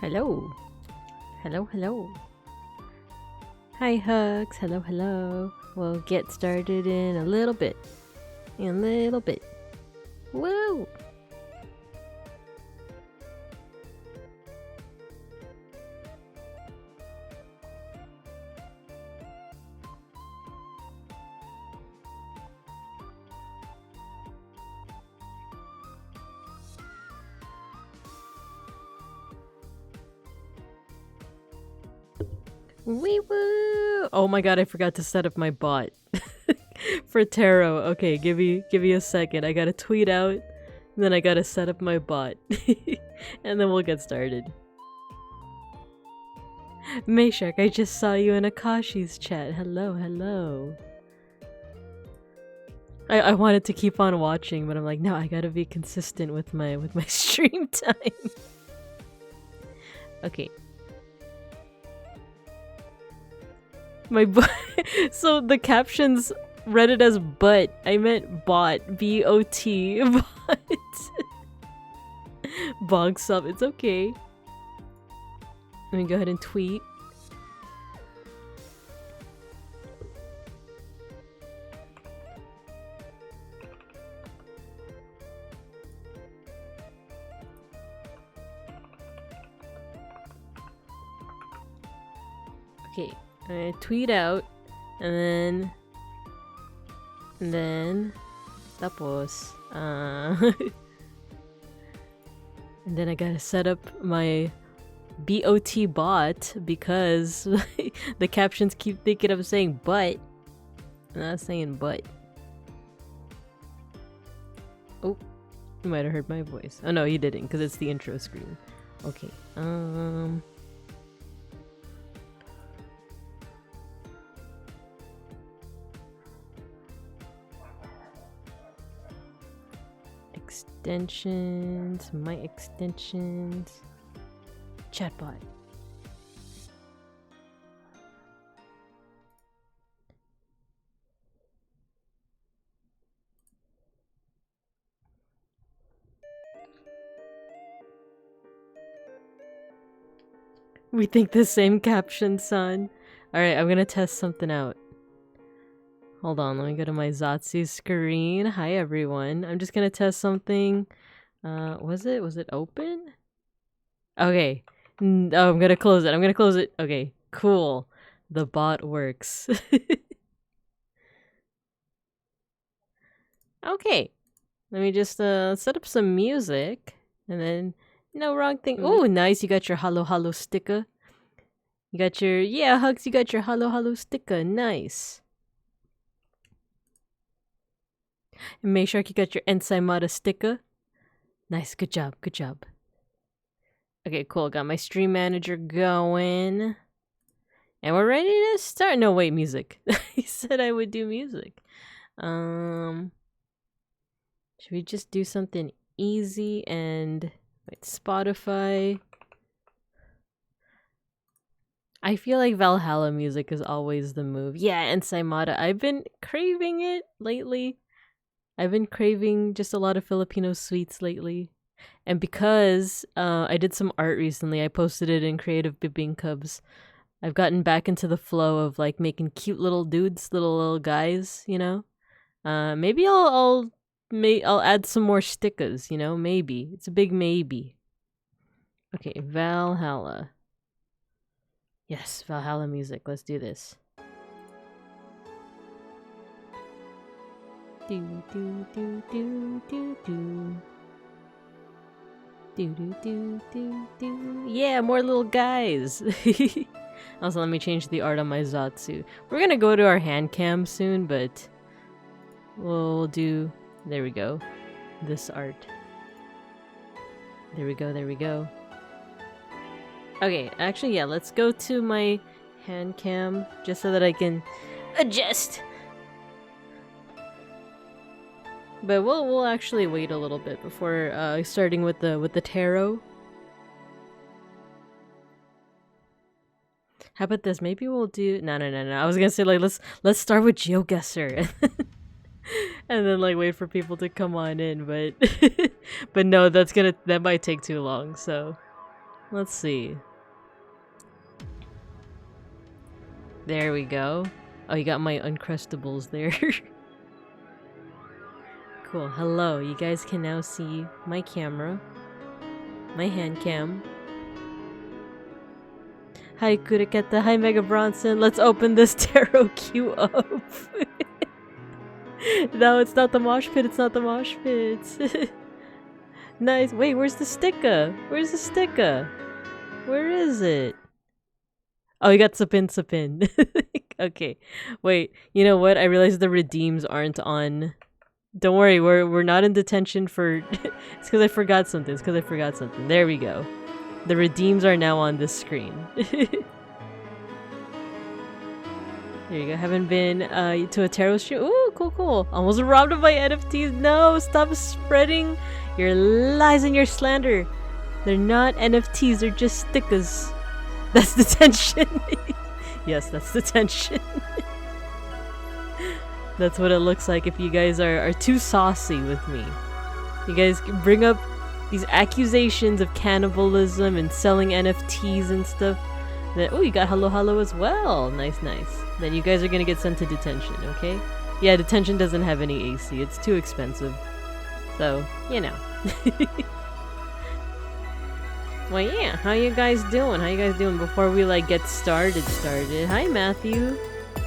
Hello. Hello, hello. Hi, Hugs. Hello, hello. We'll get started in a little bit. In a little bit. Woo! Wee woo! Oh my god, I forgot to set up my bot for tarot. Okay, give me a second. I gotta tweet out, and then I gotta set up my bot, and then we'll get started. Mayshak, I just saw you in Akashi's chat. Hello, hello. I wanted to keep on watching, but I'm like, no, I gotta be consistent with my stream time. Okay. So the captions read it as butt. I meant bot. B-O-T. Bot. Bog sub. It's okay. Let me go ahead and tweet. Okay. I tweet out, and then tapos, and then I gotta set up my BOT bot because the captions keep thinking I'm saying but. I'm not saying but. Oh, you might have heard my voice. Oh no, you didn't, because it's the intro screen. Okay, extensions, my extensions, chatbot. We think the same caption, son. Alright, I'm gonna test something out. Hold on, let me go to my Zatsu screen. Hi everyone. I'm just gonna test something. Was it open? Okay. Oh, I'm gonna close it. Okay, cool. The bot works. Okay. Let me just set up some music. And then, no, wrong thing. Oh, nice. You got your Halo Halo sticker. You got your, yeah, Hugs, you got your Halo Halo sticker. Nice. And make sure you got your Ensaimada sticker. Nice, good job, good job. Okay, cool, got my stream manager going. And we're ready to start. No, wait, music. He said I would do music. Should we just do something easy and wait, Spotify? I feel like Valhalla music is always the move. Yeah, Ensaimada. I've been craving it lately. I've been craving just a lot of Filipino sweets lately. And because I did some art recently, I posted it in Creative Bibingcubs. I've gotten back into the flow of like making cute little dudes, little guys, you know? Maybe I'll add some more stickers, you know? Maybe. It's a big maybe. Okay, Valhalla. Yes, Valhalla music. Let's do this. Do do do do do do. Do do do do do. Yeah, more little guys. Also, let me change the art on my Zatsu. We're gonna go to our hand cam soon, but we'll do. There we go. This art. There we go. There we go. Okay, actually, yeah. Let's go to my hand cam just so that I can adjust. But we'll actually wait a little bit before starting with the tarot. How about this? Maybe we'll do no. I was gonna say like let's start with GeoGuessr, and then like wait for people to come on in. But but no, that might take too long. So Let's see. There we go. Oh, you got my Uncrustables there. Cool. Hello. You guys can now see my camera. My hand cam. Hi, Kuriketa. Hi, Mega Bronson. Let's open this tarot queue up. No, it's not the mosh pit. It's not the mosh pit. Nice. Wait, where's the sticker? Where's the sticker? Where is it? Oh, you got Sapin. Okay. Wait, you know what? I realized the redeems aren't on. Don't worry, we're not in detention for it's because I forgot something. There we go. The redeems are now on this screen. There you go. Haven't been to a tarot show. Ooh, cool. Almost robbed of my NFTs. No, stop spreading your lies and your slander. They're not NFTs, they're just stickers. That's detention. Yes, that's detention. That's what it looks like if you guys are too saucy with me. You guys bring up these accusations of cannibalism and selling NFTs and stuff. Then, oh, you got Hello as well. Nice. Then you guys are gonna get sent to detention, okay? Yeah, detention doesn't have any AC. It's too expensive. So, you know. Well, yeah, how you guys doing? Before we, like, get started. Hi, Matthew.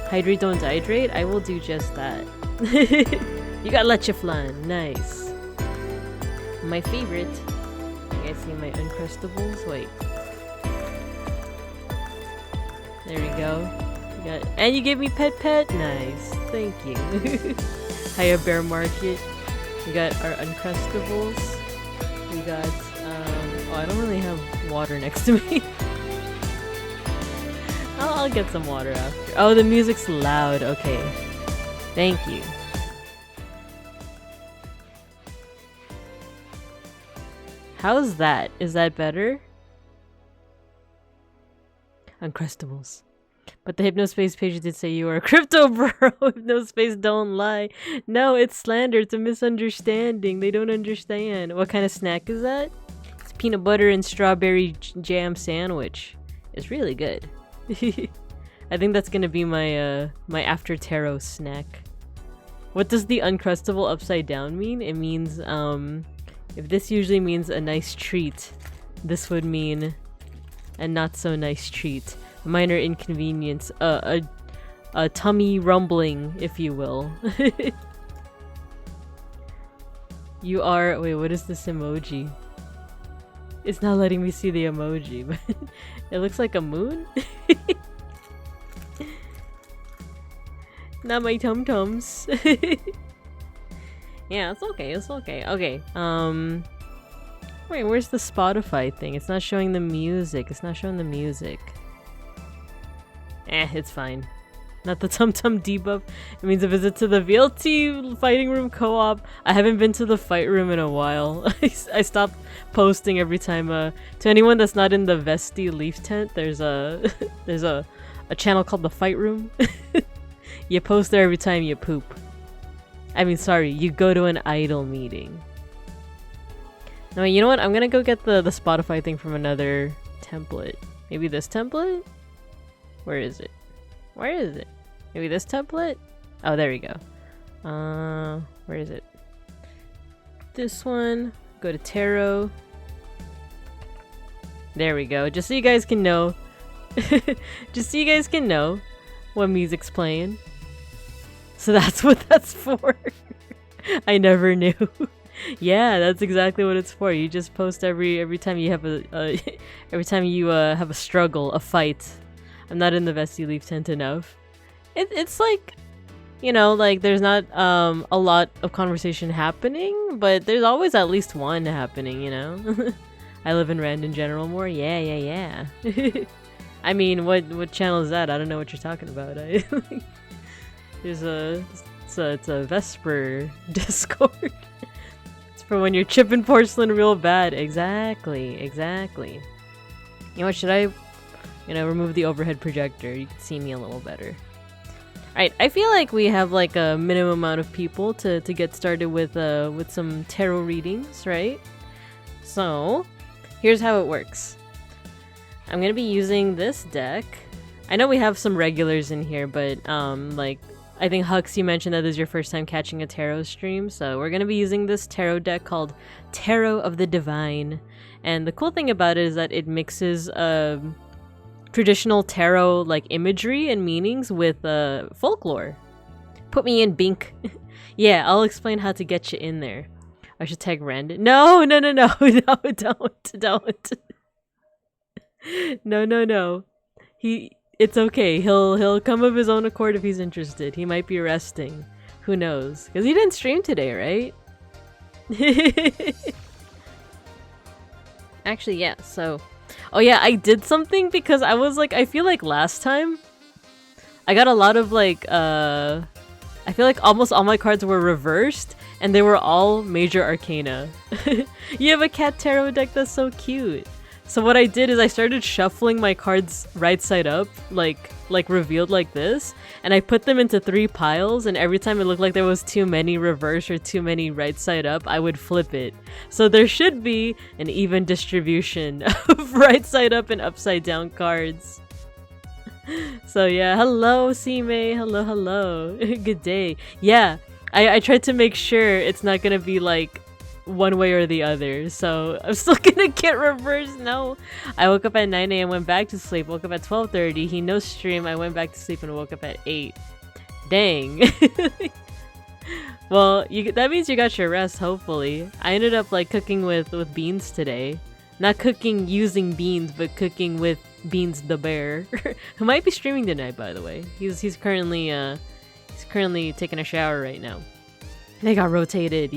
Hydrate, don't dehydrate? I will do just that. You got leche flan. Nice. My favorite. You guys see my Uncrustables? Wait. There we go. And you gave me pet. Nice. Thank you. Hiya, Bear Market. We got our Uncrustables. We got, oh, I don't really have water next to me. I'll get some water after. Oh, the music's loud. Okay. Thank you. How's that? Is that better? Uncrustables. But the Hypnospace page did say you are a crypto bro. Hypnospace don't lie. No, it's slander. It's a misunderstanding. They don't understand. What kind of snack is that? It's peanut butter and strawberry jam sandwich. It's really good. I think that's gonna be my my after tarot snack. What does the Uncrustable upside down mean? It means if this usually means a nice treat, this would mean a not so nice treat. A minor inconvenience, a tummy rumbling, if you will. You are, wait, what is this emoji? It's not letting me see the emoji, but it looks like a moon. Not my tum-tums. Yeah, it's okay. Okay, wait, where's the Spotify thing? It's not showing the music. It's fine. Not the tum-tum debuff. It means a visit to the VLT fighting room co-op. I haven't been to the fight room in a while. I stopped posting every time. To anyone that's not in the Vesti Leaf Tent, there's a channel called the Fight Room. You post there every time you poop. I mean, sorry, you go to an idol meeting. No, you know what? I'm gonna go get the Spotify thing from another template. Maybe this template? Where is it? Maybe this template? Oh, there we go. Where is it? This one. Go to tarot. There we go. Just so you guys can know. Just so you guys can know what music's playing. So that's what that's for. I never knew. Yeah, that's exactly what it's for. You just post every time you have every time you have a struggle, a fight. I'm not in the Vesti Leaf Tent enough. It's like, you know, like there's not a lot of conversation happening, but there's always at least one happening, you know? I live in Random General more. Yeah. I mean, what channel is that? I don't know what you're talking about. It's a Vesper Discord. It's for when you're chipping porcelain real bad. Exactly. You know what, should I, remove the overhead projector? You can see me a little better. Alright, I feel like we have like a minimum amount of people to get started with some tarot readings, right? So, here's how it works. I'm gonna be using this deck. I know we have some regulars in here, but like I think Hux, you mentioned that this is your first time catching a tarot stream, so we're gonna be using this tarot deck called Tarot of the Divine. And the cool thing about it is that it mixes traditional tarot like imagery and meanings with folklore. Put me in, Bink. Yeah, I'll explain how to get you in there. I should tag Randon. No, no, no, no, no, don't. No. It's okay. He'll come of his own accord if he's interested. He might be resting. Who knows? Because he didn't stream today, right? Actually, yeah, so... Oh yeah, I did something because I was like, I feel like last time I got a lot of like, I feel like almost all my cards were reversed and they were all major arcana. You have a cat tarot deck, that's so cute. So what I did is I started shuffling my cards right side up, like revealed like this, and I put them into 3 piles, and every time it looked like there was too many reverse or too many right side up, I would flip it. So there should be an even distribution of right side up and upside down cards. So yeah, hello C-May, hello. Good day. Yeah, I tried to make sure it's not gonna be like one way or the other, so I'm still gonna get reversed. No, I woke up at 9 a.m. went back to sleep, woke up at 12:30. He no stream. I went back to sleep and woke up at 8. Dang. Well, that means you got your rest. Hopefully, I ended up like cooking with beans today. Not cooking using beans, but cooking with Beans the bear, who might be streaming tonight. By the way, he's currently taking a shower right now. They got rotated.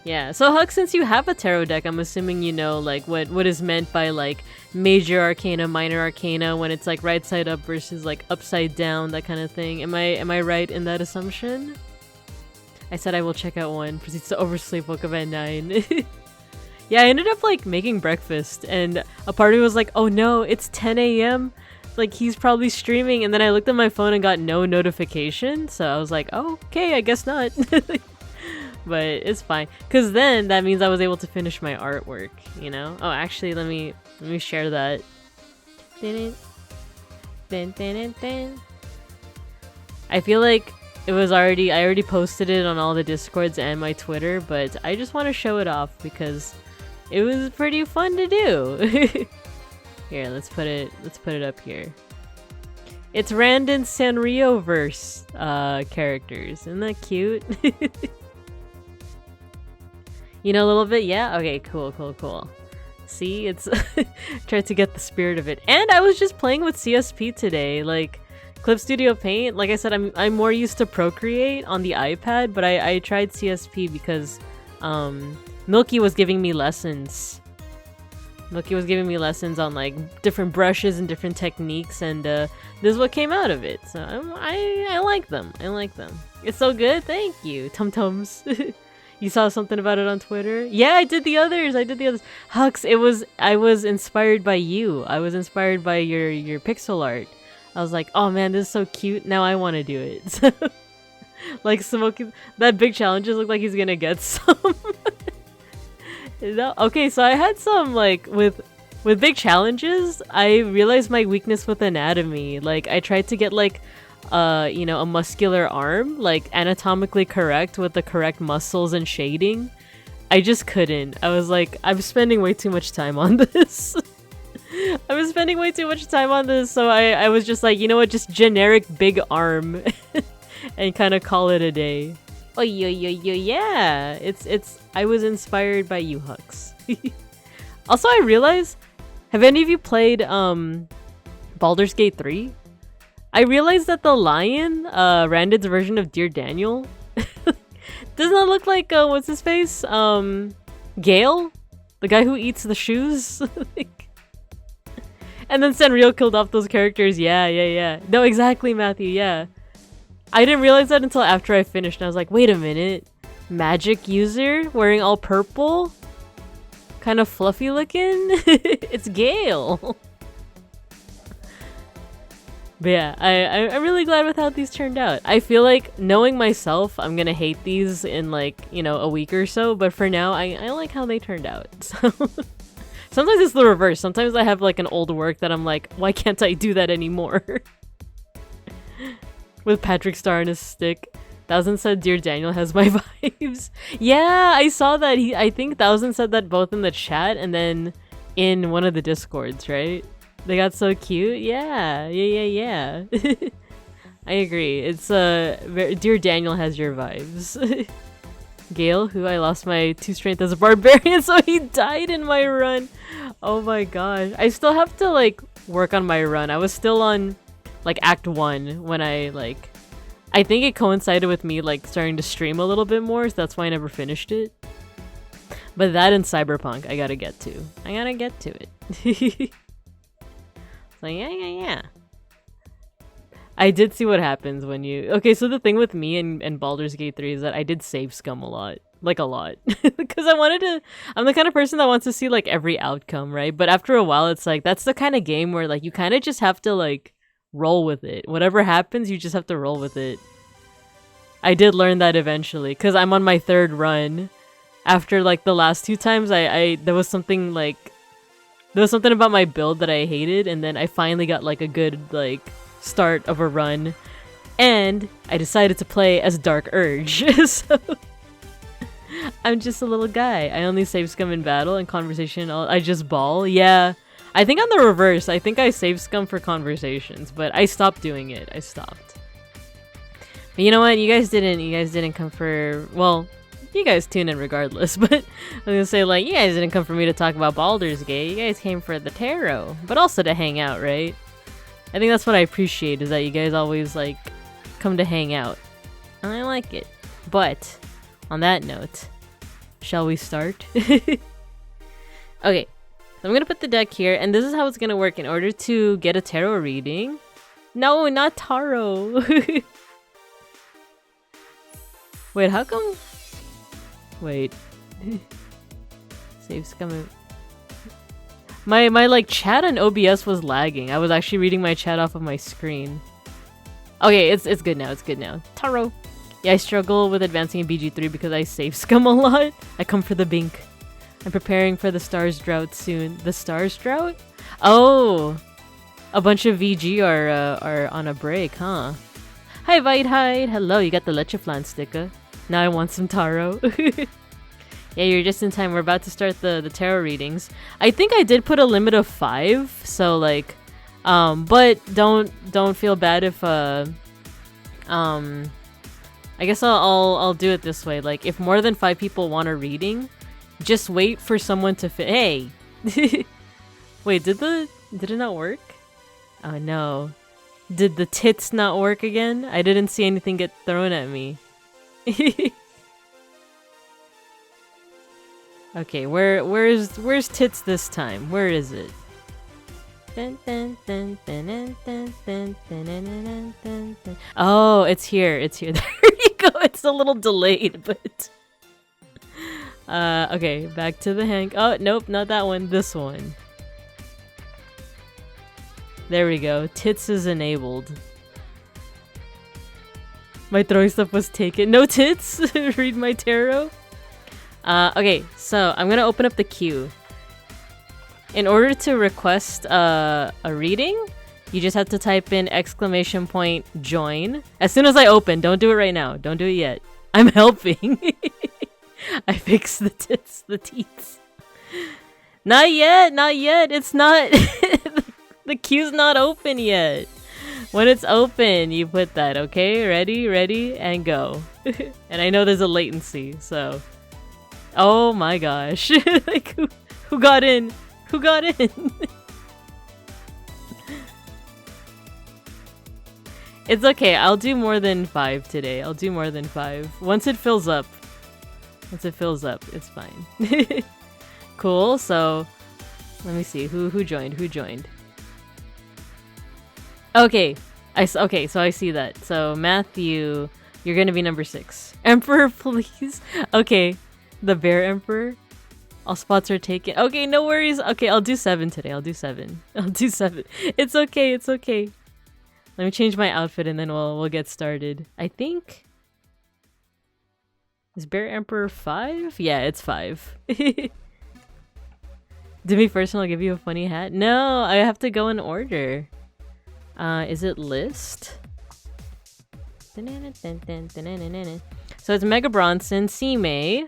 Yeah, so Huck, since you have a tarot deck, I'm assuming you know like what is meant by like major arcana, minor arcana, when it's like right side up versus like upside down, that kind of thing. Am I right in that assumption? I said I will check out one, proceeds to oversleep, woke up at 9. Yeah, I ended up like making breakfast and a part of me was like, oh no, it's 10 a.m. Like he's probably streaming, and then I looked at my phone and got no notification, so I was like, oh, okay, I guess not. But it's fine, because then that means I was able to finish my artwork, you know? Oh, actually, let me share that. I feel like I already posted it on all the Discords and my Twitter, but I just want to show it off because it was pretty fun to do. Here, let's put it up here. It's Randon Sanrio verse characters. Isn't that cute? You know a little bit? Yeah? Okay, cool. See, it's tried to get the spirit of it. And I was just playing with CSP today, like Clip Studio Paint. Like I said, I'm more used to Procreate on the iPad, but I tried CSP because Milky was giving me lessons. Milky was giving me lessons on like different brushes and different techniques, and this is what came out of it. So I like them. It's so good. Thank you, Tum Tums. You saw something about it on Twitter? Yeah, I did the others. Hux, I was inspired by you. I was inspired by your pixel art. I was like, oh man, this is so cute. Now I want to do it. Like smoking that big challenges look like he's gonna get some. Okay, so I had some like with big challenges. I realized my weakness with anatomy. Like I tried to get like you know, a muscular arm, like anatomically correct with the correct muscles and shading. I just couldn't. I was like, I'm spending way too much time on this. So I was just like, you know what, just generic big arm and kind of call it a day. Oh yeah. I was inspired by you, Hux. Also, I realized, have any of you played Baldur's Gate 3? I realized that the lion, Randon's version of Dear Daniel, doesn't that look like, what's his face? Gale? The guy who eats the shoes? And then Sanrio killed off those characters. Yeah. No, exactly, Matthew, yeah. I didn't realize that until after I finished, and I was like, wait a minute. Magic user wearing all purple? Kind of fluffy looking? It's Gale. But yeah, I'm really glad with how these turned out. I feel like, knowing myself, I'm gonna hate these in like, you know, a week or so, but for now, I like how they turned out. So Sometimes it's the reverse. Sometimes I have like an old work that I'm like, why can't I do that anymore? With Patrick Star on his stick. Thousand said Dear Daniel has my vibes. Yeah, I saw that. I think Thousand said that both in the chat and then in one of the discords, right? They got so cute. Yeah. I agree. It's Dear Daniel has your vibes. Gale, who I lost my 2 strength as a barbarian, so he died in my run. Oh my gosh. I still have to like work on my run. I was still on like Act 1 when I think it coincided with me like starting to stream a little bit more, so that's why I never finished it. But that and Cyberpunk, I gotta get to. I gotta get to it. So yeah. I did see what happens when you... Okay, so the thing with me and Baldur's Gate 3 is that I did save scum a lot. Like, a lot. Because I wanted to... I'm the kind of person that wants to see, like, every outcome, right? But after a while, it's like, that's the kind of game where, like, you kind of just have to, like, roll with it. Whatever happens, you just have to roll with it. I did learn that eventually, because I'm on my 3rd run. After, like, the last 2 times, there was something, like... There was something about my build that I hated, and then I finally got, like, a good, like... start of a run, and I decided to play as Dark Urge. So I'm just a little guy. I only save scum in battle and conversation. I just ball. Yeah, I think on the reverse. I think I save scum for conversations, but I stopped doing it. I stopped. But you know what? You guys didn't come for. Well, you guys tune in regardless. But I'm gonna say like you guys didn't come for me to talk about Baldur's Gate. You guys came for the tarot, but also to hang out, right? I think that's what I appreciate, is that you guys always, like, come to hang out. And I like it. But, on that note, shall we start? Okay, so I'm gonna put the deck here, and this is how it's gonna work in order to get a tarot reading. No, not tarot! Wait, how come... Wait. Save scum... My like chat on OBS was lagging. I was actually reading my chat off of my screen. Okay, it's good now. It's good now. Tarot. Yeah, I struggle with advancing in BG3 because I save scum a lot. I come for the bink. I'm preparing for the Stars Drought soon. The Stars Drought? Oh, a bunch of VG are on a break, huh? Hi, Vitehide. Hello, you got the Lecheflan sticker. Now I want some taro. Yeah, you're just in time. We're about to start the tarot readings. I think I did put a limit of 5, so like, but don't feel bad if I guess I'll do it this way. Like, if more than 5 people want a reading, just wait for someone to Hey, wait, did it not work? Oh no, did the tits not work again? I didn't see anything get thrown at me. Okay, where's tits this time? Where is it? Oh, it's here. It's here. There you go. It's a little delayed, but okay, back to the hang. Oh, nope, not that one. This one. There we go. Tits is enabled. My throwing stuff was taken. No tits. Read my tarot. Okay, so I'm gonna open up the queue. In order to request a reading, you just have to type in !join. As soon as I open, don't do it right now. Don't do it yet. I'm helping. I fixed the tits, the teats. Not yet, not yet. It's not. The queue's not open yet. When it's open, you put that, okay? Ready, and go. And I know there's a latency, so. Oh my gosh. Like, who got in? Who got in? It's okay. I'll do more than 5 today. I'll do more than 5. Once it fills up, it's fine. Cool. So, let me see. Who joined? Okay. Okay, so I see that. So, Matthew, you're gonna be number 6. Emperor, please. Okay. The Bear Emperor. All spots are taken. Okay, no worries. Okay, I'll do 7 today. I'll do 7. It's okay. Let me change my outfit and then we'll get started. I think... Is Bear Emperor 5? Yeah, it's 5. Do me first and I'll give you a funny hat. No, I have to go in order. Is it list? So it's Mega Bronson, C-May.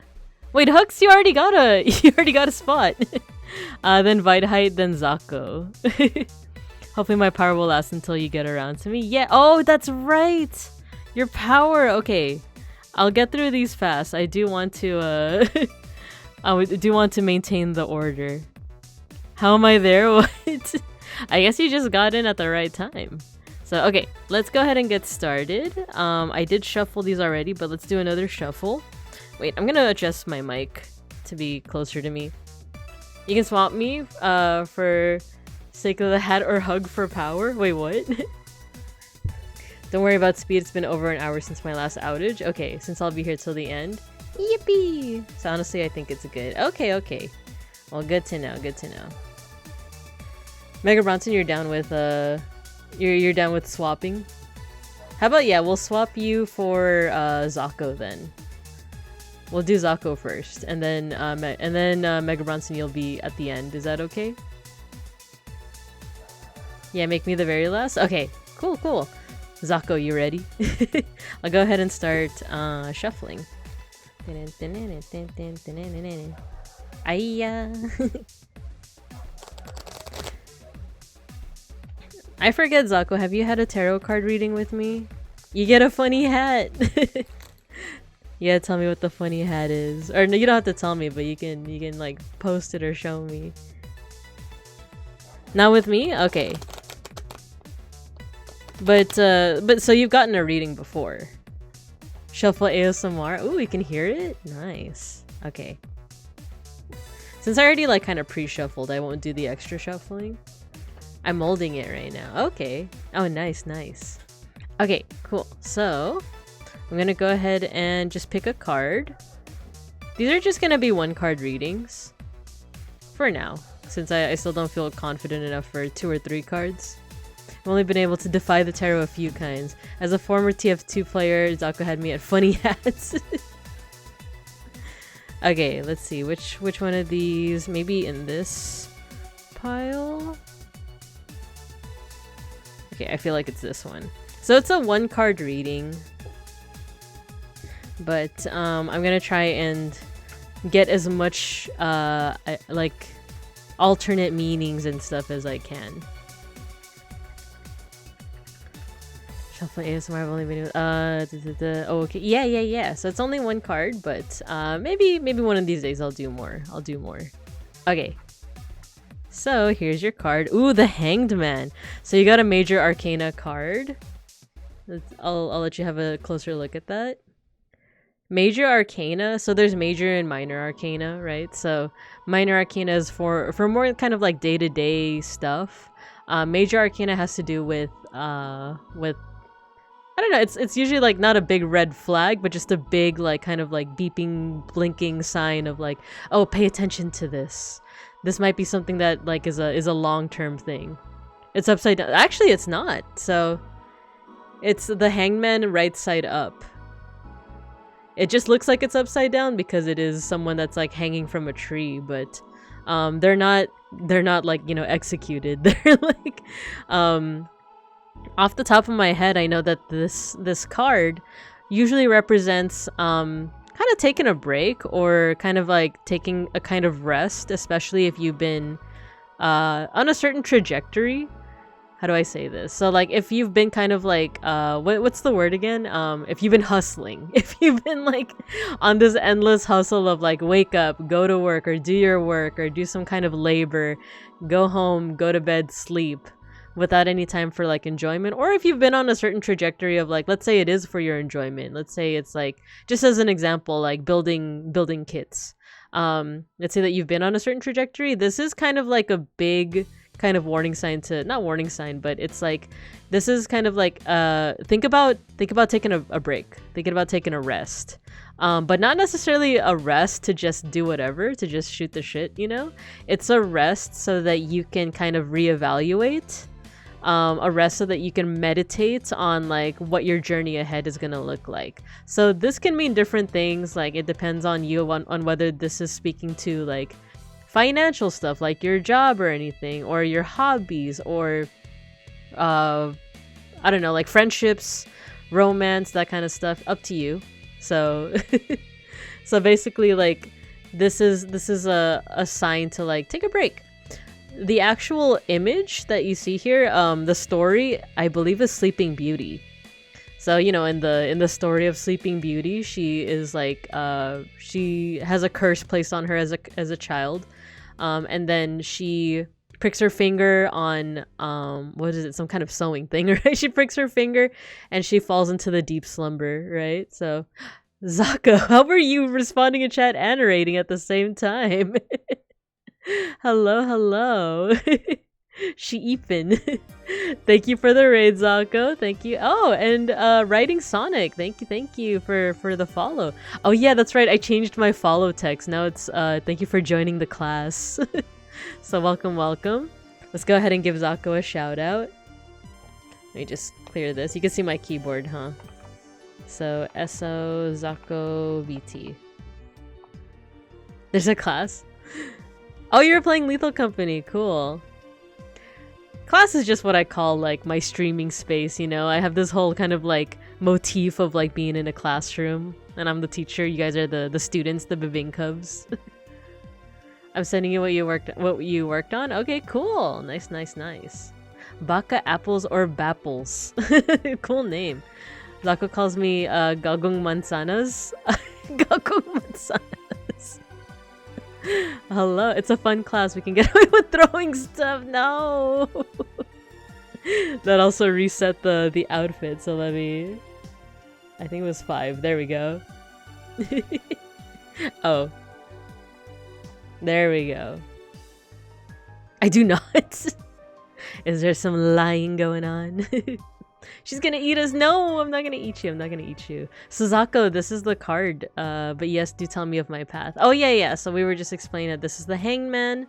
Wait, Hux, you already got a spot. Then Vitahyte, then Zako. Hopefully my power will last until you get around to me. Yeah, oh, that's right! Your power, okay. I'll get through these fast. I do want to, I do want to maintain the order. How am I there? What? I guess you just got in at the right time. So, okay, let's go ahead and get started. I did shuffle these already, but let's do another shuffle. Wait, I'm gonna adjust my mic to be closer to me. You can swap me, for sake of the hat or hug for power. Wait, what? Don't worry about speed, it's been over an hour since my last outage. Okay, since I'll be here till the end. Yippee! So honestly, I think it's good. Okay, okay. Well, good to know, good to know. Mega Bronson, you're down with, you're down with swapping? How about, yeah, we'll swap you for, Zako then. We'll do Zako first, and then, Mega Bronson, you'll be at the end. Is that okay? Yeah, make me the very last? Okay, cool, cool. Zako, you ready? I'll go ahead and start shuffling. Aiya. I forget, Zako, have you had a tarot card reading with me? You get a funny hat! You gotta tell me what the funny hat is. Or no, you don't have to tell me, but you can like post it or show me. Not with me? Okay. But so you've gotten a reading before. Shuffle ASMR. Ooh, you can hear it? Nice. Okay. Since I already like kind of pre-shuffled, I won't do the extra shuffling. I'm molding it right now. Okay. Oh, nice, nice. Okay, cool. So I'm gonna go ahead and just pick a card. These are just gonna be one card readings. For now. Since I still don't feel confident enough for 2 or 3 cards. I've only been able to defy the tarot a few kinds. As a former TF2 player, Zako had me at funny hats. Okay, let's see. Which one of these? Maybe in this pile? Okay, I feel like it's this one. So it's a 1-card reading. But I'm gonna try and get as much like alternate meanings and stuff as I can. Shuffle ASMR, I've only been oh, okay. Yeah. So it's only 1 card, but maybe one of these days I'll do more. Okay. So here's your card. Ooh, the Hanged Man. So you got a Major Arcana card. I'll let you have a closer look at that. Major Arcana, so there's Major and Minor Arcana, right? So Minor Arcana is for more kind of like day-to-day stuff. Major Arcana has to do with I don't know, it's usually like not a big red flag, but just a big like kind of like beeping, blinking sign of like, oh, pay attention to this. This might be something that like is a long-term thing. It's upside down. Actually, it's not. So it's the Hangman right side up. It just looks like it's upside down because it is someone that's like hanging from a tree, but they're not like, you know, executed. They're like off the top of my head, I know that this card usually represents kind of taking a break or kind of like taking a kind of rest, especially if you've been on a certain trajectory. How do I say this? So like if you've been kind of like what's the word again? If you've been hustling, if you've been like on this endless hustle of like wake up, go to work or do your work or do some kind of labor, go home, go to bed, sleep without any time for like enjoyment, or if you've been on a certain trajectory of like, let's say it is for your enjoyment, let's say it's like, just as an example, like building kits, let's say that you've been on a certain trajectory, this is kind of like a big kind of warning sign to, not warning sign, but it's like, this is kind of like think about taking a break, thinking about taking a rest, but not necessarily a rest to just do whatever, to just shoot the shit, you know. It's a rest so that you can kind of reevaluate, a rest so that you can meditate on like what your journey ahead is gonna look like. So this can mean different things, like it depends on you on whether this is speaking to like financial stuff like your job or anything, or your hobbies, or I don't know, like friendships, romance, that kind of stuff. Up to you. So so basically, like, this is a sign to like take a break. The actual image that you see here, the story, I believe, is Sleeping Beauty. So, you know, in the story of Sleeping Beauty, she is like she has a curse placed on her as a child, and then she pricks her finger on what is it, some kind of sewing thing, right? She pricks her finger and she falls into the deep slumber, right? So, Zako, how were you responding in chat and narrating at the same time? Hello. Sheepin. Thank you for the raid, Zako. Thank you. Oh, and writing Sonic. Thank you for the follow. Oh yeah, that's right. I changed my follow text. Now it's thank you for joining the class. So welcome. Let's go ahead and give Zako a shout out. Let me just clear this. You can see my keyboard, huh? So SO Zako VT. There's a class. Oh, you were playing Lethal Company. Cool. Class is just what I call like my streaming space, you know? I have this whole kind of like motif of like being in a classroom, and I'm the teacher, you guys are the students, the Bibing Cubs. I'm sending you what you worked on? Okay, cool. Nice. Baka apples or bapples. Cool name. Zako calls me Gagong Mansanas. Gagong Mansanas. Hello, it's a fun class. We can get away with throwing stuff. No. That also reset the outfit. So let me. I think it was 5. There we go. Oh. There we go. I do not. Is there some lying going on? She's gonna eat us. No, I'm not gonna eat you. Suzako, this is the card. But yes, do tell me of my path. Oh yeah. So we were just explaining that this is the Hangman.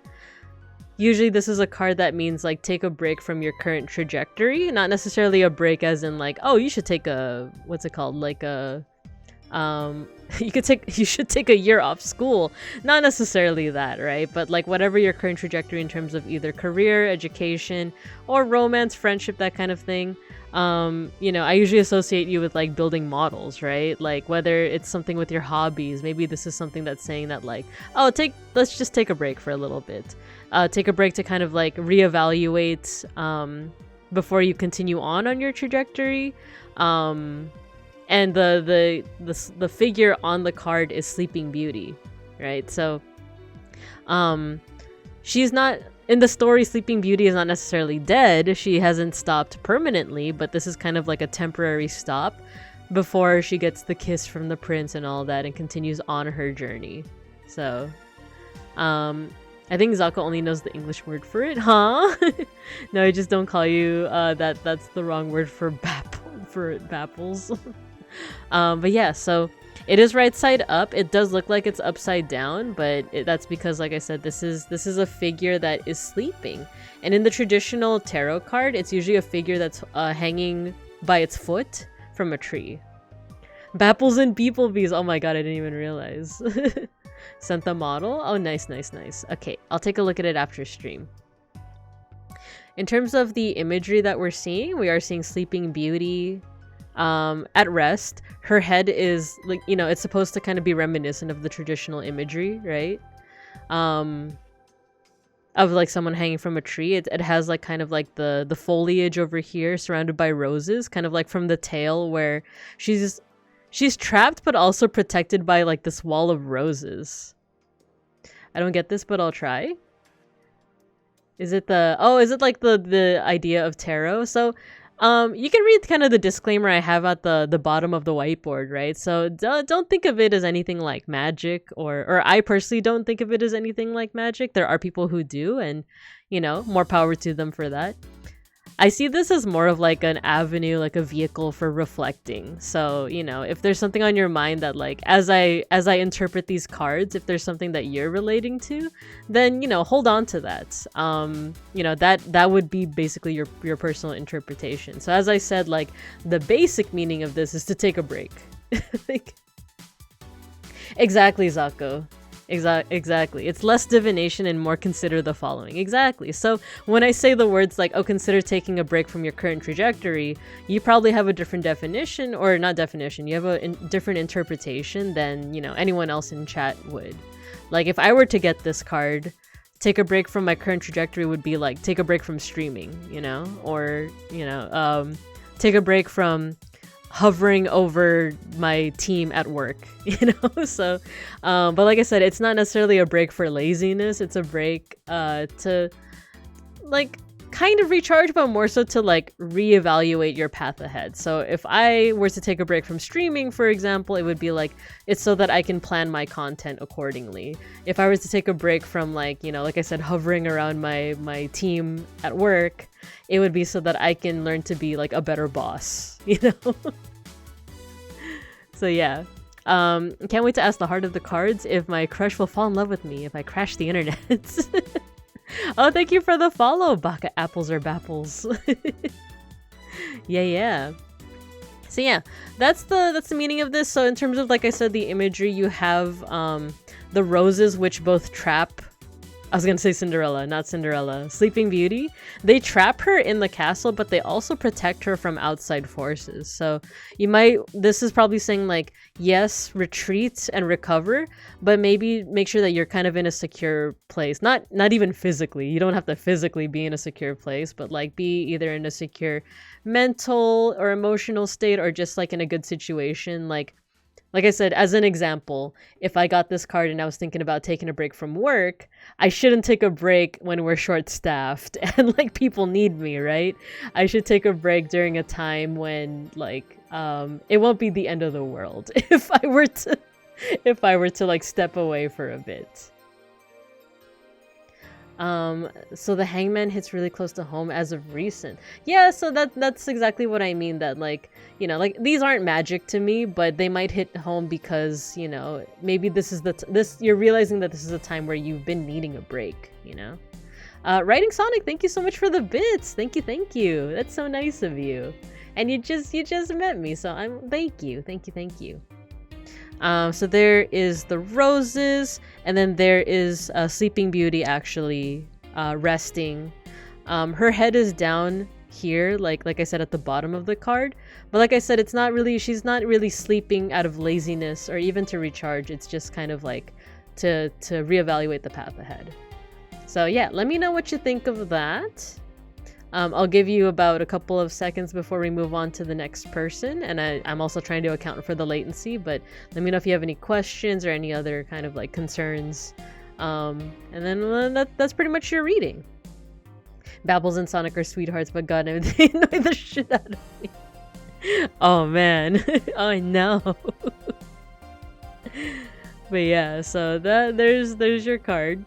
Usually this is a card that means like take a break from your current trajectory. Not necessarily a break as in like, oh, you should take a, what's it called? Like a, you should take a year off school. Not necessarily that, right? But like whatever your current trajectory in terms of either career, education, or romance, friendship, that kind of thing. You know, I usually associate you with like building models, right? Like whether it's something with your hobbies, maybe this is something that's saying that like, oh, let's just take a break for a little bit. Take a break to kind of like reevaluate before you continue on your trajectory. And the figure on the card is Sleeping Beauty, right? So she's not in the story. Sleeping Beauty is not necessarily dead. She hasn't stopped permanently, but this is kind of like a temporary stop before she gets the kiss from the prince and all that and continues on her journey. So I think Zako only knows the English word for it, huh? No, I just don't call you that's the wrong word for bapples. But yeah, so it is right side up. It does look like it's upside down, but that's because, like I said, this is a figure that is sleeping. And in the traditional tarot card, it's usually a figure that's hanging by its foot from a tree. Bapples and beeplebees. Oh my god, I didn't even realize. Sent the model. Oh, nice. Okay, I'll take a look at it after stream. In terms of the imagery that we're seeing, we are seeing Sleeping Beauty at rest. Her head is like, you know, it's supposed to kind of be reminiscent of the traditional imagery, right? Of like someone hanging from a tree. It has like kind of like the foliage over here surrounded by roses, kind of like from the tail where she's trapped but also protected by like this wall of roses. I don't get this, but I'll try. Is it like the idea of tarot? So you can read kind of the disclaimer I have at the bottom of the whiteboard, right? So don't think of it as anything like magic, or I personally don't think of it as anything like magic. There are people who do, and you know, more power to them for that. I see this as more of like an avenue, like a vehicle for reflecting. So, you know, if there's something on your mind that like, as I interpret these cards, if there's something that you're relating to, then, you know, hold on to that. You know, that would be basically your personal interpretation. So as I said, like the basic meaning of this is to take a break. Like, exactly, Zako. Exactly. It's less divination and more consider the following. Exactly. So when I say the words like, oh, consider taking a break from your current trajectory, you probably have a different definition, or not definition, you have a different interpretation than, you know, anyone else in chat would. Like if I were to get this card, take a break from my current trajectory would be like, take a break from streaming, you know, or, you know, take a break from hovering over my team at work, you know? So, but like I said, it's not necessarily a break for laziness. It's a break to like kind of recharge, but more so to like reevaluate your path ahead. So if I were to take a break from streaming, for example, it would be like, it's so that I can plan my content accordingly. If I was to take a break from like, you know, like I said, hovering around my team at work, it would be so that I can learn to be like a better boss, you know? So yeah. Can't wait to ask the heart of the cards if my crush will fall in love with me if I crash the internet. Oh, thank you for the follow, Baka Apples or Bapples. Yeah. So yeah, that's the meaning of this. So in terms of, like I said, the imagery, you have the roses, which both trap, I was gonna say Cinderella, not Cinderella, Sleeping Beauty. They trap her in the castle, but they also protect her from outside forces. So you might, this is probably saying like, yes, retreat and recover, but maybe make sure that you're kind of in a secure place. Not even physically. You don't have to physically be in a secure place, but like be either in a secure mental or emotional state, or just like in a good situation. Like I said, as an example, if I got this card and I was thinking about taking a break from work, I shouldn't take a break when we're short-staffed and like people need me, right? I should take a break during a time when like it won't be the end of the world if I were to like step away for a bit. So the hangman hits really close to home as of recent. Yeah, so that's exactly what I mean, that like, you know, like these aren't magic to me, but they might hit home because, you know, maybe this is you're realizing that this is a time where you've been needing a break, you know? Writing Sonic, thank you so much for the bits. Thank you. That's so nice of you. And you just met me, so thank you. So there is the roses, and then there is Sleeping Beauty actually resting. Her head is down here, like I said, at the bottom of the card. But like I said, she's not really sleeping out of laziness or even to recharge. It's just kind of like to reevaluate the path ahead. So yeah, let me know what you think of that. I'll give you about a couple of seconds before we move on to the next person, and I'm also trying to account for the latency, but let me know if you have any questions or any other kind of like concerns. And then that's pretty much your reading. Babbles and Sonic are sweethearts, but god, they annoy the shit out of me. Oh man. Oh, I know. But yeah, so there's your card.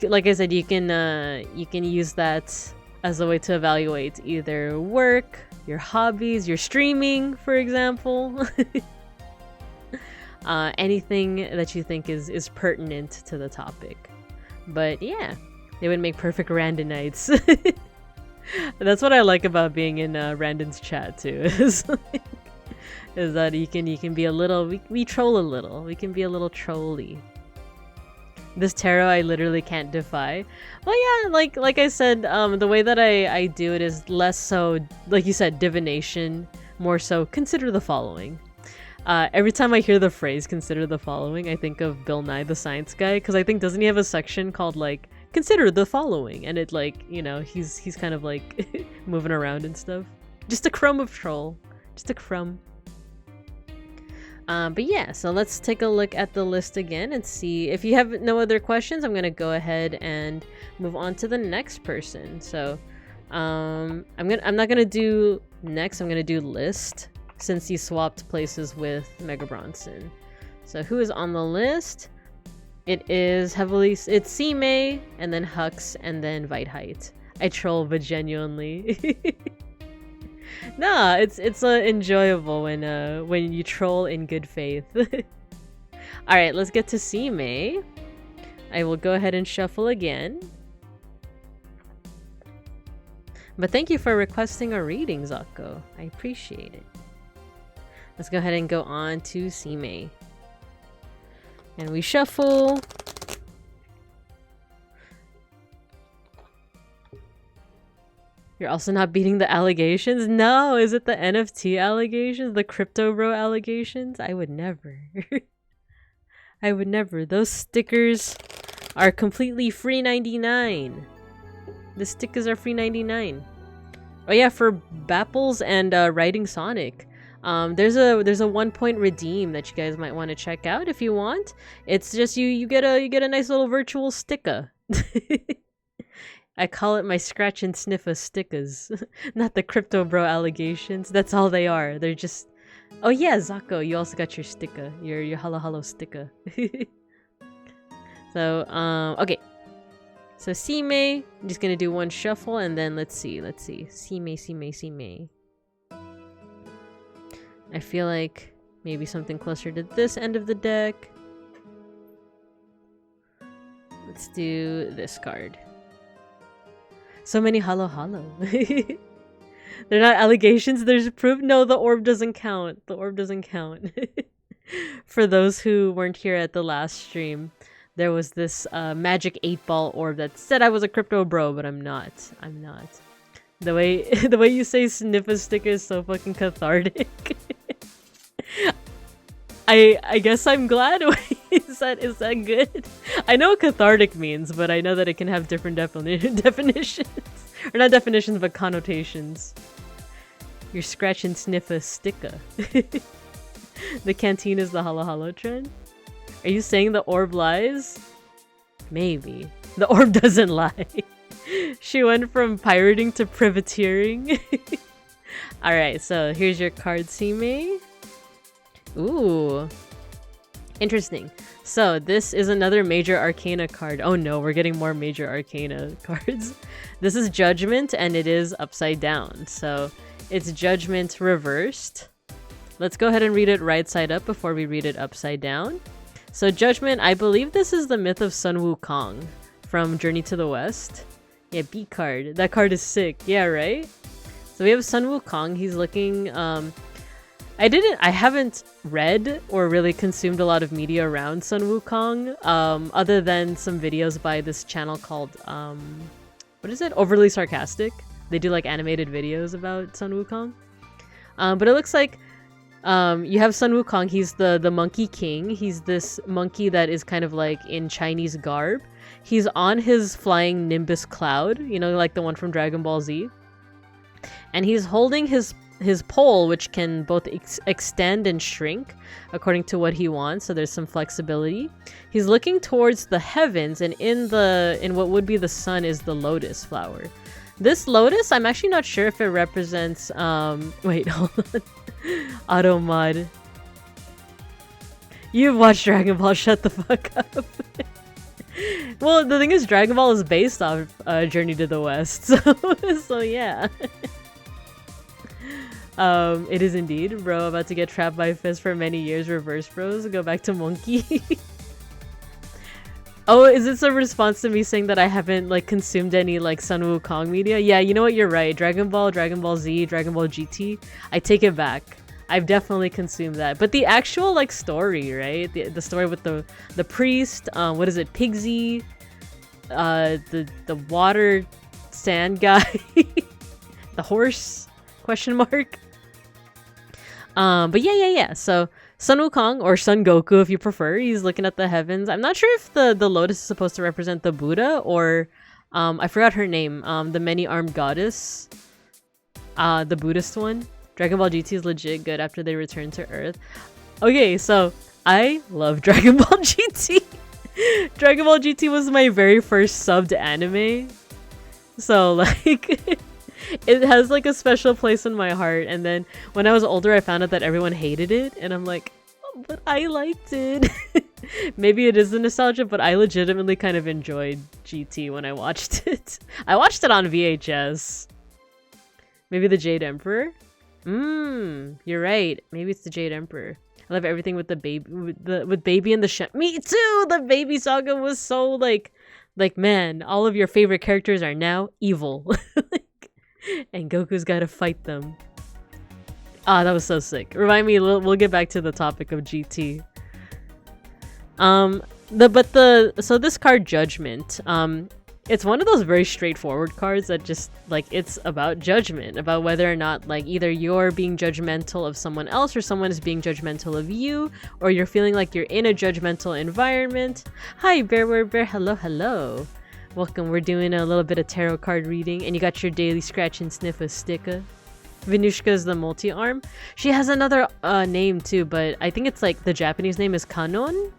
Like I said, you can use that as a way to evaluate either work, your hobbies, your streaming, for example. Anything that you think is pertinent to the topic. But yeah, they would make perfect Randonites. That's what I like about being in Randon's chat too. Is that you can be a little, we troll a little. We can be a little trolly. This tarot I literally can't defy. Well, yeah, like I said, the way that I do it is less so, like you said, divination, more so consider the following. Every time I hear the phrase consider the following, I think of Bill Nye the Science Guy, because I think, doesn't he have a section called like consider the following, and it like, you know, he's kind of like moving around and stuff. Just a crumb of troll, just a crumb. But yeah, so let's take a look at the list again and see if you have no other questions. I'm gonna go ahead and move on to the next person. So I'm not gonna do next. I'm gonna do list, since he swapped places with Mega Bronson. So who is on the list? It is it's C-May, and then Hux, and then Viteheit. I troll, but genuinely. Nah, it's enjoyable when you troll in good faith. All right, let's get to C-May. I will go ahead and shuffle again. But thank you for requesting a reading, Zako. I appreciate it. Let's go ahead and go on to C-May. And we shuffle. You're also not beating the allegations? No, is it the NFT allegations? The crypto bro allegations? I would never. I would never. Those stickers are completely free 99. The stickers are free 99. Oh yeah, for Bapples and Writing Sonic. There's a 1 point redeem that you guys might want to check out if you want. It's just you get a nice little virtual sticker. I call it my scratch and sniff of stickers. Not the crypto bro allegations. That's all they are. They're just... Oh yeah, Zako, you also got your sticker. Your hello hello sticker. So, okay. So Sime, I'm just gonna do one shuffle and then let's see. Sime. I feel like maybe something closer to this end of the deck. Let's do this card. So many hollow. They're not allegations, there's proof. No, the orb doesn't count. The orb doesn't count. For those who weren't here at the last stream, there was this magic 8-ball orb that said I was a crypto bro, but I'm not. I'm not. The way you say sniff a sticker is so fucking cathartic. I guess I'm glad. Is that good? I know what cathartic means, but I know that it can have different definitions. Or not definitions, but connotations. Your scratch and sniff a sticker. The canteen is the halo trend? Are you saying the orb lies? Maybe. The orb doesn't lie. She went from pirating to privateering. Alright, so here's your card, Sime. Ooh. Interesting. So this is another major arcana card. Oh no, we're getting more major arcana cards. This is Judgment and it is upside down. So it's Judgment reversed. Let's go ahead and read it right side up before we read it upside down. So Judgment, I believe this is the myth of Sun Wukong from Journey to the West. Yeah, B card. That card is sick. Yeah, right? So we have Sun Wukong. He's looking... I haven't read or really consumed a lot of media around Sun Wukong, other than some videos by this channel called, what is it? Overly Sarcastic. They do like animated videos about Sun Wukong. But it looks like you have Sun Wukong. He's the monkey king. He's this monkey that is kind of like in Chinese garb. He's on his flying Nimbus cloud, you know, like the one from Dragon Ball Z. And he's holding his pole, which can both extend and shrink according to what he wants, so there's some flexibility. He's looking towards the heavens, and in what would be the sun is the lotus flower. This lotus, I'm actually not sure if it represents wait, hold on. Auto mod. You've watched Dragon Ball, shut the fuck up. Well, the thing is, Dragon Ball is based off Journey to the West, so yeah. It is indeed, bro. About to get trapped by Fist for many years. Reverse bros. Go back to monkey. Oh, is this a response to me saying that I haven't like consumed any like Sun Wukong media? Yeah, you know what? You're right. Dragon Ball, Dragon Ball Z, Dragon Ball GT. I take it back. I've definitely consumed that. But the actual like story, right? The story with the priest. What is it? Pigsy. The water sand guy. The horse. Question mark. But yeah. So Sun Wukong, or Sun Goku if you prefer, he's looking at the heavens. I'm not sure if the lotus is supposed to represent the Buddha or I forgot her name. The many-armed goddess. The Buddhist one. Dragon Ball GT is legit good after they return to Earth. Okay, so I love Dragon Ball GT. Dragon Ball GT was my very first subbed anime. So like it has like a special place in my heart, and then when I was older I found out that everyone hated it, and I'm like, oh, but I liked it. Maybe it is the nostalgia, but I legitimately kind of enjoyed GT when I watched it. I watched it on VHS. Maybe the Jade Emperor? You're right. Maybe it's the Jade Emperor. I love everything with the baby, with baby and the me too! The baby saga was so like man, all of your favorite characters are now evil. And Goku's gotta fight them. Ah, that was so sick. Remind me, we'll get back to the topic of GT. So this card, Judgment, it's one of those very straightforward cards that just like it's about judgment, about whether or not like either you're being judgmental of someone else or someone is being judgmental of you, or you're feeling like you're in a judgmental environment. Hi Bear, hello. Welcome. We're doing a little bit of tarot card reading, and you got your daily scratch and sniff of sticker. Venushka is the multi-arm. She has another name too, but I think it's like the Japanese name is Kanon.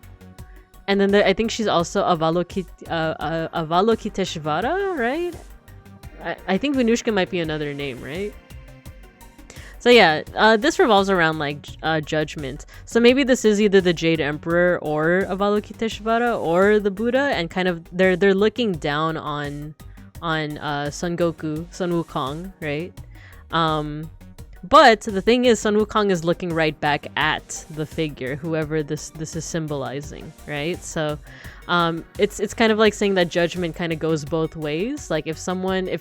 And then I think she's also Avalokiteshvara, right? I think Venushka might be another name, right? So yeah, this revolves around like judgment. So maybe this is either the Jade Emperor or Avalokiteshvara or the Buddha, and kind of they're looking down on Son Wukong, right? But the thing is, Sun Wukong is looking right back at the figure, whoever this is symbolizing, right? So it's kind of like saying that judgment kind of goes both ways. Like if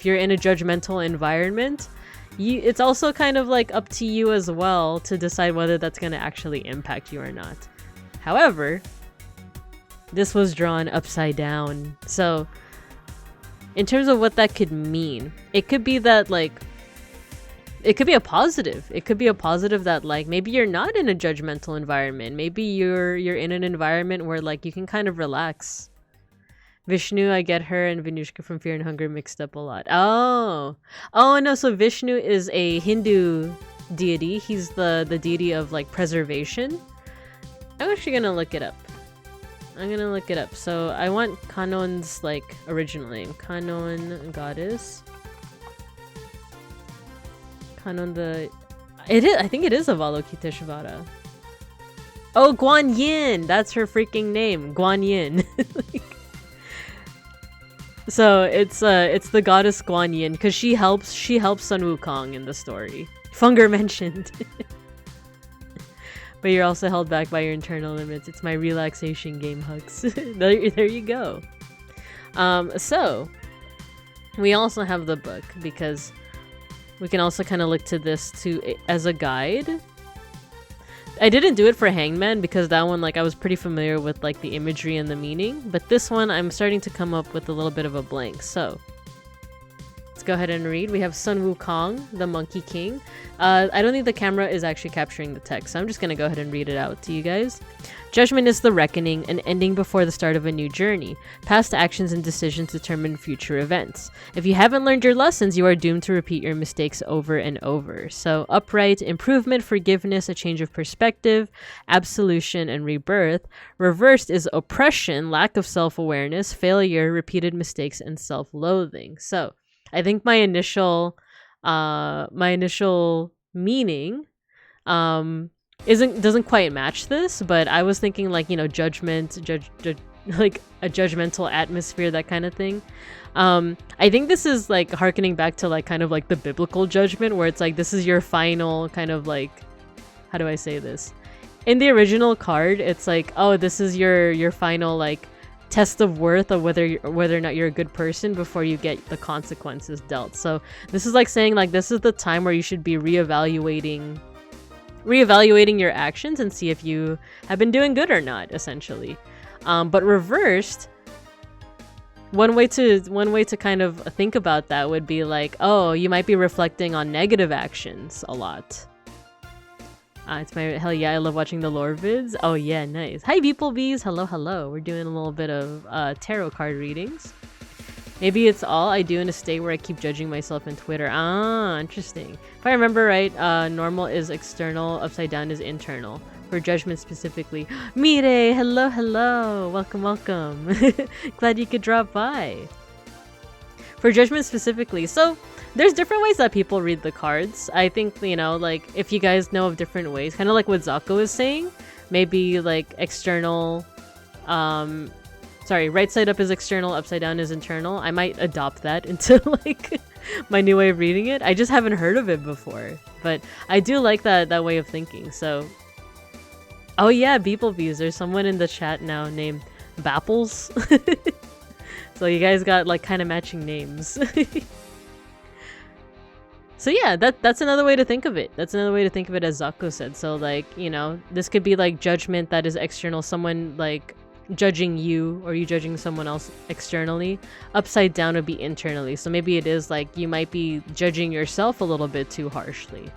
you're in a judgmental environment, it's also kind of like up to you as well to decide whether that's going to actually impact you or not. However, this was drawn upside down. So in terms of what that could mean, it could be that like it could be a positive. It could be a positive that like maybe you're not in a judgmental environment. Maybe you're in an environment where like you can kind of relax. Vishnu, I get her and Venushka from Fear and Hunger mixed up a lot. Oh no, so Vishnu is a Hindu deity. He's the deity of like preservation. I'm actually gonna look it up. So I want Kanon's like original name. Kanon goddess. Kanon I think it is Avalokiteshvara. Oh, Guan Yin! That's her freaking name, Guan Yin. So it's the goddess Guan Yin because she helps Sun Wukong in the story. Funger mentioned. But you're also held back by your internal limits. It's my relaxation game, Hugs. there you go. So we also have the book because we can also kind of look to this as a guide. I didn't do it for Hangman because that one, like, I was pretty familiar with like the imagery and the meaning, but this one I'm starting to come up with a little bit of a blank. So let's go ahead and read. We have Sun Wukong, the Monkey King. I don't think the camera is actually capturing the text, so I'm just gonna go ahead and read it out to you guys. Judgment is the reckoning, an ending before the start of a new journey. Past actions and decisions determine future events. If you haven't learned your lessons, you are doomed to repeat your mistakes over and over. So upright, improvement, forgiveness, a change of perspective, absolution, and rebirth. Reversed is oppression, lack of self-awareness, failure, repeated mistakes, and self-loathing. So I think my initial meaning doesn't quite match this, but I was thinking like, you know, judgment, like a judgmental atmosphere, that kind of thing. I think this is like harkening back to like kind of like the biblical judgment, where it's like this is your final kind of like, how do I say this? In the original card, it's like, oh, this is your final like test of worth of whether or not you're a good person before you get the consequences dealt. So this is like saying like this is the time where you should be reevaluating your actions and see if you have been doing good or not, essentially. But reversed, one way to kind of think about that would be like, oh, you might be reflecting on negative actions a lot. It's my hell yeah, I love watching the lore vids. Oh yeah, nice. Hi beeplebees, hello. We're doing a little bit of tarot card readings. Maybe it's all I do in a state where I keep judging myself in Twitter. Ah, interesting. If I remember right, normal is external, upside down is internal. For judgment specifically. Mire, hello. Welcome. Glad you could drop by. For judgment specifically, so there's different ways that people read the cards. I think, you know, like if you guys know of different ways, kind of like what Zako is saying, maybe like external, right side up is external, upside down is internal. I might adopt that into like my new way of reading it. I just haven't heard of it before, but I do like that way of thinking. So, oh yeah, beeplebees. There's someone in the chat now named Bapples. So you guys got like kind of matching names. So yeah, that's another way to think of it. That's another way to think of it, as Zako said. So like, you know, this could be like judgment that is external. Someone like judging you or you judging someone else externally. Upside down would be internally. So maybe it is like you might be judging yourself a little bit too harshly.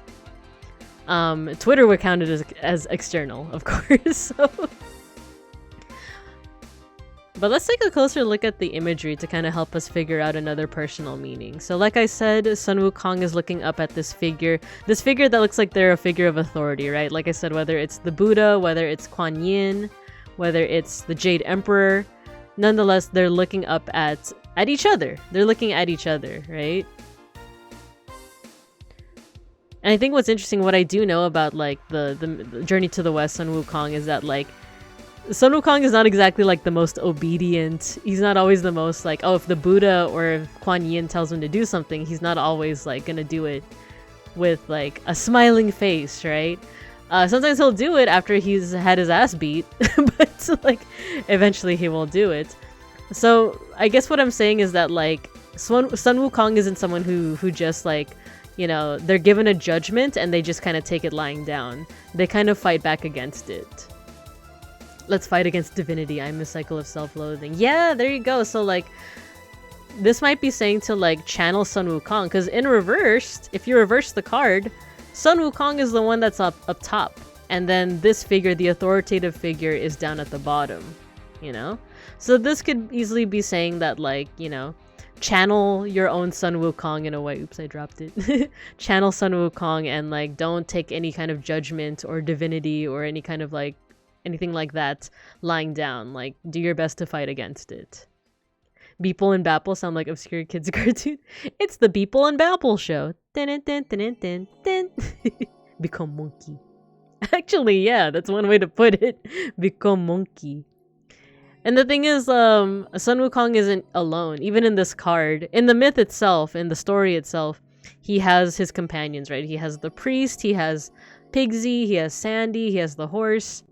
Twitter would count it as external, of course. So. But let's take a closer look at the imagery to kind of help us figure out another personal meaning. So like I said, Sun Wukong is looking up at this figure that looks like they're a figure of authority, right? Like I said, whether it's the Buddha, whether it's Kuan Yin, whether it's the Jade Emperor, nonetheless, they're looking up at each other. They're looking at each other, right? And I think what's interesting, what I do know about like the Journey to the West, Sun Wukong, is that like Sun Wukong is not exactly like the most obedient. He's not always the most like, oh, if the Buddha or if Kuan Yin tells him to do something, he's not always like gonna do it with like a smiling face, right? Sometimes he'll do it after he's had his ass beat, but like eventually he will do it. So I guess what I'm saying is that like Sun Wukong isn't someone who just like, you know, they're given a judgment and they just kind of take it lying down. They kind of fight back against it. Let's fight against divinity. I'm a cycle of self-loathing. Yeah, there you go. So like this might be saying to like channel Sun Wukong, because in reversed, if you reverse the card, Sun Wukong is the one that's up top, and then this figure, the authoritative figure, is down at the bottom, you know? So this could easily be saying that like, you know, channel your own Sun Wukong in a way. Oops, I dropped it. Channel Sun Wukong and like don't take any kind of judgment or divinity or any kind of like anything like that lying down. Like, do your best to fight against it. Beeple and Bapple sound like obscure kids cartoon. It's the Beeple and Bapple show. Dun, dun, dun, dun, dun. Become monkey. Actually, yeah, that's one way to put it. Become monkey. And the thing is, Sun Wukong isn't alone. Even in this card, in the myth itself, in the story itself, he has his companions, right? He has the priest, he has Pigsy, he has Sandy, he has the horse.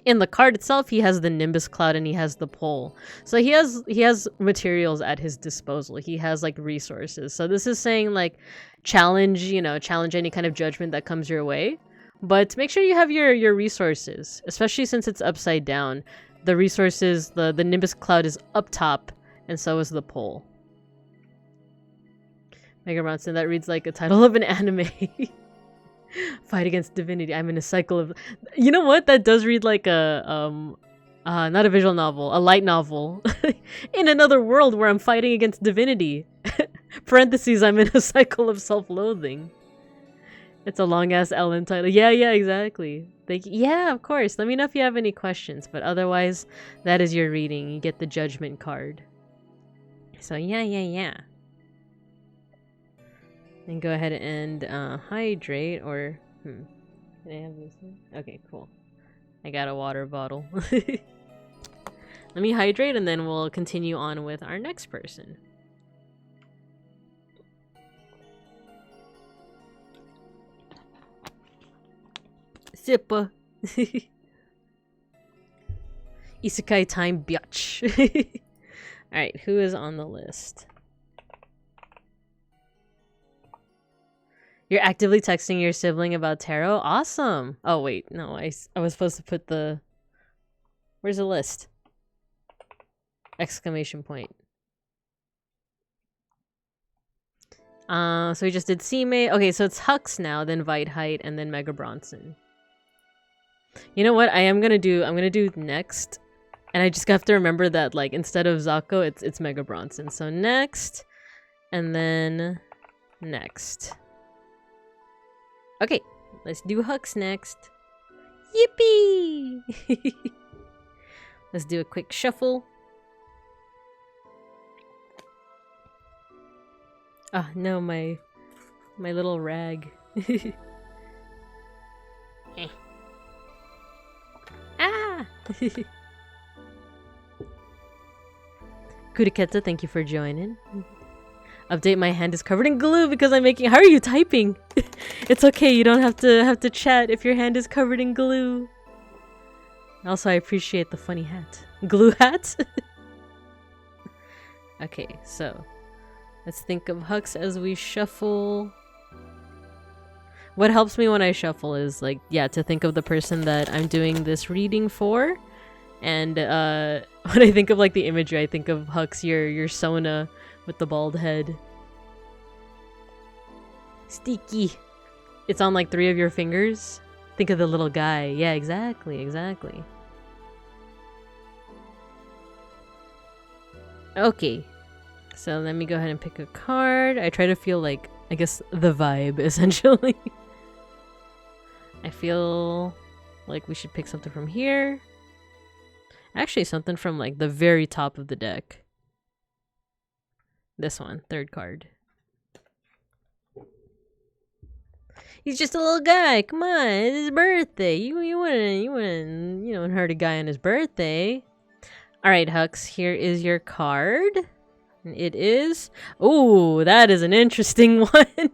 In the card itself, he has the Nimbus Cloud and he has the pole. So he has materials at his disposal. He has like resources. So this is saying like challenge any kind of judgment that comes your way. But make sure you have your resources, especially since it's upside down. The resources, the Nimbus Cloud is up top, and so is the pole. Mega Bronson, that reads like a title of an anime. Fight against divinity. I'm in a cycle of... You know what? That does read like a... not a visual novel. A light novel. In another world where I'm fighting against divinity. Parentheses, I'm in a cycle of self-loathing. It's a long-ass Ellen title. Yeah, exactly. Yeah, of course. Let me know if you have any questions. But otherwise, that is your reading. You get the judgment card. So, yeah. And go ahead and hydrate, or can I have this one? Okay, cool. I got a water bottle. Let me hydrate and then we'll continue on with our next person. Sippa. Isekai time, biatch. Alright, who is on the list? You're actively texting your sibling about tarot? Awesome! Oh, wait. No, I was supposed to put the... Where's the list? Exclamation point. So we just did C-May. Okay, so it's Hux now, then Vite-Height, and then Mega Bronson. You know what? I'm gonna do next. And I just have to remember that, like, instead of Zako, it's Mega Bronson. So next, and then next. Okay, let's do Hux next. Yippee! Let's do a quick shuffle. Ah, no, my little rag. Ah! Kuriketa, thank you for joining. Update, my hand is covered in glue because I'm making... How are you typing? It's okay, you don't have to chat if your hand is covered in glue. Also, I appreciate the funny hat. Glue hat? Okay, so... Let's think of Hux as we shuffle. What helps me when I shuffle is, like, yeah, to think of the person that I'm doing this reading for. And when I think of like the imagery, I think of Hux, your Sona with the bald head. Sticky. It's on like 3 of your fingers. Think of the little guy. Yeah, exactly, exactly. Okay. So let me go ahead and pick a card. I try to feel like, I guess, the vibe, essentially. I feel like we should pick something from here. Actually, something from like the very top of the deck. This one, 3rd card. He's just a little guy. Come on, it's his birthday. You wouldn't hurt a guy on his birthday. All right, Hux. Here is your card. It is. Oh, that is an interesting one.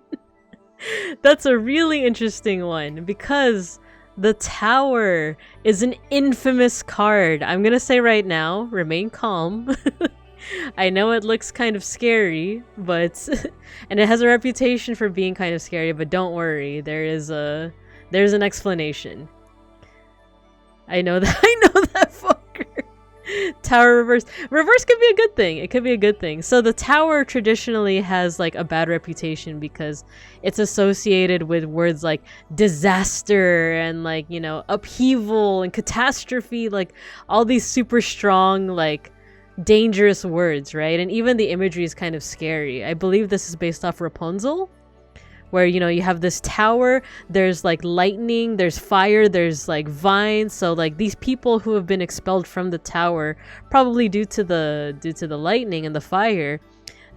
That's a really interesting one because the Tower is an infamous card. I'm gonna say right now, remain calm. I know it looks kind of scary, but and it has a reputation for being kind of scary, but don't worry, there's an explanation. I know that fucker. Tower reverse. Reverse could be a good thing. It could be a good thing. So the Tower traditionally has like a bad reputation because it's associated with words like disaster and like, you know, upheaval and catastrophe, like all these super strong, like dangerous words, right? And even the imagery is kind of scary. I believe this is based off Rapunzel, where, you know, you have this tower, there's like lightning, there's fire, there's like vines. So like these people who have been expelled from the tower, probably due to the lightning and the fire,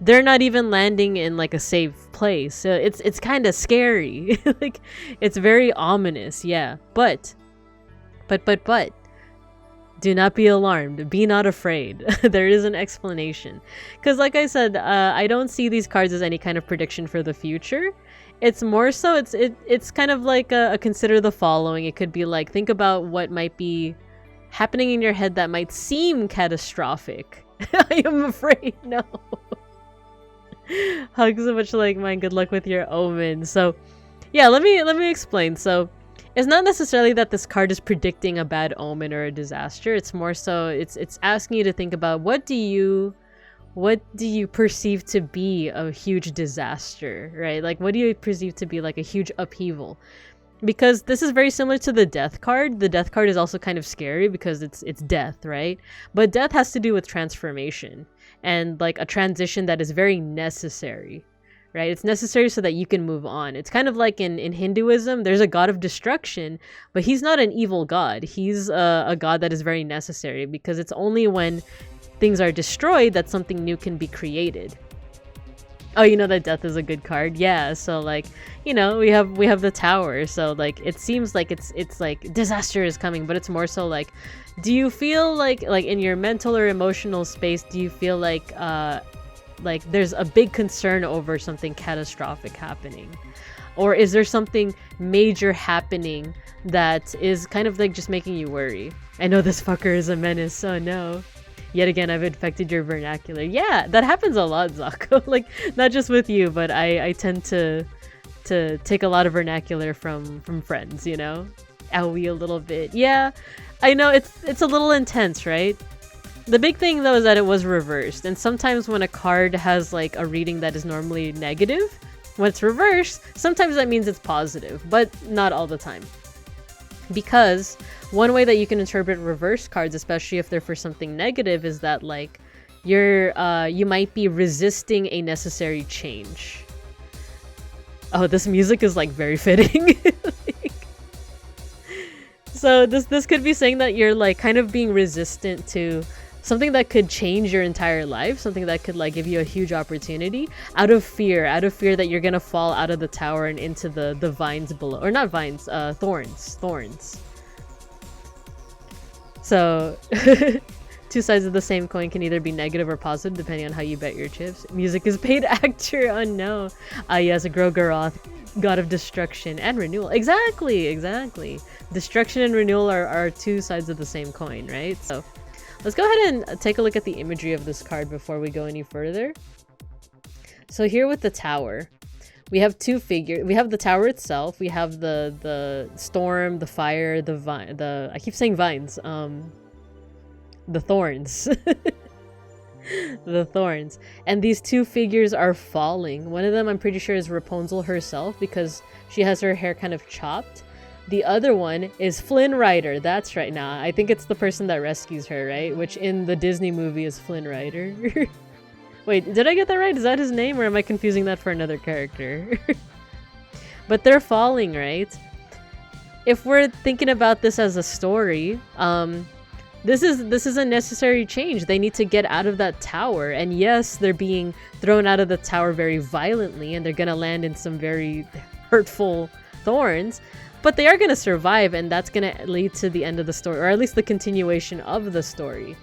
they're not even landing in like a safe place. So it's kind of scary. Like it's very ominous, yeah. But do not be alarmed. Be not afraid. There is an explanation. Because like I said, I don't see these cards as any kind of prediction for the future. It's more so, it's kind of like a consider the following. It could be like, think about what might be happening in your head that might seem catastrophic. I am afraid, no. Hugs so much like mine. Good luck with your omen. So yeah, let me explain. So it's not necessarily that this card is predicting a bad omen or a disaster. It's more so it's asking you to think about what do you perceive to be a huge disaster, right? Like what do you perceive to be like a huge upheaval? Because this is very similar to the death card. The death card is also kind of scary because it's death, right? But death has to do with transformation and like a transition that is very necessary. Right? It's necessary so that you can move on. It's kind of like in Hinduism, there's a god of destruction, but he's not an evil god. He's a god that is very necessary because it's only when things are destroyed that something new can be created. Oh, you know that death is a good card? Yeah, so like, you know, we have the Tower, so like it seems like it's like disaster is coming, but it's more so like, do you feel like in your mental or emotional space, do you feel like there's a big concern over something catastrophic happening? Or is there something major happening that is kind of like just making you worry? I know this fucker is a menace, so no. Yet again, I've infected your vernacular. Yeah, that happens a lot, Zako. Like, not just with you, but I tend to take a lot of vernacular from friends, you know? Owie a little bit. Yeah, I know it's a little intense, right? The big thing though is that it was reversed, and sometimes when a card has like a reading that is normally negative, when it's reversed, sometimes that means it's positive, but not all the time. Because one way that you can interpret reverse cards, especially if they're for something negative, is that like you might be resisting a necessary change. Oh, this music is like very fitting. So this could be saying that you're like kind of being resistant to something that could change your entire life, something that could like give you a huge opportunity out of fear that you're gonna fall out of the tower and into the vines below, or not vines, thorns. So two sides of the same coin can either be negative or positive depending on how you bet your chips. Music is paid actor. Oh no. Yes, Grogaroth, god of destruction and renewal. Exactly. Destruction and renewal are two sides of the same coin, right? So let's go ahead and take a look at the imagery of this card before we go any further. So here with the Tower, we have two figures. We have the Tower itself. We have the storm, the fire, the vine. I keep saying vines. the thorns. The thorns. And these two figures are falling. One of them I'm pretty sure is Rapunzel herself because she has her hair kind of chopped. The other one is Flynn Rider. That's right. Now I think it's the person that rescues her, right? Which in the Disney movie is Flynn Rider. Wait, did I get that right? Is that his name or am I confusing that for another character? But they're falling, right? If we're thinking about this as a story, this is a necessary change. They need to get out of that tower, and yes, they're being thrown out of the tower very violently, and they're gonna land in some very hurtful thorns, but they are gonna survive, and that's gonna lead to the end of the story, or at least the continuation of the story.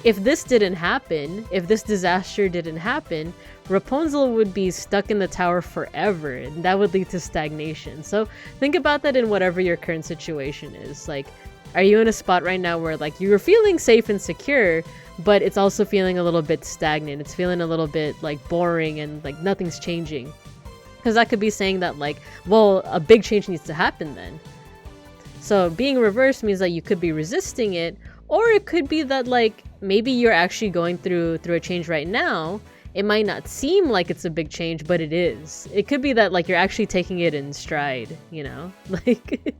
If this didn't happen, if this disaster didn't happen, Rapunzel would be stuck in the tower forever, and that would lead to stagnation. So think about that in whatever your current situation is. Like, are you in a spot right now where like you're feeling safe and secure, but it's also feeling a little bit stagnant? It's feeling a little bit like boring and like nothing's changing. Because that could be saying that like, well, a big change needs to happen then. So being reversed means that you could be resisting it, or it could be that like maybe you're actually going through a change right now. It might not seem like it's a big change, but it is. It could be that like you're actually taking it in stride, you know? Like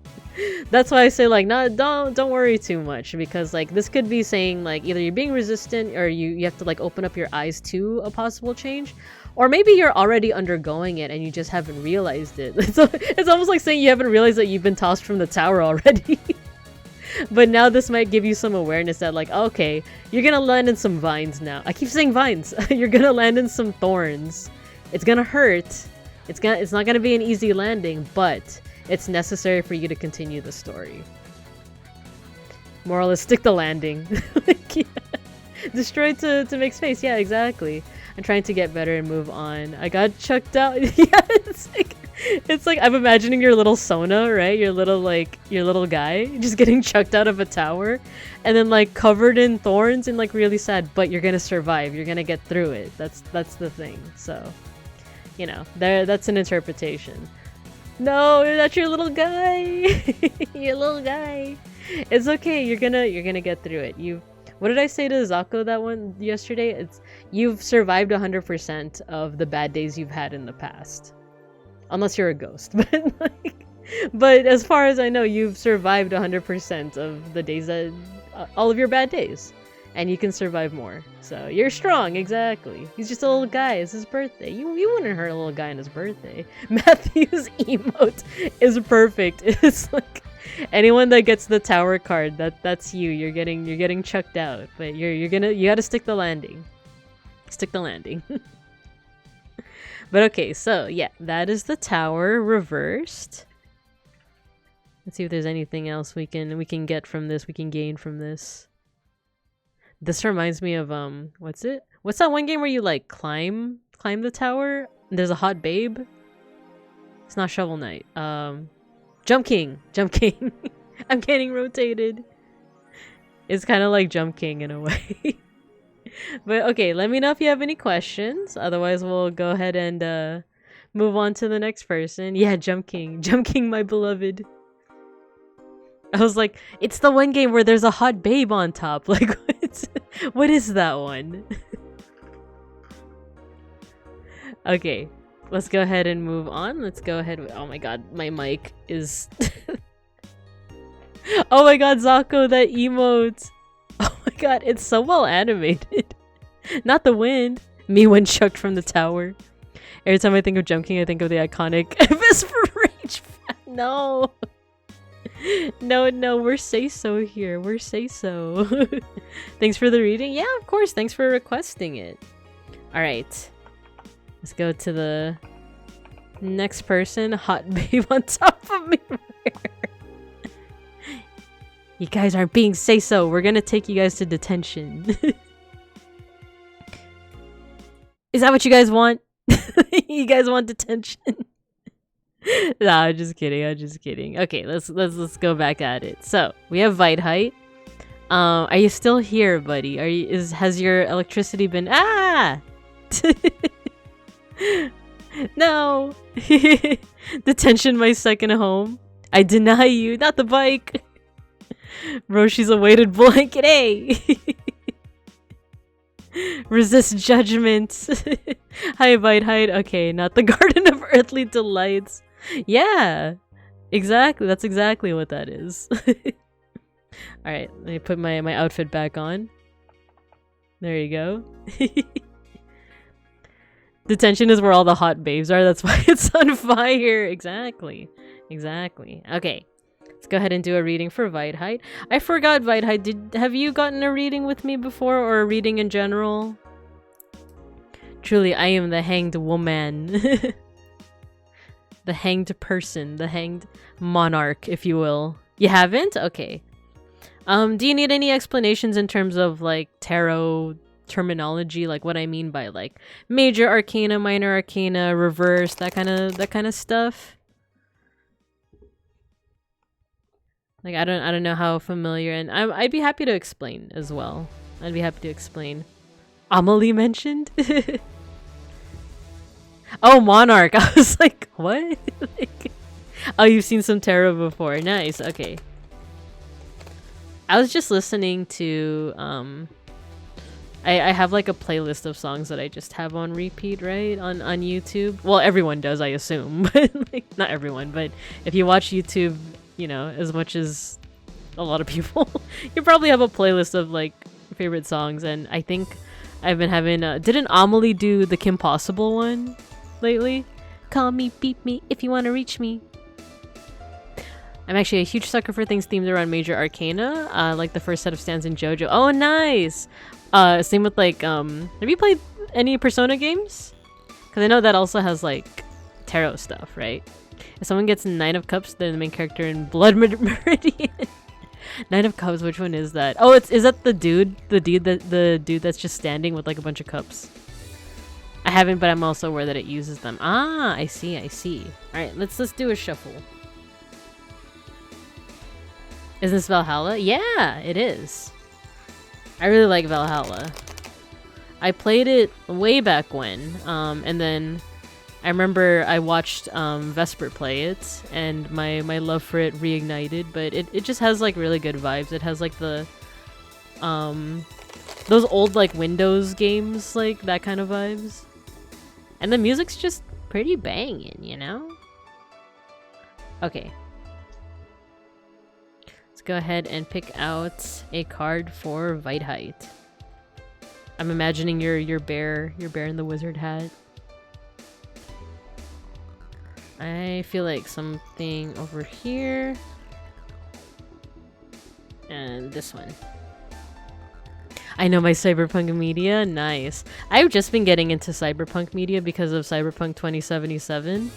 that's why I say like don't worry too much, because like this could be saying like either you're being resistant or you have to like open up your eyes to a possible change, or maybe you're already undergoing it and you just haven't realized it. It's almost like saying you haven't realized that you've been tossed from the tower already. But now this might give you some awareness that like, okay, you're gonna land in some vines now. I keep saying vines. You're gonna land in some thorns. It's gonna hurt. It's not gonna be an easy landing, but it's necessary for you to continue the story. Moral is stick the landing. Like, yeah. Destroy to make space. Yeah, exactly. I'm trying to get better and move on. I got chucked out. Yeah, it's like I'm imagining your little Sona, right? Your little guy just getting chucked out of a tower and then like covered in thorns and like really sad, but you're gonna survive. You're gonna get through it. That's the thing. So, you know, that's an interpretation. No, that's your little guy. Your little guy. It's okay. You're gonna get through it. What did I say to Zako that one yesterday? You've survived 100% of the bad days you've had in the past. Unless you're a ghost. But as far as I know, you've survived 100% of the days that all of your bad days. And you can survive more. So you're strong, exactly. He's just a little guy. It's his birthday. You wouldn't hurt a little guy on his birthday. Matthew's emote is perfect. It's like anyone that gets the tower card, that's you. You're getting chucked out. But you gotta stick the landing. Stick the landing. But okay, so yeah, that is the tower reversed. Let's see if there's anything else we can get from this, we can gain from this. This reminds me of what's that one game where you like climb the tower? And there's a hot babe. It's not Shovel Knight. Jump King. I'm getting rotated. It's kind of like Jump King in a way. But okay, let me know if you have any questions. Otherwise, we'll go ahead and move on to the next person. Yeah, Jump King, my beloved. I was like, it's the one game where there's a hot babe on top. Like, what is that one? Okay, let's go ahead and move on. Let's go ahead with, oh my god, my mic is... Oh my god, Zako, that emote. Oh my god, it's so well animated. Not the wind. Me when chucked from the tower. Every time I think of Jump King, I think of the iconic FS for Rage. No. No, we're say-so here. We're say-so. Thanks for the reading. Yeah, of course. Thanks for requesting it. Alright. Let's go to the next person. Hot babe on top of me. You guys aren't being say-so. We're gonna take you guys to detention. Is that what you guys want? You guys want detention? Nah, I'm just kidding. Okay, let's go back at it. So we have Vite. Are you still here, buddy? Has your electricity been No. Detention, my second home. I deny you, not the bike. Roshi's a weighted blanket, hey! Resist judgment. Hi, bite height. Okay, not the Garden of Earthly Delights. Yeah, exactly. That's exactly what that is. Alright, let me put my outfit back on. There you go. Detention is where all the hot babes are. That's why it's on fire. Exactly. Exactly. Okay. Let's go ahead and do a reading for Viteheit. I forgot, Viteheit. Have you gotten a reading with me before, or a reading in general? Truly, I am the hanged woman. The hanged person. The hanged monarch, if you will. You haven't? Okay. Do you need any explanations in terms of, like, tarot terminology, like what I mean by, like, major arcana, minor arcana, reverse, that kind of stuff? Like, I don't know how familiar, and I'd be happy to explain as well. I'd be happy to explain. Amelie mentioned? Oh, Monarch. I was like, what? Like, oh, you've seen some tarot before. Nice. Okay. I was just listening to I have like a playlist of songs that I just have on repeat, right? On YouTube. Well, everyone does, I assume. But like, not everyone, but if you watch YouTube, you know, as much as a lot of people, you probably have a playlist of like favorite songs, and I think I've been having didn't Amelie do the Kim Possible one lately? Call me, beep me if you want to reach me. I'm actually a huge sucker for things themed around major arcana, like the first set of stands in JoJo. Oh, nice! Same with like, have you played any Persona games? Because I know that also has like tarot stuff, right? If someone gets 9 of Cups, they're the main character in Blood Meridian. 9 of Cups, which one is that? Oh, is that the dude that's just standing with like a bunch of cups? I haven't, but I'm also aware that it uses them. Ah, I see. All right, let's do a shuffle. Is this Valhalla? Yeah, it is. I really like Valhalla. I played it way back when, and then I remember I watched Vesper play it, and my love for it reignited, but it just has like really good vibes. It has like the those old like Windows games, like that kind of vibes. And the music's just pretty banging, you know? Okay. Let's go ahead and pick out a card for Viteheit. I'm imagining your bear in the wizard hat. I feel like something over here. And this one. I know my cyberpunk media. Nice. I've just been getting into cyberpunk media because of Cyberpunk 2077.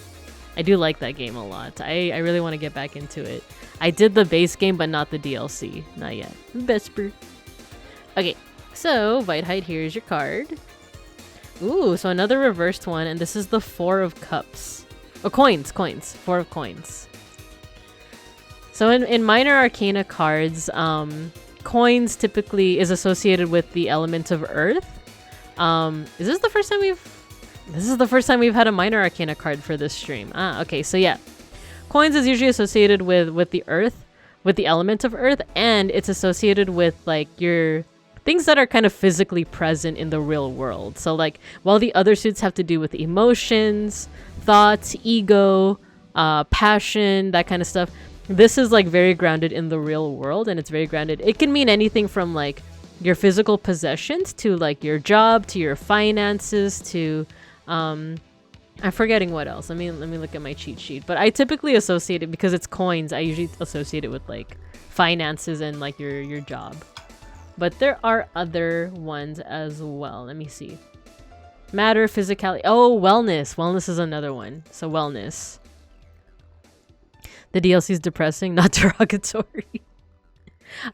I do like that game a lot. I really want to get back into it. I did the base game, but not the DLC. Not yet. Vesper. Okay, so Viteheit, here's your card. Ooh, so another reversed one, and this is the 4 of Cups. Oh, coins. 4 of coins. So in minor arcana cards, coins typically is associated with the element of earth. Is this the first time this is the first time we've had a minor arcana card for this stream. Ah, okay, so yeah. Coins is usually associated with the earth, with the element of earth, and it's associated with like your things that are kind of physically present in the real world. So like, while the other suits have to do with emotions, thoughts, ego, passion, that kind of stuff, this is like very grounded in the real world, and it's very grounded. It can mean anything from like your physical possessions to like your job, to your finances, to I'm forgetting what else. Let me look at my cheat sheet. But I typically associate it, because it's coins, I usually associate it with like finances and like your job. But there are other ones as well. Let me see. Matter, physicality. Oh, wellness. Wellness is another one. So wellness. The DLC is depressing, not derogatory.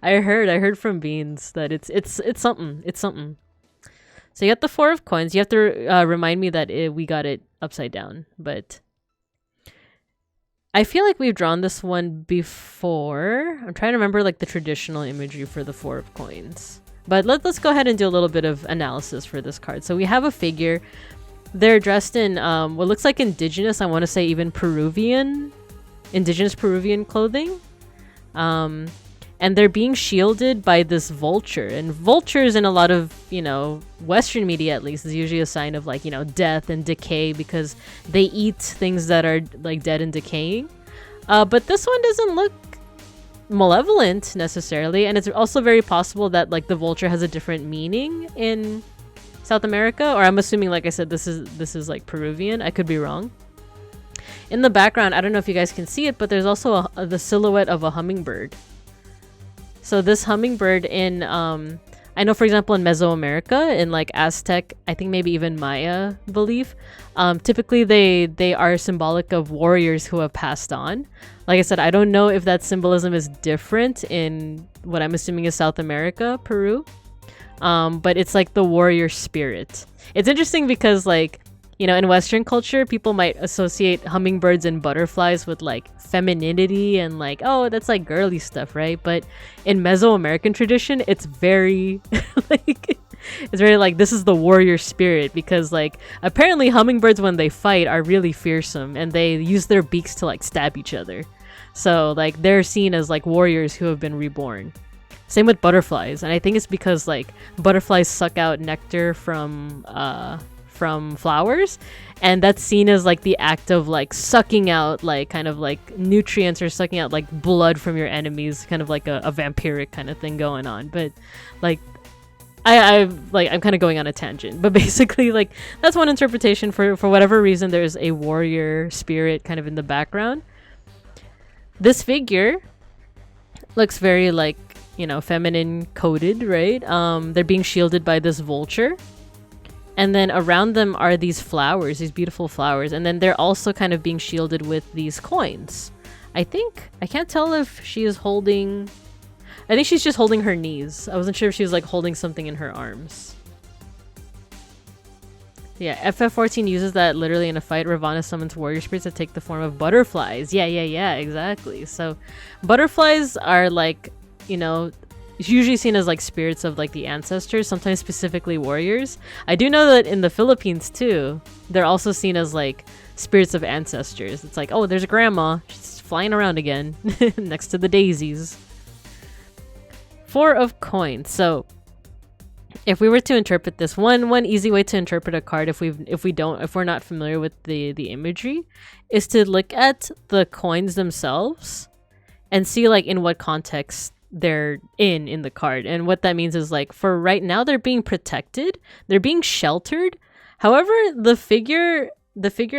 I heard from Beans that it's something. It's something. So you got the 4 of coins. You have to remind me that we got it upside down, but I feel like we've drawn this one before. I'm trying to remember like the traditional imagery for the 4 of coins. But let's go ahead and do a little bit of analysis for this card. So we have a figure. They're dressed in what looks like indigenous, I want to say even indigenous Peruvian clothing. and they're being shielded by this vulture. And vultures, in a lot of, you know, Western media at least, is usually a sign of, like, you know, death and decay, because they eat things that are like dead and decaying. But this one doesn't look malevolent necessarily, and it's also very possible that, like, the vulture has a different meaning in South America, or I'm assuming, like I said, this is like Peruvian. I could be wrong. In the background, I don't know if you guys can see it, but there's also the silhouette of a hummingbird. So this hummingbird in, I know, for example, in Mesoamerica, in like Aztec, I think maybe even Maya belief, typically they are symbolic of warriors who have passed on. Like I said, I don't know if that symbolism is different in what I'm assuming is South America, Peru, but it's like the warrior spirit. It's interesting because, like, you know, in Western culture, people might associate hummingbirds and butterflies with like femininity and like, oh, that's like girly stuff, right? But in Mesoamerican tradition, it's very like, it's very like, this is the warrior spirit, because like apparently hummingbirds, when they fight, are really fearsome and they use their beaks to like stab each other. So like they're seen as like warriors who have been reborn. Same with butterflies, and I think it's because like butterflies suck out nectar from flowers, and that's seen as like the act of like sucking out like kind of like nutrients, or sucking out like blood from your enemies, kind of like a vampiric kind of thing going on. But like I'm kind of going on a tangent, but basically like that's one interpretation. For whatever reason, there's a warrior spirit kind of in the background. This figure looks very like, you know, feminine coded, right? They're being shielded by this vulture. And then around them are these flowers, these beautiful flowers. And then they're also kind of being shielded with these coins. I can't tell if she is holding... I think she's just holding her knees. I wasn't sure if she was like holding something in her arms. Yeah, FF14 uses that literally in a fight. Ravana summons warrior spirits that take the form of butterflies. Yeah, exactly. So butterflies are like, you know... It's usually seen as like spirits of like the ancestors, sometimes specifically warriors. I do know that in the Philippines too, they're also seen as like spirits of ancestors. It's like, oh, there's a grandma. She's flying around again next to the daisies. 4 of coins. So if we were to interpret this, one easy way to interpret a card if we're not familiar with the imagery, is to look at the coins themselves and see like in what context they're in the card. And what that means is like, for right now, they're being protected, they're being sheltered. However, the figure,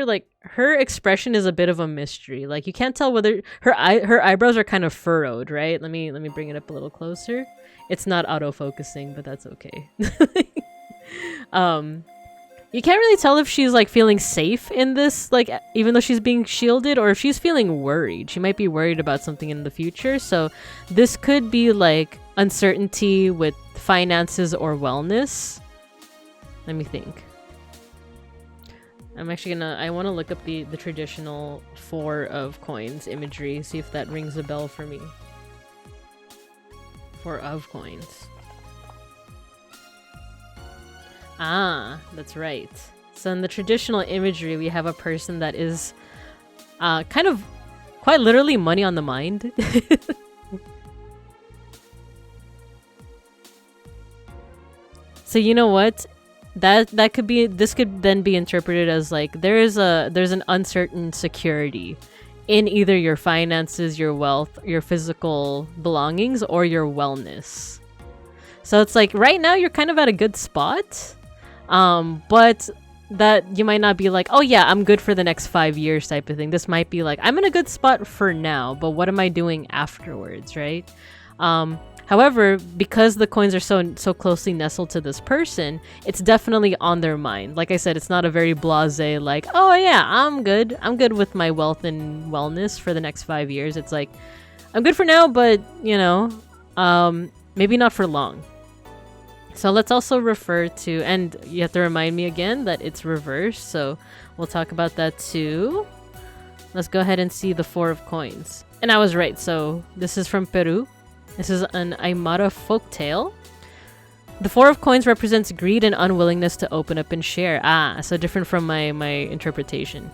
like, her expression is a bit of a mystery. Like, you can't tell whether her eyebrows are kind of furrowed, right? Let me bring it up a little closer. It's not auto-focusing, but that's okay. You can't really tell if she's like feeling safe in this, like, even though she's being shielded, or if she's feeling worried. She might be worried about something in the future. So this could be like uncertainty with finances or wellness. Let me think. I want to look up the traditional 4 of coins imagery, see if that rings a bell for me. 4 of coins. Ah, that's right. So in the traditional imagery, we have a person that is kind of quite literally money on the mind. So you know what? This could then be interpreted as like there's an uncertain security in either your finances, your wealth, your physical belongings, or your wellness. So it's like right now you're kind of at a good spot. But that you might not be like, oh yeah, I'm good for the next 5 years type of thing. This might be like, I'm in a good spot for now, but what am I doing afterwards, right? However, because the coins are so closely nestled to this person, it's definitely on their mind. Like I said, it's not a very blasé like, oh yeah, I'm good with my wealth and wellness for the next 5 years. It's like, I'm good for now, but you know, maybe not for long. So let's also refer to, and you have to remind me again that it's reversed, so we'll talk about that too. Let's go ahead and see the 4 of coins. And I was right, so this is from Peru. This is an Aymara folktale. The 4 of coins represents greed and unwillingness to open up and share. Ah, so different from my interpretation.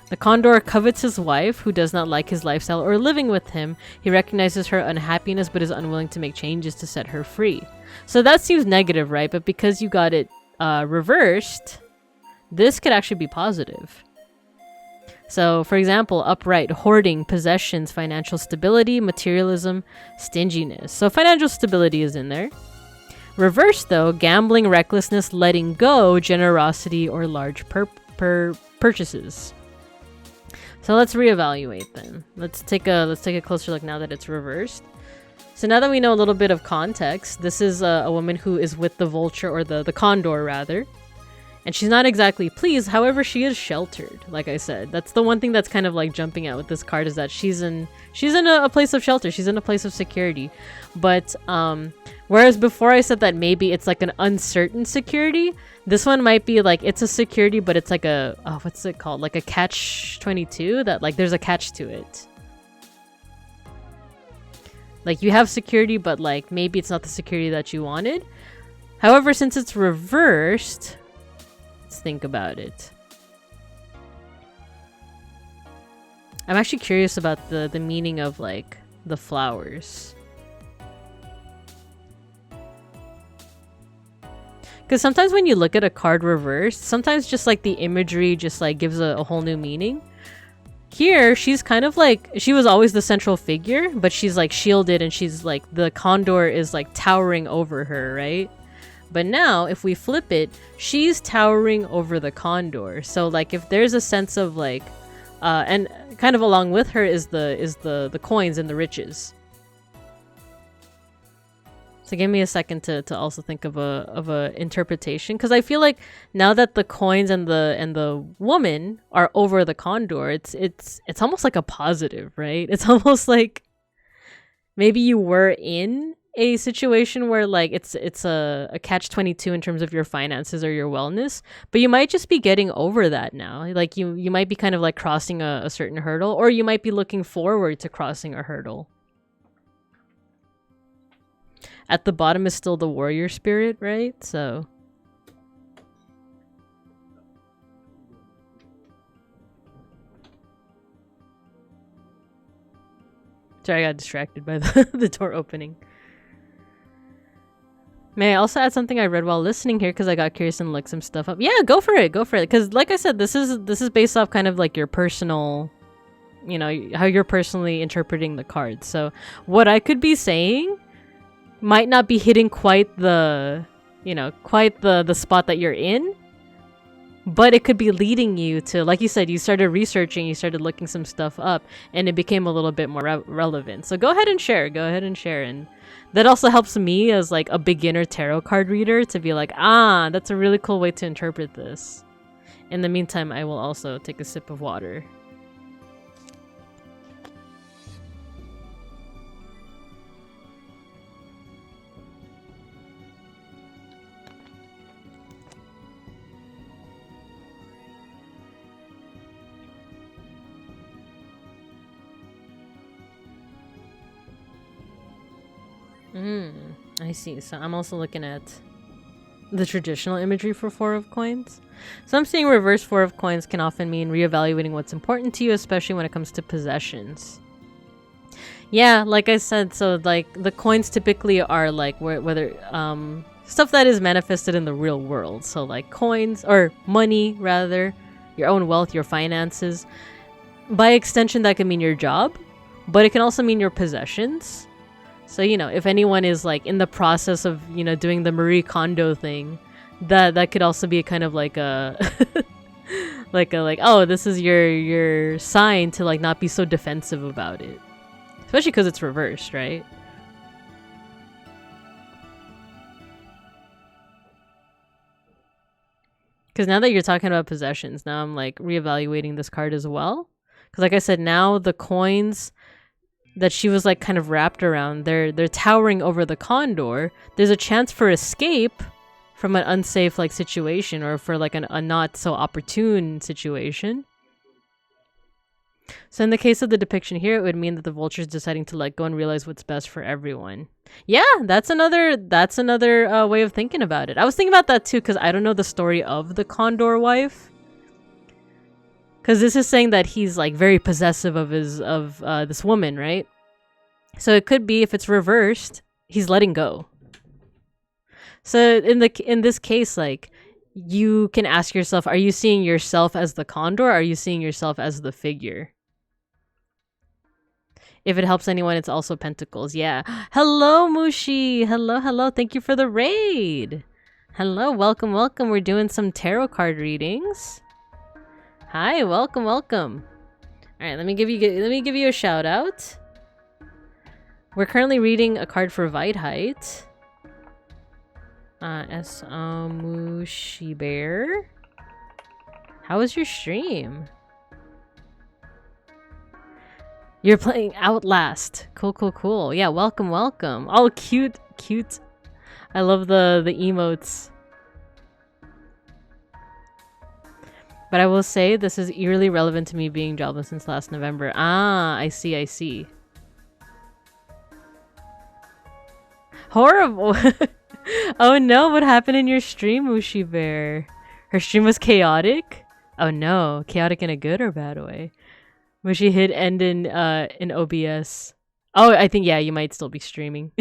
The condor covets his wife, who does not like his lifestyle or living with him. He recognizes her unhappiness, but is unwilling to make changes to set her free. So that seems negative, right? But because you got it reversed, this could actually be positive. So, for example, upright, hoarding, possessions, financial stability, materialism, stinginess. So financial stability is in there. Reverse, though, gambling, recklessness, letting go, generosity, or large purchases. So let's reevaluate then. Let's take a closer look now that it's reversed. So now that we know a little bit of context, this is a woman who is with the vulture, or the condor rather. And she's not exactly pleased, however, she is sheltered, like I said. That's the one thing that's kind of like jumping out with this card, is that she's in a place of shelter, she's in a place of security. But whereas before I said that maybe it's like an uncertain security, this one might be like it's a security, but it's like a, what's it called? Like a catch-22, that like there's a catch to it. Like you have security, but like maybe it's not the security that you wanted. However, since it's reversed, let's think about it. I'm actually curious about the meaning of like the flowers. Because sometimes when you look at a card reversed, sometimes just like the imagery just like gives a whole new meaning. Here, she's kind of like, she was always the central figure, but she's like shielded, and she's like, the condor is like towering over her, right? But now, if we flip it, she's towering over the condor. So like if there's a sense of like, and kind of along with her is the coins and the riches. So give me a second to also think of a interpretation, because I feel like now that the coins and the woman are over the condor, it's almost like a positive, right? It's almost like maybe you were in a situation where like it's a catch-22 in terms of your finances or your wellness, but you might just be getting over that now. Like you might be kind of like crossing a certain hurdle, or you might be looking forward to crossing a hurdle. At the bottom is still the warrior spirit, right? So sorry, I got distracted by the door opening. May I also add something I read while listening here, because I got curious and looked some stuff up? Yeah, go for it. Because like I said, this is based off kind of like your personal, you know, how you're personally interpreting the cards. So what I could be saying might not be hitting quite the spot that you're in, but it could be leading you to, like you said, you started researching, you started looking some stuff up, and it became a little bit more relevant. So go ahead and share, and that also helps me as like a beginner tarot card reader to be like, that's a really cool way to interpret this. In the meantime, I will also take a sip of water. I see. So I'm also looking at the traditional imagery for Four of Coins. So I'm seeing reverse Four of Coins can often mean reevaluating what's important to you, especially when it comes to possessions. Yeah, like I said, so like the coins typically are like whether stuff that is manifested in the real world. So like coins, or money rather, your own wealth, your finances. By extension, that can mean your job, but it can also mean your possessions. So, you know, if anyone is like in the process of, you know, doing the Marie Kondo thing, that could also be kind of like a like oh, this is your sign to like not be so defensive about it, especially because it's reversed, right? Because now that you're talking about possessions, now I'm like reevaluating this card as well, because like I said, now the coins that she was like kind of wrapped around, they're towering over the condor. There's a chance for escape from an unsafe like situation, or for like a not so opportune situation. So in the case of the depiction here, it would mean that the vulture is deciding to let go and realize what's best for everyone. Yeah, that's another way of thinking about it. I was thinking about that too, because I don't know the story of the condor wife. Because this is saying that he's like very possessive of this woman, right? So it could be, if it's reversed, he's letting go. So in this case, like, you can ask yourself, are you seeing yourself as the condor, or are you seeing yourself as the figure? If it helps anyone, it's also pentacles. Yeah. Hello, Mushi. Hello. Thank you for the raid. Hello, welcome. We're doing some tarot card readings. Hi, welcome. All right, let me give you a shout out. We're currently reading a card for Weidheit. Mushi Bear. How was your stream? You're playing Outlast. Cool. Yeah, welcome. Oh, cute. I love the emotes. But I will say, this is eerily relevant to me being jobless since last November. Ah, I see. Horrible. Oh no, what happened in your stream, Mushi Bear? Her stream was chaotic? Oh no, chaotic in a good or bad way? Mushi hit end in OBS. Oh, I think, yeah, you might still be streaming.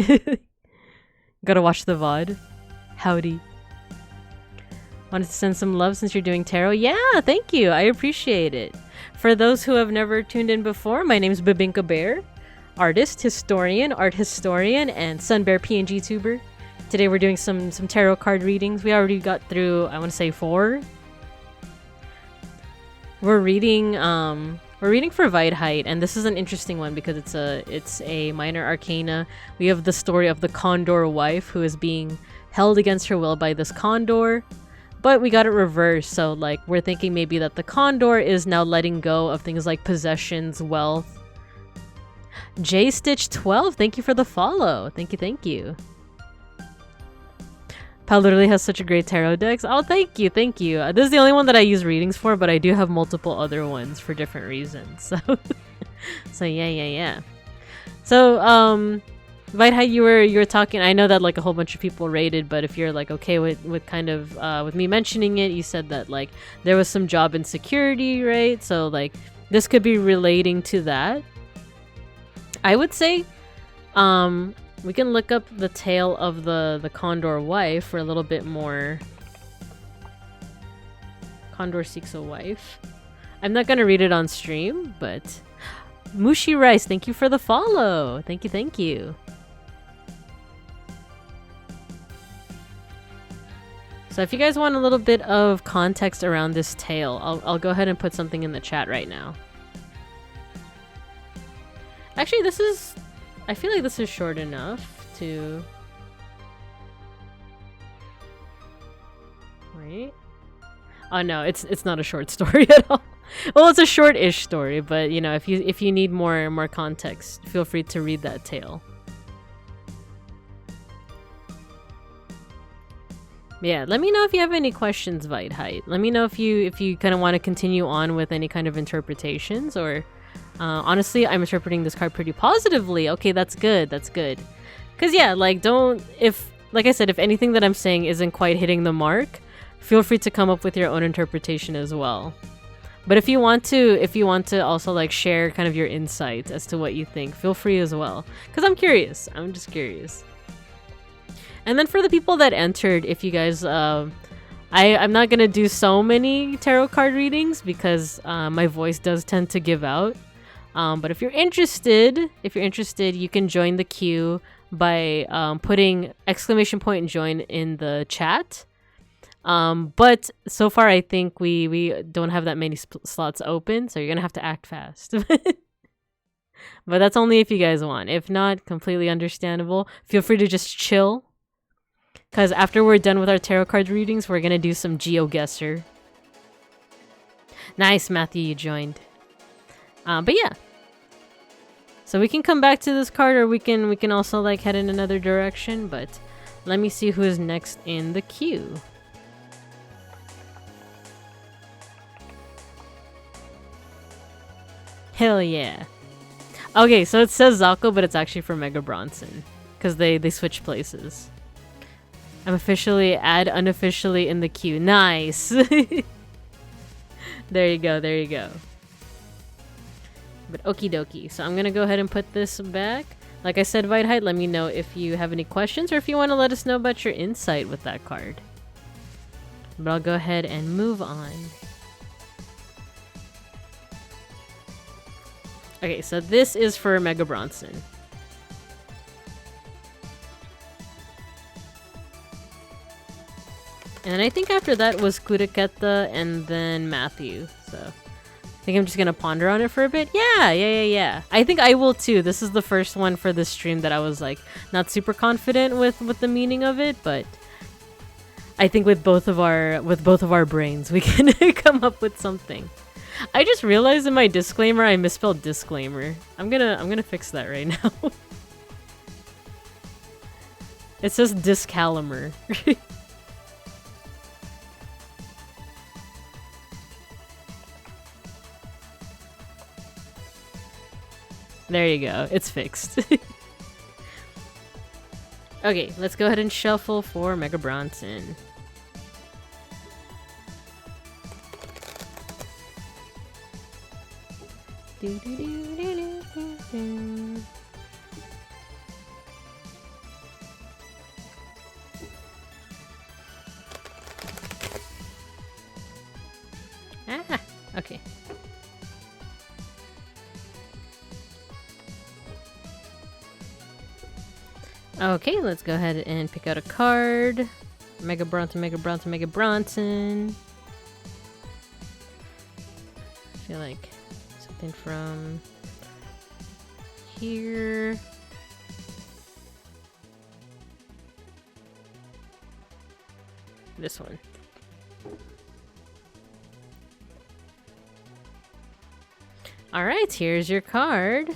Gotta watch the VOD. Howdy. Wanted to send some love since you're doing tarot. Yeah, thank you. I appreciate it. For those who have never tuned in before, my name is Babinka Bear. Artist, historian, art historian, and Sun Bear PNGTuber. Today we're doing some tarot card readings. We already got through, I want to say 4. We're reading for Weidheit, and this is an interesting one because it's a minor arcana. We have the story of the condor wife who is being held against her will by this condor. But we got it reversed, so like we're thinking maybe that the condor is now letting go of things like possessions, wealth. JStitch12, thank you for the follow. Thank you. Pal literally has such a great tarot decks. Oh, thank you. This is the only one that I use readings for, but I do have multiple other ones for different reasons. So yeah. So Weidheit, you were talking. I know that like a whole bunch of people rated, but if you're like okay with kind of with me mentioning it, you said that like there was some job insecurity, right? So like this could be relating to that. I would say we can look up the tale of the condor wife for a little bit more. Condor seeks a wife. I'm not gonna read it on stream, but Mushi Rice, thank you for the follow. Thank you. So if you guys want a little bit of context around this tale, I'll go ahead and put something in the chat right now. Actually, I feel like this is short enough to... Wait. Oh no, it's not a short story at all. Well, it's a short-ish story, but you know, if you need more context, feel free to read that tale. Yeah, let me know if you have any questions, Weidheit. Let me know if you kind of want to continue on with any kind of interpretations, or honestly, I'm interpreting this card pretty positively. Okay, that's good. Cause yeah, like like I said, if anything that I'm saying isn't quite hitting the mark, feel free to come up with your own interpretation as well. But if you want to also like share kind of your insight as to what you think, feel free as well. Cause I'm curious. I'm just curious. And then for the people that entered, if you guys, I'm not gonna do so many tarot card readings because my voice does tend to give out. But if you're interested, you can join the queue by putting !and join in the chat. But so far, I think we don't have that many slots open, so you're gonna have to act fast. But that's only if you guys want. If not, completely understandable. Feel free to just chill. Because after we're done with our tarot card readings, we're going to do some GeoGuessr. Nice, Matthew, you joined. But yeah. So we can come back to this card, or we can also like head in another direction. But let me see who is next in the queue. Hell yeah. Okay, so it says Zako, but it's actually for Mega Bronson. Because they switch places. I'm officially unofficially in the queue. Nice. There you go, there you go. But okie dokie. So I'm gonna go ahead and put this back. Like I said, Vitehide, let me know if you have any questions or if you want to let us know about your insight with that card. But I'll go ahead and move on. Okay, so this is for Mega Bronson. And I think after that was Kuraketa and then Matthew, so I think I'm just gonna ponder on it for a bit. Yeah. I think I will too. This is the first one for this stream that I was like not super confident with the meaning of it, but I think with both of our brains we can come up with something. I just realized in my disclaimer I misspelled disclaimer. I'm gonna fix that right now. It says disclaimer. There you go. It's fixed. Okay, let's go ahead and shuffle for Mega Bronson. Ah, okay. Okay, let's go ahead and pick out a card. Mega Bronson. I feel like something from here. This one. Alright, here's your card.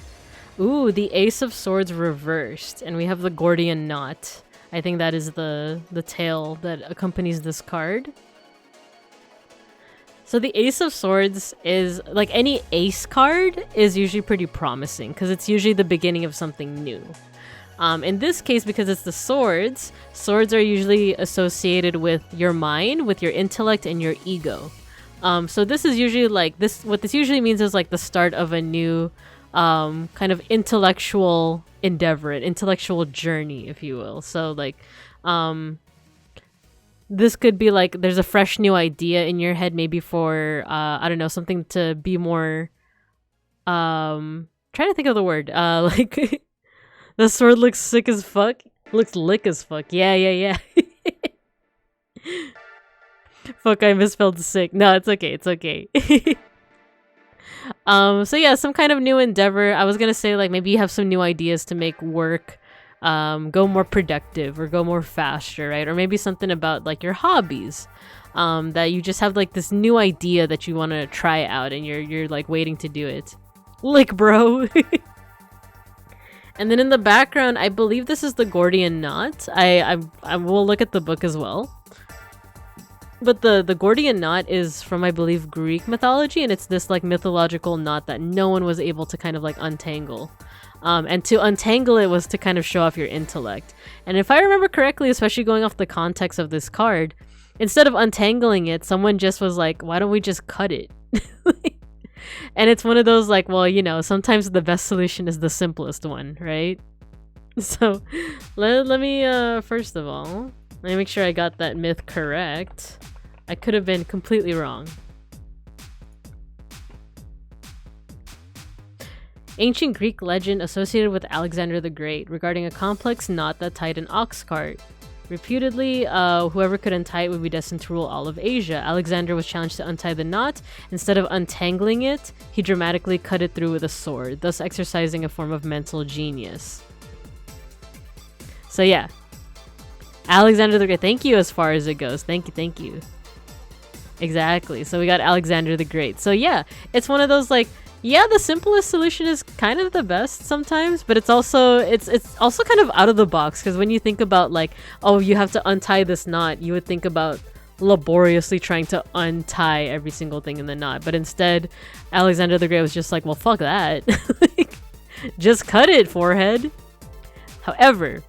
Ooh, the Ace of Swords reversed, and we have the Gordian Knot. I think that is the tail that accompanies this card. So the Ace of Swords is, like any ace card, is usually pretty promising, because it's usually the beginning of something new. In this case, because it's the swords are usually associated with your mind, with your intellect, and your ego. So this is usually like, what this usually means is like the start of a new kind of intellectual endeavor, an intellectual journey, if you will. So like this could be like there's a fresh new idea in your head, maybe for I don't know, something to be more trying to think of the word, like the sword looks sick as fuck, looks lick as fuck. Yeah. Fuck, I misspelled sick. No, it's okay. So yeah, some kind of new endeavor. I was gonna say like maybe you have some new ideas to make work go more productive or go more faster, right? Or maybe something about like your hobbies, that you just have like this new idea that you want to try out and you're like waiting to do it. Lick, bro. And then in the background, I believe this is the Gordian Knot. I will look at the book as well. But the Gordian Knot is from, I believe, Greek mythology, and it's this like mythological knot that no one was able to kind of like untangle. And to untangle it was to kind of show off your intellect. And if I remember correctly, especially going off the context of this card, instead of untangling it, someone just was like, why don't we just cut it? And it's one of those like, well, you know, sometimes the best solution is the simplest one, right? So let me, first of all, let me make sure I got that myth correct. I could have been completely wrong. Ancient Greek legend associated with Alexander the Great regarding a complex knot that tied an ox cart. Reputedly, whoever could untie it would be destined to rule all of Asia. Alexander was challenged to untie the knot. Instead of untangling it, he dramatically cut it through with a sword, thus exercising a form of mental genius. So yeah, Alexander the Great. Thank you as far as it goes. Thank you. Exactly. So we got Alexander the Great. So yeah, it's one of those like, yeah, the simplest solution is kind of the best sometimes, but it's also kind of out of the box, because when you think about like, oh, you have to untie this knot, you would think about laboriously trying to untie every single thing in the knot. But instead, Alexander the Great was just like, well, fuck that. Like, just cut it, forehead. However,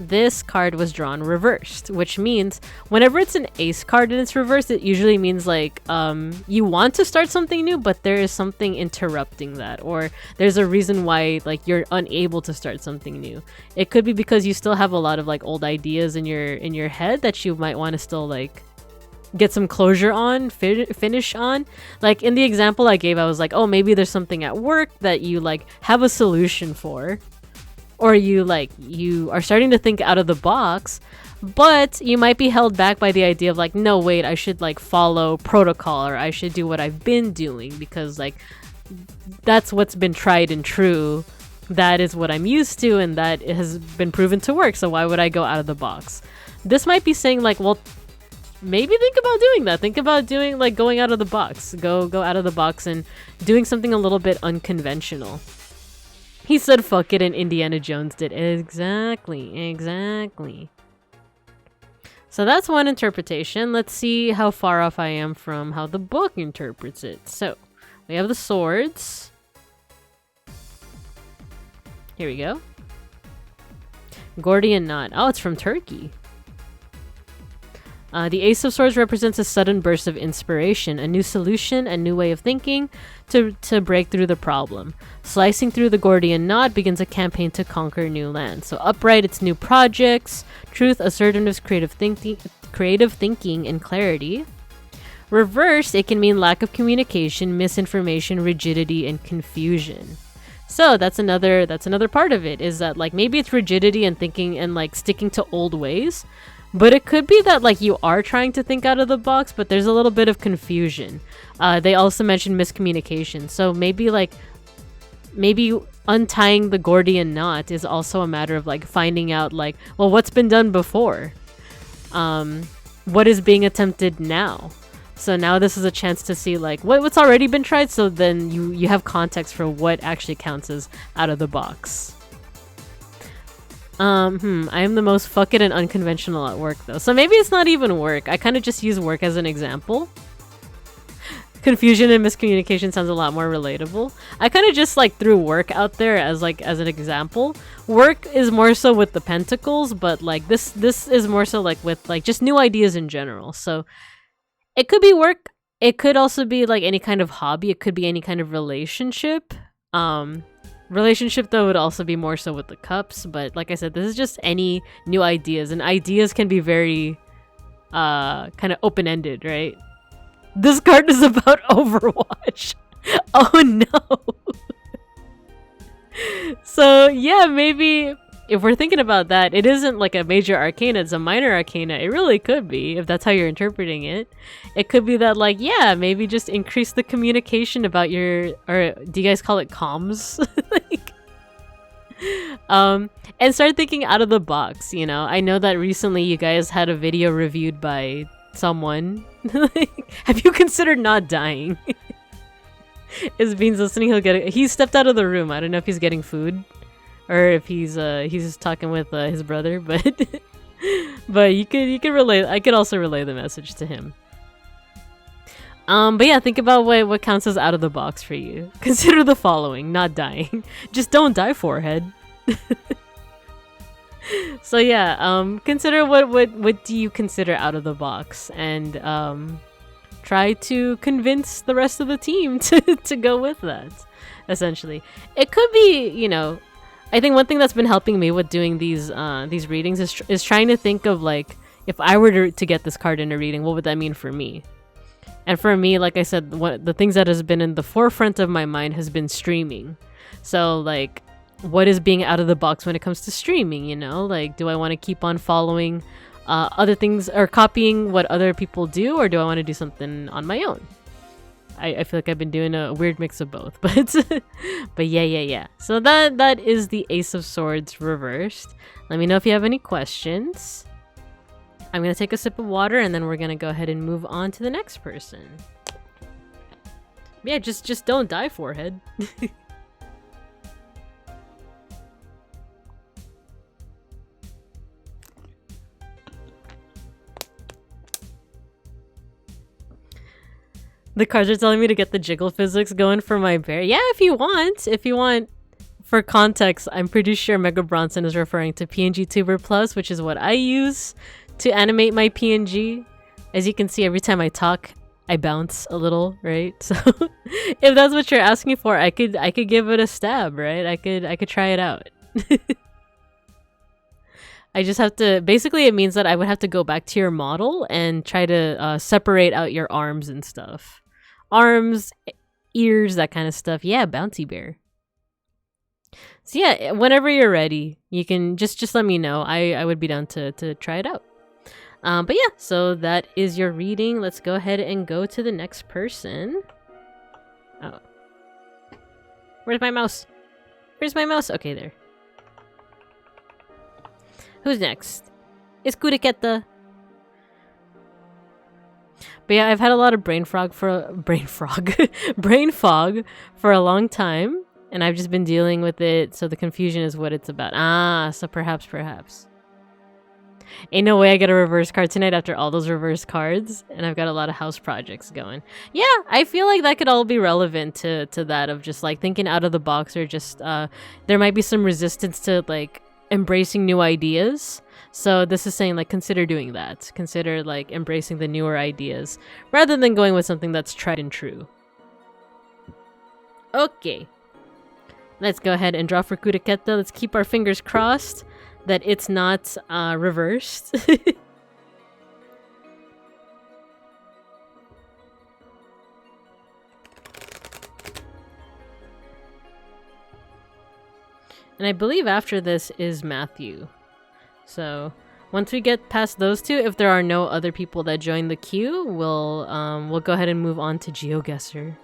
this card was drawn reversed, which means whenever it's an ace card and it's reversed, it usually means like you want to start something new, but there is something interrupting that, or there's a reason why like you're unable to start something new. It could be because you still have a lot of like old ideas in your head that you might want to still like get some closure on, finish on. Like in the example I gave, I was like, oh, maybe there's something at work that you like have a solution for, or you are starting to think out of the box, but you might be held back by the idea of like, no, wait, I should like follow protocol, or I should do what I've been doing because like that's what's been tried and true. That is what I'm used to, and that has been proven to work. So why would I go out of the box? This might be saying like, well, maybe think about doing that. Think about doing like going out of the box. Go out of the box and doing something a little bit unconventional. He said fuck it and Indiana Jones did. Exactly. So that's one interpretation. Let's see how far off I am from how the book interprets it. So we have the swords. Here we go. Gordian knot. Oh, it's from Turkey. The Ace of Swords represents a sudden burst of inspiration, a new solution, a new way of thinking to break through the problem. Slicing through the Gordian knot begins a campaign to conquer new land. So upright, it's new projects, truth, assertiveness, creative thinking, and clarity. Reversed, it can mean lack of communication, misinformation, rigidity, and confusion. So that's another part of it, is that like maybe it's rigidity and thinking and like sticking to old ways. But it could be that like you are trying to think out of the box, but there's a little bit of confusion. They also mentioned miscommunication. So maybe untying the Gordian knot is also a matter of like finding out like, well, what's been done before? What is being attempted now? So now this is a chance to see like what's already been tried, so then you have context for what actually counts as out of the box. I am the most fuck it and unconventional at work though. So maybe it's not even work. I kind of just use work as an example. Confusion and miscommunication sounds a lot more relatable. I kind of just like threw work out there as an example. Work is more so with the pentacles, but like this is more so like with like just new ideas in general. So it could be work. It could also be like any kind of hobby. It could be any kind of relationship. Relationship though would also be more so with the cups, but like I said, this is just any new ideas, and ideas can be very kind of open-ended, right? This card is about Overwatch. Oh no. So yeah, maybe if we're thinking about that, it isn't like a major arcana, it's a minor arcana. It really could be, if that's how you're interpreting it. It could be that like, yeah, maybe just increase the communication about your, or do you guys call it comms? Like, and start thinking out of the box, you know? I know that recently you guys had a video reviewed by someone. Have you considered not dying? Is Beans listening? He stepped out of the room. I don't know if he's getting food or if he's just talking with his brother, but but you could relay. I could also relay the message to him. But yeah, think about what counts as out of the box for you. Consider the following: not dying. Just don't die, forehead. So yeah, consider what do you consider out of the box, and try to convince the rest of the team to go with that. Essentially, it could be, you know, I think one thing that's been helping me with doing these readings is trying to think of like, if I were to get this card in a reading, what would that mean for me? And for me, like I said, the things that has been in the forefront of my mind has been streaming. So like, what is being out of the box when it comes to streaming, you know? Like, do I want to keep on following other things or copying what other people do, or do I want to do something on my own? I feel like I've been doing a weird mix of both, but yeah. So that is the Ace of Swords reversed. Let me know if you have any questions. I'm gonna take a sip of water, and then we're gonna go ahead and move on to the next person. Yeah, just don't die, forehead. The cards are telling me to get the jiggle physics going for my bear. Yeah, if you want for context, I'm pretty sure Mega Bronson is referring to PNGTuber Plus, which is what I use to animate my PNG. As you can see, every time I talk, I bounce a little, right? So if that's what you're asking for, I could give it a stab, right? I could try it out. I just have to, basically it means that I would have to go back to your model and try to separate out your arms and stuff. Arms, ears, that kind of stuff. Yeah, Bouncy Bear. So yeah, whenever you're ready, you can just let me know. I would be down to try it out. But yeah, so that is your reading. Let's go ahead and go to the next person. Oh. Where's my mouse? Where's my mouse? Okay, there. Who's next? It's Kuriketa. But yeah, I've had a lot of brain fog for a long time, and I've just been dealing with it, so the confusion is what it's about. Ah, so perhaps. Ain't no way I get a reverse card tonight after all those reverse cards, and I've got a lot of house projects going. Yeah, I feel like that could all be relevant to that of just like thinking out of the box, or just there might be some resistance to like embracing new ideas. So this is saying like consider doing that. Consider like embracing the newer ideas rather than going with something that's tried and true. Okay. Let's go ahead and draw for Kuriketa. Let's keep our fingers crossed that it's not reversed. And I believe after this is Matthew. So once we get past those two, if there are no other people that join the queue, we'll go ahead and move on to GeoGuessr.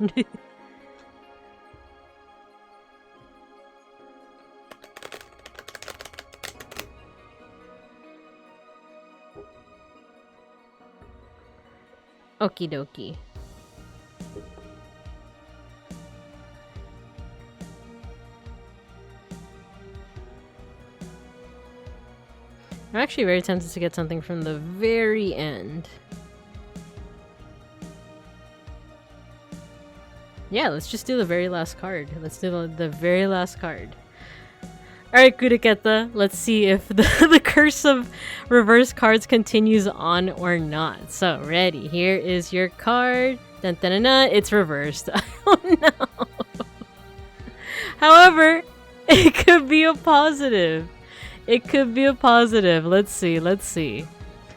Okie dokie. I'm actually very tempted to get something from the very end. Yeah, let's just do the very last card. Let's do the very last card. Alright, Kuriketa, let's see if the curse of reverse cards continues on or not. So, ready. Here is your card. Dun, dun, dun, dun. It's reversed. Oh no! However, it could be a positive. It could be a positive. Let's see.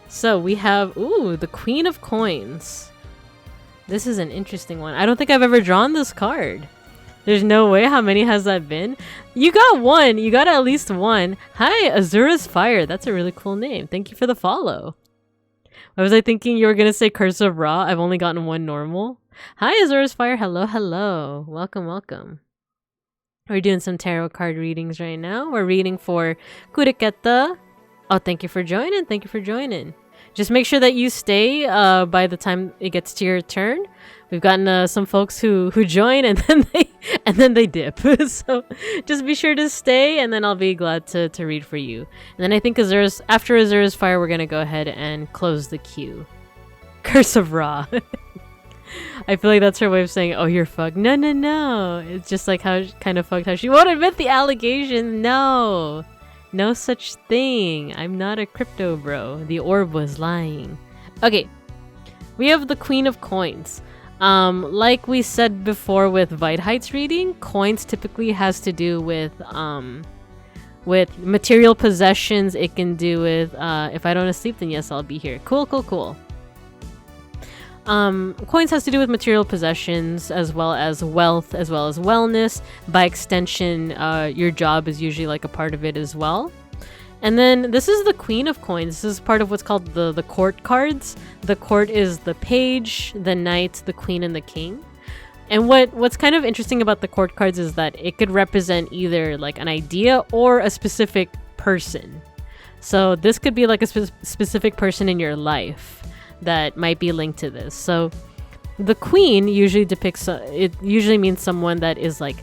So, we have, ooh, the Queen of Coins. This is an interesting one. I don't think I've ever drawn this card. There's no way. How many has that been? You got one. You got at least one. Hi, Azura's Fire. That's a really cool name. Thank you for the follow. Why was I thinking you were going to say Curse of Ra? I've only gotten one normal. Hi, Azura's Fire. Hello, hello. Welcome, welcome. We're doing some tarot card readings right now. We're reading for Kuriketa. Oh, thank you for joining. Thank you for joining. Just make sure that you stay by the time it gets to your turn. We've gotten some folks who join and then they dip. So just be sure to stay, and then I'll be glad to read for you. And then I think after Azura's Fire, we're gonna go ahead and close the queue. Curse of Ra. I feel like that's her way of saying, "Oh, you're fucked." No. It's just like how kind of fucked how she won't admit the allegation. No such thing. I'm not a crypto bro. The orb was lying. Okay, we have the Queen of Coins. Like we said before with Weidheit's reading, coins typically has to do with material possessions. It can do with, if I don't sleep, then yes, I'll be here. Cool. Coins has to do with material possessions, as well as wealth, as well as wellness. By extension, your job is usually like a part of it as well. And then this is the Queen of Coins. This is part of what's called the court cards. The court is the page, the knight, the queen, and the king. And what's kind of interesting about the court cards is that it could represent either like an idea or a specific person. So this could be like a specific person in your life that might be linked to this. So the queen usually depicts, it usually means someone that is like,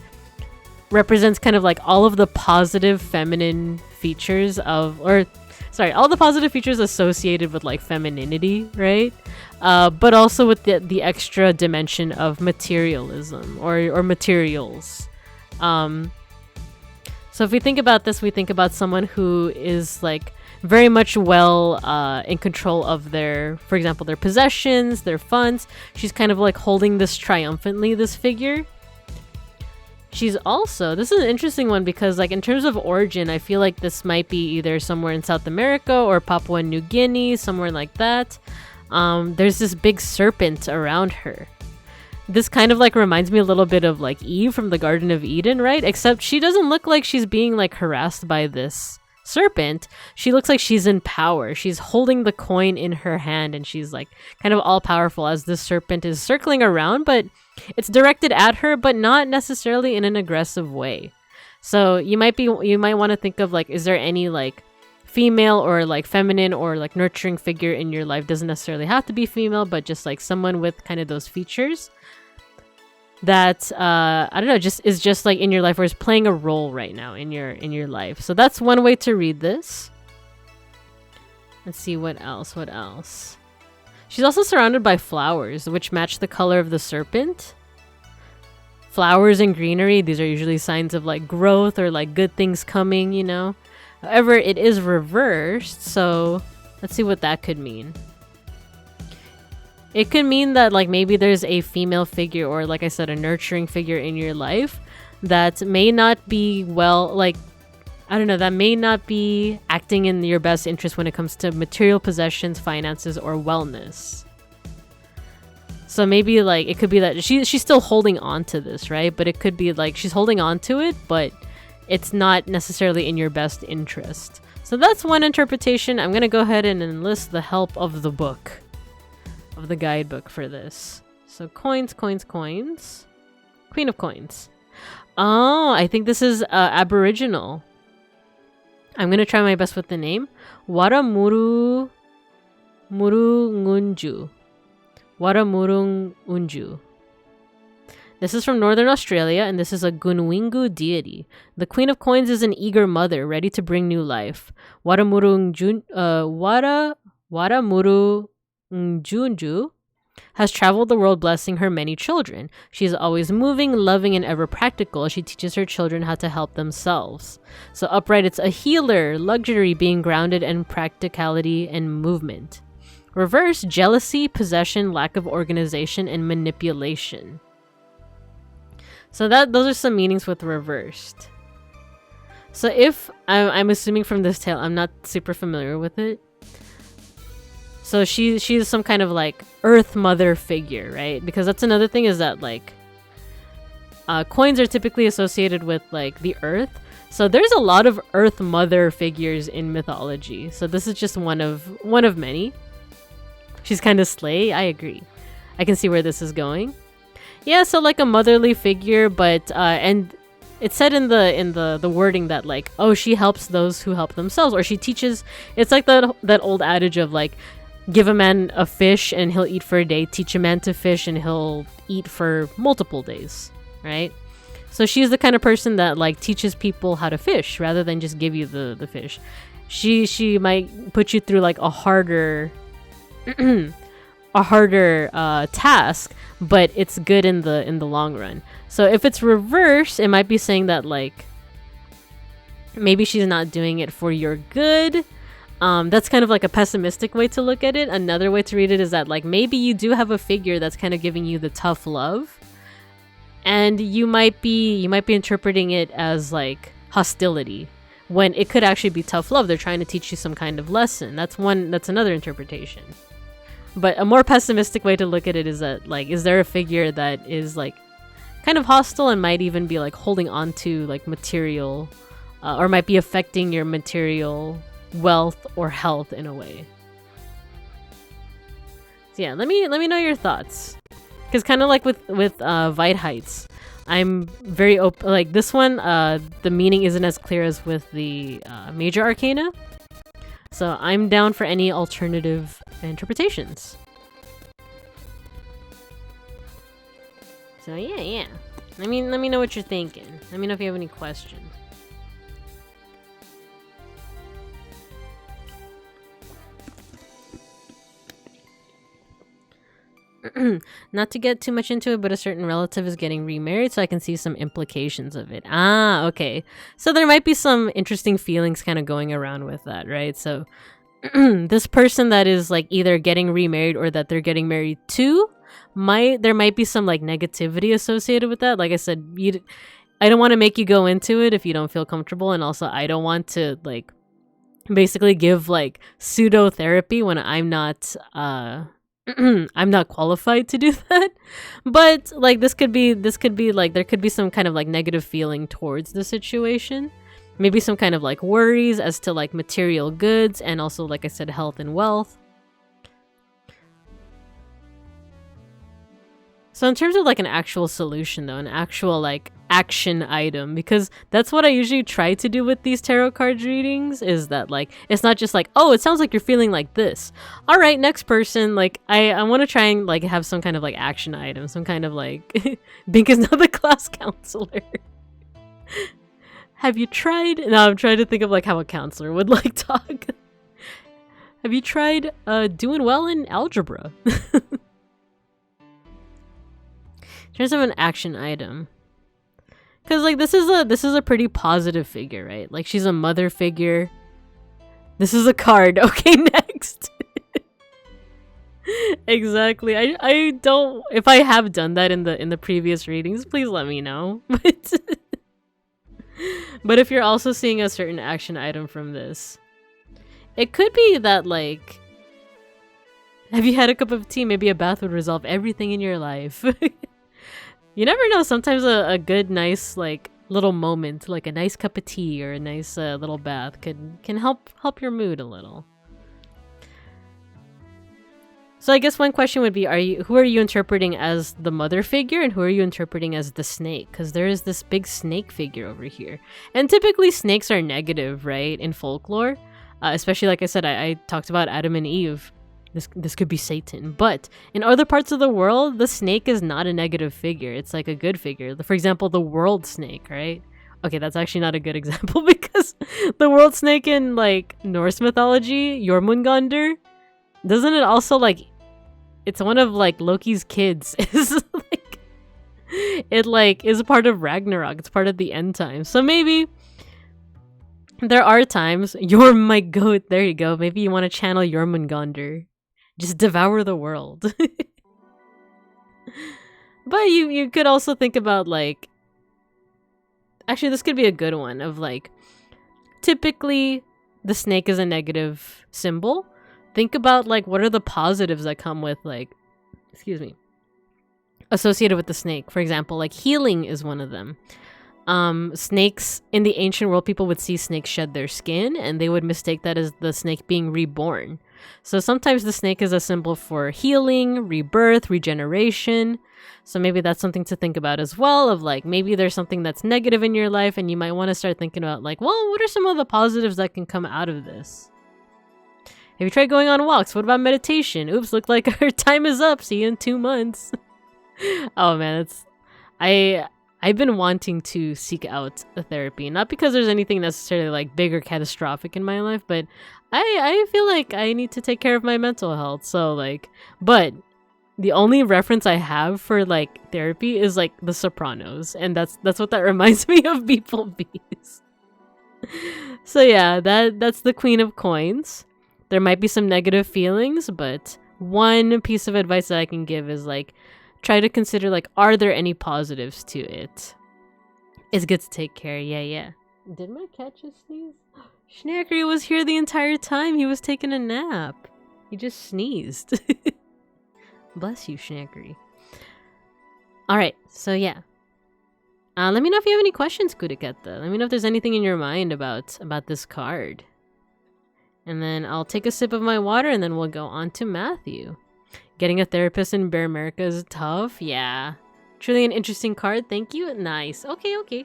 represents kind of like all of the positive feminine features of, all the positive features associated with like femininity, right? But also with the extra dimension of materialism or materials. So if we think about this, we think about someone who is like very much well in control of their, for example, their possessions, their funds. She's kind of like holding this triumphantly, this figure. She's also, this is an interesting one because like in terms of origin, I feel like this might be either somewhere in South America or Papua New Guinea, somewhere like that. There's this big serpent around her. This kind of like reminds me a little bit of like Eve from the Garden of Eden, right? Except she doesn't look like she's being like harassed by this serpent. She looks like she's in power. She's holding the coin in her hand and she's like kind of all powerful as this serpent is circling around, but it's directed at her, but not necessarily in an aggressive way. So you might want to think of like, is there any like female or like feminine or like nurturing figure in your life? Doesn't necessarily have to be female, but just like someone with kind of those features that I don't know, is just like in your life or is playing a role right now in your life. So that's one way to read this. Let's see what else. She's also surrounded by flowers which match the color of the serpent. Flowers and greenery, these are usually signs of like growth or like good things coming, you know. However, it is reversed, so let's see what that could mean. It could mean that like maybe there's a female figure or like I said, a nurturing figure in your life that may not be that may not be acting in your best interest when it comes to material possessions, finances, or wellness. So maybe like it could be that she's still holding on to this, right? But it could be like she's holding on to it, but it's not necessarily in your best interest. So that's one interpretation. I'm gonna go ahead and enlist the help of the book. Of the guidebook for this. So coins. Queen of coins. Oh, I think this is Aboriginal. I'm gonna try my best with the name. Waramuru Murungunju. Waramurungunju. This is from Northern Australia, and this is a Gunwingu deity. The Queen of Coins is an eager mother, ready to bring new life. Waramurungunju has traveled the world blessing her many children. She is always moving, loving, and ever practical. She teaches her children how to help themselves. So upright, it's a healer, luxury, being grounded in practicality and movement. Reverse, jealousy, possession, lack of organization, and manipulation. So those are some meanings with reversed. So if I'm assuming from this tale, I'm not super familiar with it. So she's some kind of like earth mother figure, right? Because that's another thing is that like coins are typically associated with like the earth. So there's a lot of earth mother figures in mythology. So this is just one of many. She's kind of slay. I agree. I can see where this is going. Yeah, so like a motherly figure, but and it's said in the wording that like, oh, she helps those who help themselves, or she teaches. It's like that old adage of like, give a man a fish and he'll eat for a day. Teach a man to fish and he'll eat for multiple days, right? So she's the kind of person that like teaches people how to fish rather than just give you the fish. She might put you through like a harder task, but it's good in the long run. So if it's reverse, it might be saying that like maybe she's not doing it for your good. That's kind of like a pessimistic way to look at it. Another way to read it is that like maybe you do have a figure that's kind of giving you the tough love, and you might be interpreting it as like hostility when it could actually be tough love. They're trying to teach you some kind of lesson. That's another interpretation. But a more pessimistic way to look at it is that like, is there a figure that is like kind of hostile and might even be like holding on to like material or might be affecting your material wealth or health in a way. So yeah, let me know your thoughts, because kind of like with Weitheits, I'm very open. Like this one, the meaning isn't as clear as with the major arcana, so I'm down for any alternative interpretations. So yeah. Let me know what you're thinking. Let me know if you have any questions. Not to get too much into it, but a certain relative is getting remarried, so I can see some implications of it. Ah, okay. So there might be some interesting feelings kind of going around with that, right? So this person that is like either getting remarried or that they're getting married to, there might be some like negativity associated with that. Like I said, I don't want to make you go into it if you don't feel comfortable, and also I don't want to like basically give like pseudo therapy when I'm not I'm not qualified to do that. But like this could be like there could be some kind of like negative feeling towards the situation. Maybe some kind of like worries as to like material goods, and also like I said, health and wealth. So in terms of like an actual solution though, an actual like action item, because that's what I usually try to do with these tarot card readings, is that like it's not just like, oh, it sounds like you're feeling like this. All right, next person. Like I want to try and like have some kind of like action item, some kind of like Bink is not the class counselor. Have you tried? No, I'm trying to think of like how a counselor would like talk. Have you tried doing well in algebra? In terms of an action item, because like this is a pretty positive figure, right? Like she's a mother figure. This is a card. Okay, next. Exactly. I don't. If I have done that in the previous readings, please let me know. But if you're also seeing a certain action item from this, it could be that like, have you had a cup of tea? Maybe a bath would resolve everything in your life. You never know. Sometimes a good, nice, like little moment, like a nice cup of tea or a nice little bath, can help your mood a little. So I guess one question would be: who are you interpreting as the mother figure, and who are you interpreting as the snake? Because there is this big snake figure over here, and typically snakes are negative, right? In folklore, especially like I said, I talked about Adam and Eve. This could be Satan, but in other parts of the world, the snake is not a negative figure. It's like a good figure. For example, the world snake, right? Okay, that's actually not a good example because the world snake in like Norse mythology, Jormungandr, doesn't it also like it's one of like Loki's kids? Is like it like is a part of Ragnarok. It's part of the end times. So maybe there are times you're my goat. There you go. Maybe you want to channel Jormungandr. Just devour the world. But you could also think about like, actually this could be a good one of like, typically the snake is a negative symbol. Think about like what are the positives that come with like, excuse me, associated with the snake. For example, like healing is one of them. Snakes in the ancient world, people would see snakes shed their skin and they would mistake that as the snake being reborn. So sometimes the snake is a symbol for healing, rebirth, regeneration. So maybe that's something to think about as well, of like maybe there's something that's negative in your life and you might want to start thinking about like, well, what are some of the positives that can come out of this? Have you tried going on walks? What about meditation? Oops, look like our time is up. See you in 2 months. Oh man, I've been wanting to seek out a therapy, not because there's anything necessarily like big or catastrophic in my life, but I feel like I need to take care of my mental health. So like, but the only reference I have for like therapy is like The Sopranos, and that's what that reminds me of, beeplebees. So yeah, that's the Queen of Coins. There might be some negative feelings, but one piece of advice that I can give is like, try to consider like, are there any positives to it? It's good to take care. Yeah. Did my cat just sneeze? Schnackery was here the entire time. He was taking a nap. He just sneezed. Bless you, Schnackery. Alright, so yeah. Let me know if you have any questions, Kuriketta. Let me know if there's anything in your mind about this card. And then I'll take a sip of my water and then we'll go on to Matthew. Getting a therapist in Bear America is tough. Yeah. Truly an interesting card. Thank you. Nice. Okay.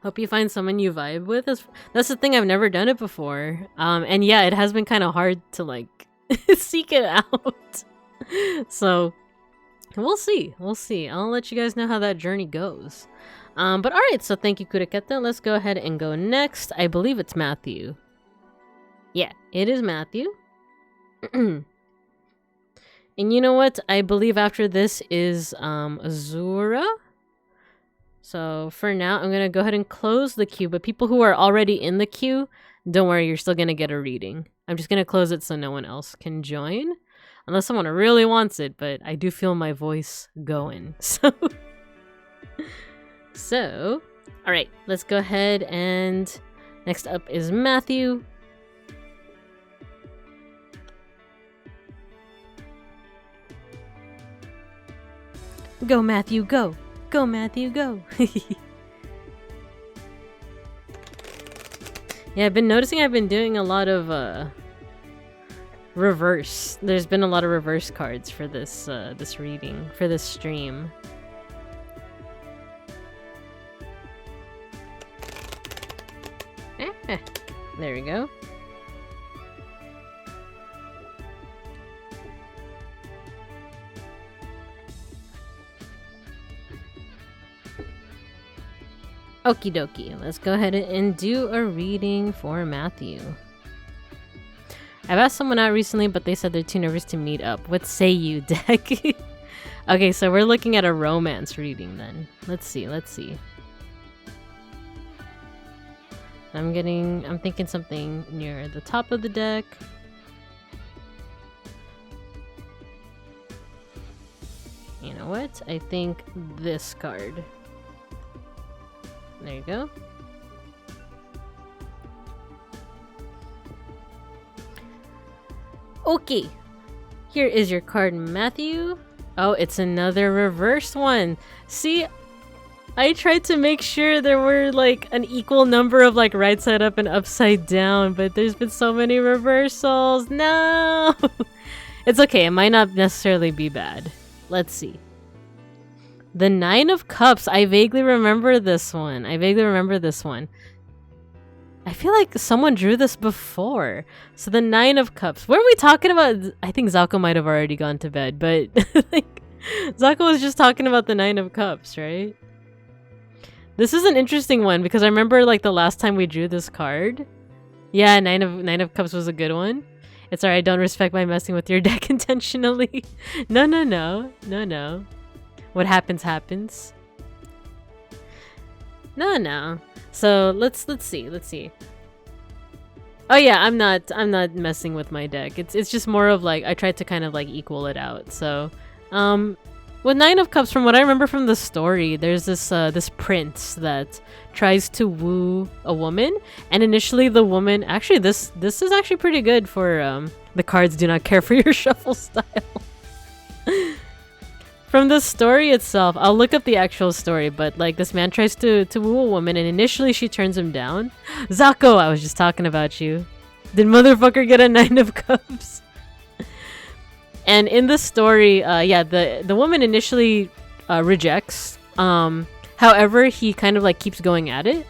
Hope you find someone you vibe with. That's the thing. I've never done it before. And yeah, it has been kind of hard to like seek it out. So we'll see. I'll let you guys know how that journey goes. But all right. So thank you, Kuriketta. Let's go ahead and go next. I believe it's Matthew. Yeah, it is Matthew. And you know what? I believe after this is Azura. So for now, I'm going to go ahead and close the queue. But people who are already in the queue, don't worry, you're still going to get a reading. I'm just going to close it so no one else can join. Unless someone really wants it, but I do feel my voice going. So, all right, let's go ahead and next up is Matthew. Go, Matthew, go. Go, Matthew, go. Yeah, I've been noticing I've been doing a lot of reverse. There's been a lot of reverse cards for this this reading, for this stream. There we go. Okie dokie, let's go ahead and do a reading for Matthew. I've asked someone out recently, but they said they're too nervous to meet up. What say you, deck? Okay, so we're looking at a romance reading then. Let's see. I'm thinking something near the top of the deck. You know what? I think this card. There you go. Okay. Here is your card, Matthew. Oh, it's another reverse one. See, I tried to make sure there were like an equal number of like right side up and upside down, but there's been so many reversals. No! It's okay. It might not necessarily be bad. Let's see. The Nine of Cups. I vaguely remember this one. I feel like someone drew this before. So the Nine of Cups. What are we talking about? I think Zako might have already gone to bed, but like Zako was just talking about the Nine of Cups, right? This is an interesting one because I remember like the last time we drew this card. Yeah, Nine of Cups was a good one. It's alright, don't respect my messing with your deck intentionally. No. What happens. No. So let's see. Oh yeah, I'm not messing with my deck. It's just more of like I tried to kind of like equal it out. So with Nine of Cups, from what I remember from the story, there's this prince that tries to woo a woman, and initially the woman actually this is actually pretty good for the cards do not care for your shuffle style. From the story itself, I'll look up the actual story, but like this man tries to woo a woman and initially she turns him down. Zako, I was just talking about you. Did motherfucker get a Nine of Cups? And in the story, yeah, the woman initially rejects. However, he kind of like keeps going at it.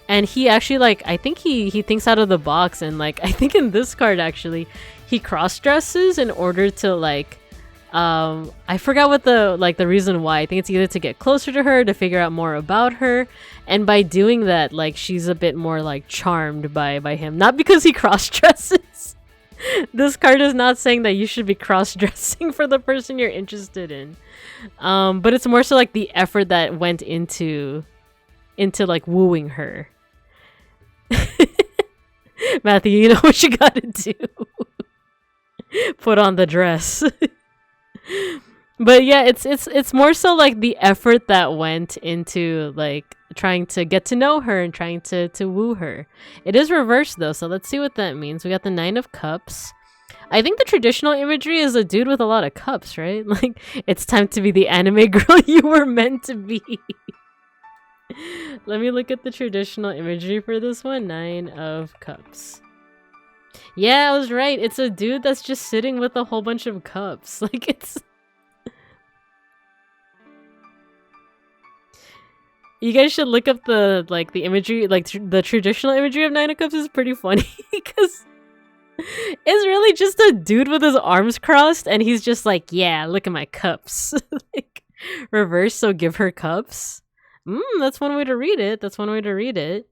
And he actually like, I think he thinks out of the box, and like, I think in this card actually, he cross-dresses in order to like, I forgot what the reason why. I think it's either to get closer to her, to figure out more about her, and by doing that, like, she's a bit more like charmed by him. Not because he cross-dresses. This card is not saying that you should be cross-dressing for the person you're interested in. But it's more so like the effort that went into like wooing her. Matthew, you know what you gotta do. Put on the dress. But yeah, it's more so like the effort that went into like trying to get to know her and trying to woo her. It is reversed though, so let's see what that means. We got the Nine of Cups. I think the traditional imagery is a dude with a lot of cups, right? Like, it's time to be the anime girl you were meant to be. Let me look at the traditional imagery for this one. Nine of Cups. Yeah, I was right. It's a dude that's just sitting with a whole bunch of cups. Like, it's... You guys should look up the imagery, the traditional imagery of Nine of Cups is pretty funny because it's really just a dude with his arms crossed and he's just like, yeah, look at my cups. Like, reverse, so give her cups. That's one way to read it.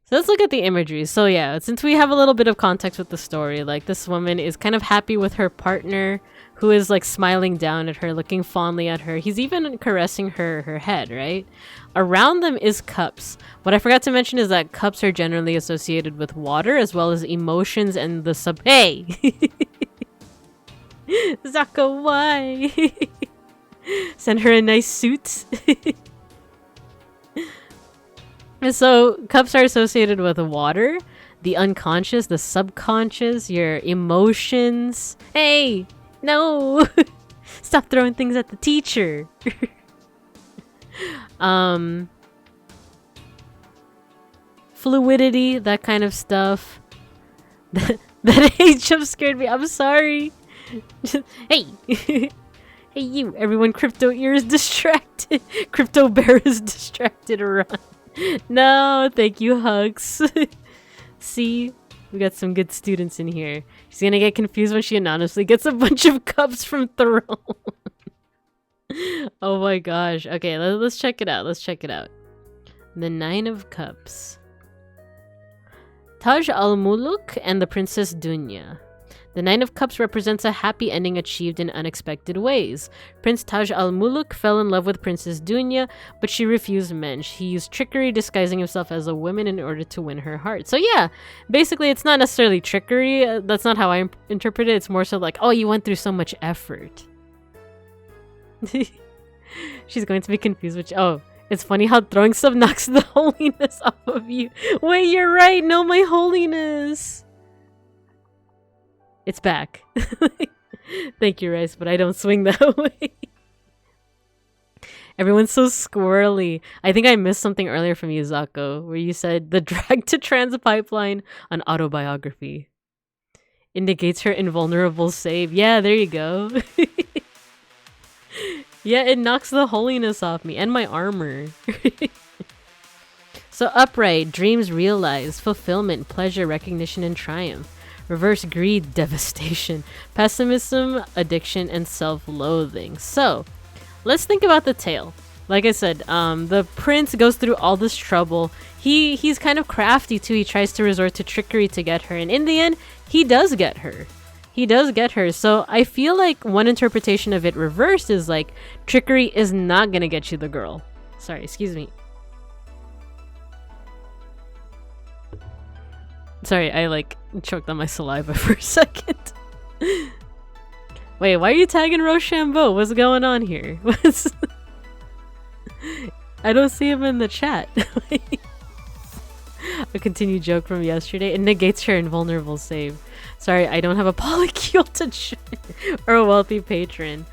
So let's look at the imagery. So yeah, since we have a little bit of context with the story, like this woman is kind of happy with her partner who is like smiling down at her, looking fondly at her. He's even caressing her head, right? Around them is cups. What I forgot to mention is that cups are generally associated with water as well as emotions and the Hey! Zako, why? Send her a nice suit. So cups are associated with water, the unconscious, the subconscious, your emotions. Hey, no, stop throwing things at the teacher. Fluidity, that kind of stuff. That age jump scared me. I'm sorry. Hey. Hey you, everyone crypto ear is distracted. Crypto bear is distracted. Run. No, thank you, Hugs. See, we got some good students in here. She's gonna get confused when she anonymously gets a bunch of cups from Throne. Oh my gosh. Okay, let's check it out. Let's check it out. The Nine of Cups. Taj al-Muluk and the Princess Dunya. The Nine of Cups represents a happy ending achieved in unexpected ways. Prince Taj al-Muluk fell in love with Princess Dunya, but she refused men. He used trickery, disguising himself as a woman in order to win her heart. So yeah, basically it's not necessarily trickery. That's not how I interpret it. It's more so like, oh, you went through so much effort. She's going to be confused, which, oh, it's funny how throwing stuff knocks the holiness off of you. Wait, you're right. No, my holiness. It's back. Thank you, Rice, but I don't swing that way. Everyone's so squirrely. I think I missed something earlier from you, Zako, where you said the drag to trans pipeline on autobiography indicates her invulnerable save. Yeah, there you go. Yeah, it knocks the holiness off me and my armor. So upright, dreams realized, fulfillment, pleasure, recognition, and triumph. Reverse greed, devastation, pessimism, addiction, and self-loathing. So, let's think about the tale. Like I said, the prince goes through all this trouble. He's kind of crafty too. He tries to resort to trickery to get her, and in the end, he does get her. He does get her. So I feel like one interpretation of it reversed is like trickery is not gonna get you the girl. Sorry, excuse me. Sorry, I like choked on my saliva for a second. Wait, why are you tagging Rochambeau? What's going on here? I don't see him in the chat. A continued joke from yesterday. It negates her invulnerable save. Sorry, I don't have a polycule to or a wealthy patron.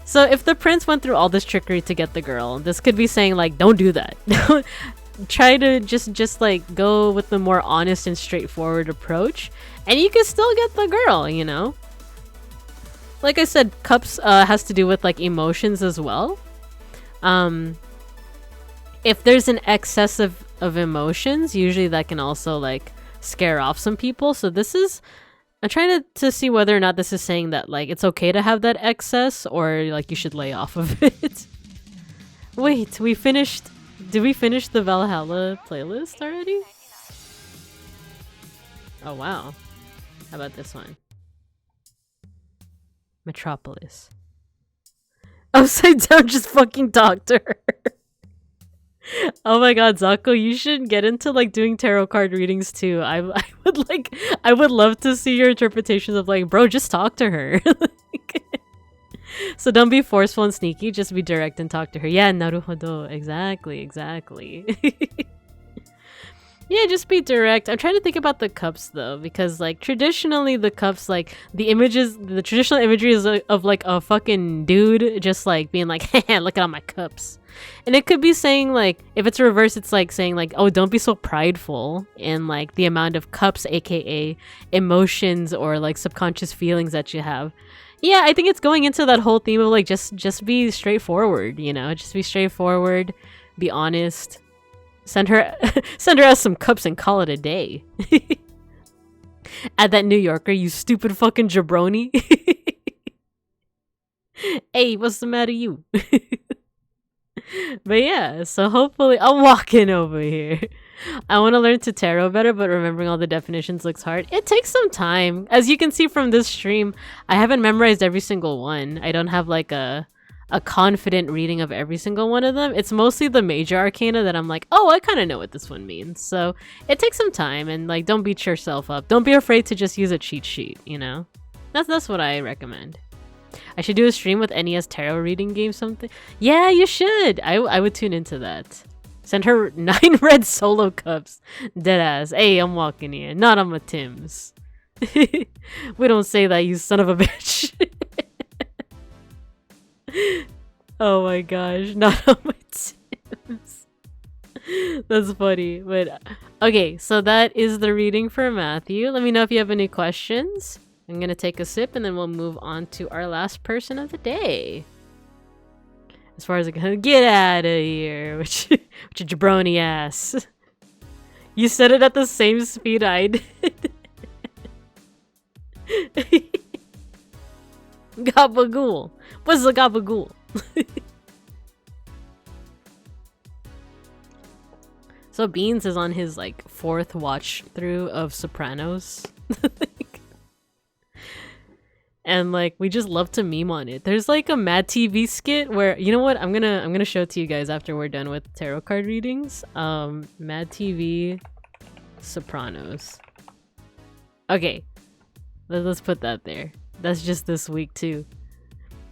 So if the prince went through all this trickery to get the girl, this could be saying like, don't do that. Try to just like go with the more honest and straightforward approach, and you can still get the girl, you know? Like I said, cups has to do with like emotions as well. If there's an excess of emotions, usually that can also like scare off some people. So this is, I'm trying to see whether or not this is saying that like it's okay to have that excess or like you should lay off of it. Wait, we finished. Did we finish the Valhalla playlist already? Oh wow. How about this one? Metropolis. Upside down, just fucking talk to her. Oh my god, Zako, you should get into like doing tarot card readings too. I would love to see your interpretations of like, bro, just talk to her. So don't be forceful and sneaky, just be direct and talk to her. Yeah, naruhodo. Exactly. Yeah, just be direct. I'm trying to think about the cups though, because like traditionally the cups, like the traditional imagery is of like a fucking dude just like being like, hey, look at all my cups. And it could be saying like, if it's reversed, it's like saying like, oh, don't be so prideful in like the amount of cups, aka emotions or like subconscious feelings that you have. Yeah, I think it's going into that whole theme of like just be straightforward, you know, just be straightforward, be honest. Send her out some cups and call it a day. Add that New Yorker, you stupid fucking jabroni. Hey, what's the matter you? But yeah, so hopefully I'm walking over here. I want to learn to tarot better, but remembering all the definitions looks hard. It takes some time. As you can see from this stream, I haven't memorized every single one. I don't have like a confident reading of every single one of them. It's mostly the major arcana that I'm like, oh, I kind of know what this one means. So it takes some time, and like, don't beat yourself up. Don't be afraid to just use a cheat sheet, you know? That's what I recommend. I should do a stream with NES tarot reading game something. Yeah, you should. I would tune into that. Send her 9 red solo cups. Deadass. Hey, I'm walking here. Not on my Tims. We don't say that, you son of a bitch. Oh my gosh. Not on my Tims. That's funny. But okay, so that is the reading for Matthew. Let me know if you have any questions. I'm gonna take a sip and then we'll move on to our last person of the day. As far as I can get out of here, which a jabroni ass. You said it at the same speed I did. Gabagool. What's a gabagool? So Beans is on his like 4th watch through of Sopranos. And like, we just love to meme on it. There's like a Mad TV skit where, you know what, I'm gonna show it to you guys after we're done with tarot card readings. Mad TV Sopranos. Okay, let's put that there. That's just this week too.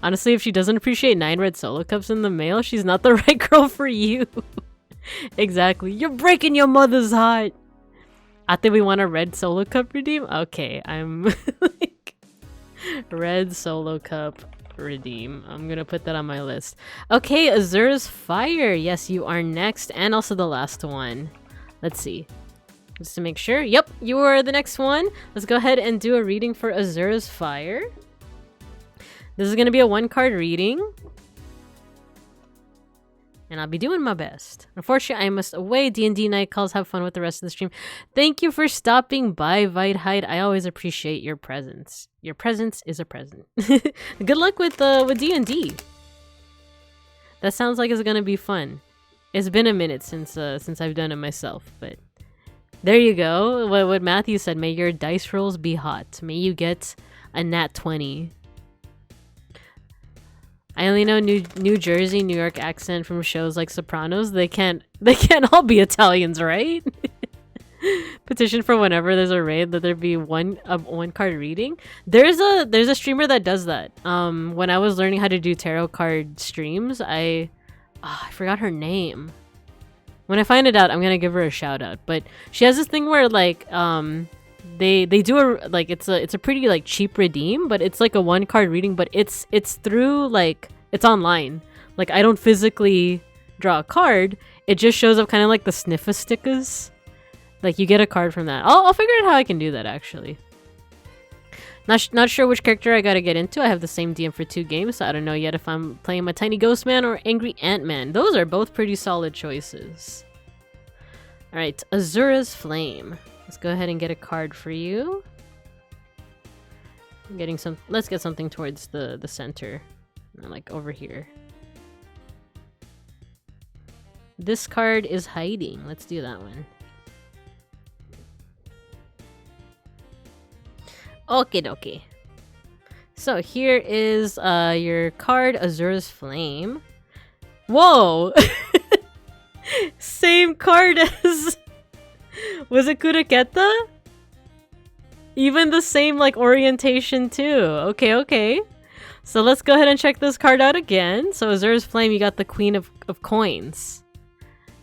Honestly, if she doesn't appreciate 9 red solo cups in the mail, she's not the right girl for you. Exactly. You're breaking your mother's heart. I think we want a red solo cup redeem. Okay, I'm like, red solo cup redeem. I'm gonna put that on my list. Okay, Azur's Fire. Yes, you are next, and also the last one. Let's see, just to make sure. Yep, you are the next one. Let's go ahead and do a reading for Azur's Fire. This is gonna be a 1-card reading, and I'll be doing my best. Unfortunately, I must away. D&D night calls. Have fun with the rest of the stream. Thank you for stopping by, Vitehyde. I always appreciate your presence. Your presence is a present. Good luck with D&D. That sounds like it's gonna be fun. It's been a minute since I've done it myself, but there you go. What Matthew said. May your dice rolls be hot. May you get a nat 20. I only know New Jersey, New York accent from shows like Sopranos. They can't all be Italians, right? Petition for whenever there's a raid that there be one card reading. There's a streamer that does that. When I was learning how to do tarot card streams, I forgot her name. When I find it out, I'm gonna give her a shout out. But she has this thing where like they do a like it's a pretty like cheap redeem, but it's like a 1-card reading, but it's through like it's online. Like I don't physically draw a card. It just shows up kind of like the sniffa stickers. Like you get a card from that. I'll figure out how I can do that actually. Not sure which character I gotta get into. I have the same DM for 2 games, so I don't know yet if I'm playing my Tiny Ghost Man or Angry Ant-Man. Those are both pretty solid choices. Alright, Azura's Flame. Let's go ahead and get a card for you. I'm getting some. Let's get something towards the center, like over here. This card is hiding. Let's do that one. Okay, dokie. So here is your card, Azura's Flame. Whoa! Same card as. Was it Kuraketa? Even the same like orientation too. Okay. So let's go ahead and check this card out again. So Azura's Flame, you got the Queen of Coins.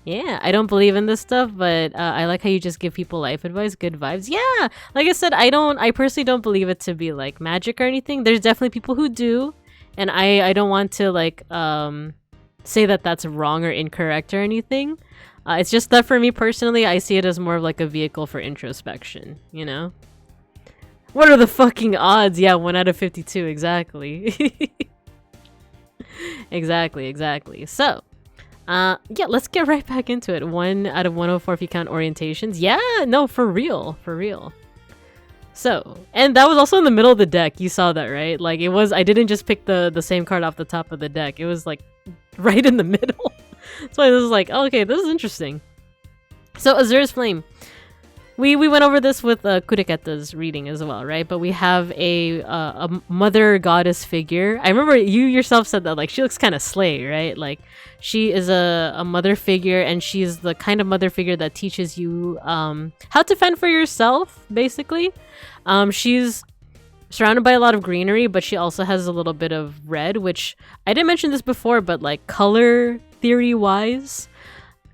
Yeah, I don't believe in this stuff, but I like how you just give people life advice, good vibes. Yeah, like I said, I personally don't believe it to be like magic or anything. There's definitely people who do, and I don't want to like say that that's wrong or incorrect or anything. It's just that for me personally, I see it as more of like a vehicle for introspection, you know? What are the fucking odds? Yeah, 1 out of 52, exactly. Exactly. So, yeah, let's get right back into it. 1 out of 104 if you count orientations. Yeah, no, for real. So, and that was also in the middle of the deck. You saw that, right? Like, it was, I didn't just pick the same card off the top of the deck. It was like right in the middle. That's why this is like, oh, okay, this is interesting. So Azura's Flame. We went over this with Kureketa's reading as well, right? But we have a mother goddess figure. I remember you yourself said that like she looks kind of slay, right? Like she is a mother figure, and she's the kind of mother figure that teaches you how to fend for yourself, basically. She's surrounded by a lot of greenery, but she also has a little bit of red, which I didn't mention this before, but like color theory wise,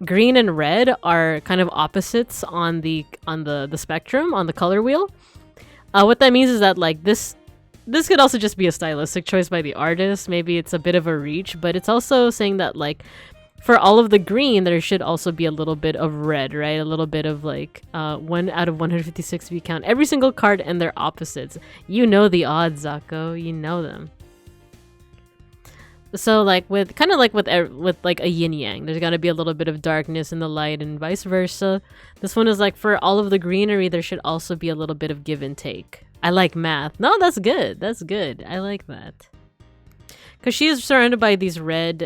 green and red are kind of opposites on the spectrum, on the color wheel. What that means is that like this could also just be a stylistic choice by the artist. Maybe it's a bit of a reach, but it's also saying that like for all of the green, there should also be a little bit of red, right? A little bit of like 1 out of 156 if you count every single card and their opposites. You know the odds, Zako. You know them. So like with like a yin yang, there's got to be a little bit of darkness in the light and vice versa. This one is like for all of the greenery, there should also be a little bit of give and take. I like math. No, that's good. That's good. I like that. Because she is surrounded by these red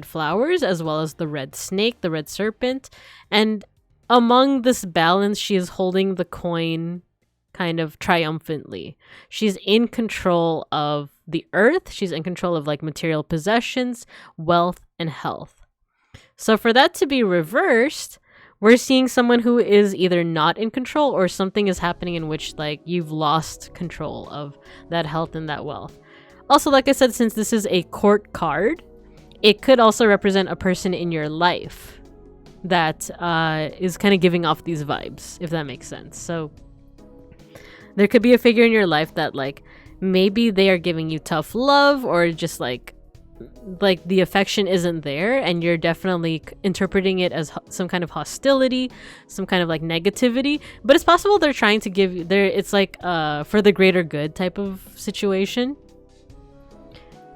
flowers, as well as the red snake, the red serpent. And among this balance, she is holding the coin kind of triumphantly. She's in control of the earth. She's in control of like material possessions, wealth, and health. So for that to be reversed, we're seeing someone who is either not in control, or something is happening in which like you've lost control of that health and that wealth. Also, like I said, since this is a court card, it could also represent a person in your life that is kind of giving off these vibes, if that makes sense. So there could be a figure in your life that like maybe they are giving you tough love, or just like the affection isn't there, and you're definitely interpreting it as some kind of hostility, some kind of like negativity. But it's possible they're trying to give you it's like for the greater good type of situation.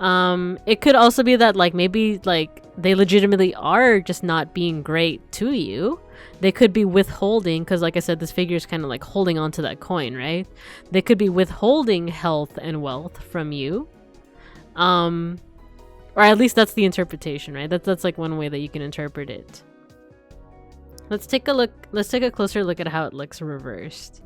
It could also be that like maybe like they legitimately are just not being great to you. They could be withholding, because like I said, this figure is kind of like holding on to that coin, right? They could be withholding health and wealth from you. Or at least that's the interpretation, right? That's like one way that you can interpret it. Let's take a look. Let's take a closer look at how it looks reversed.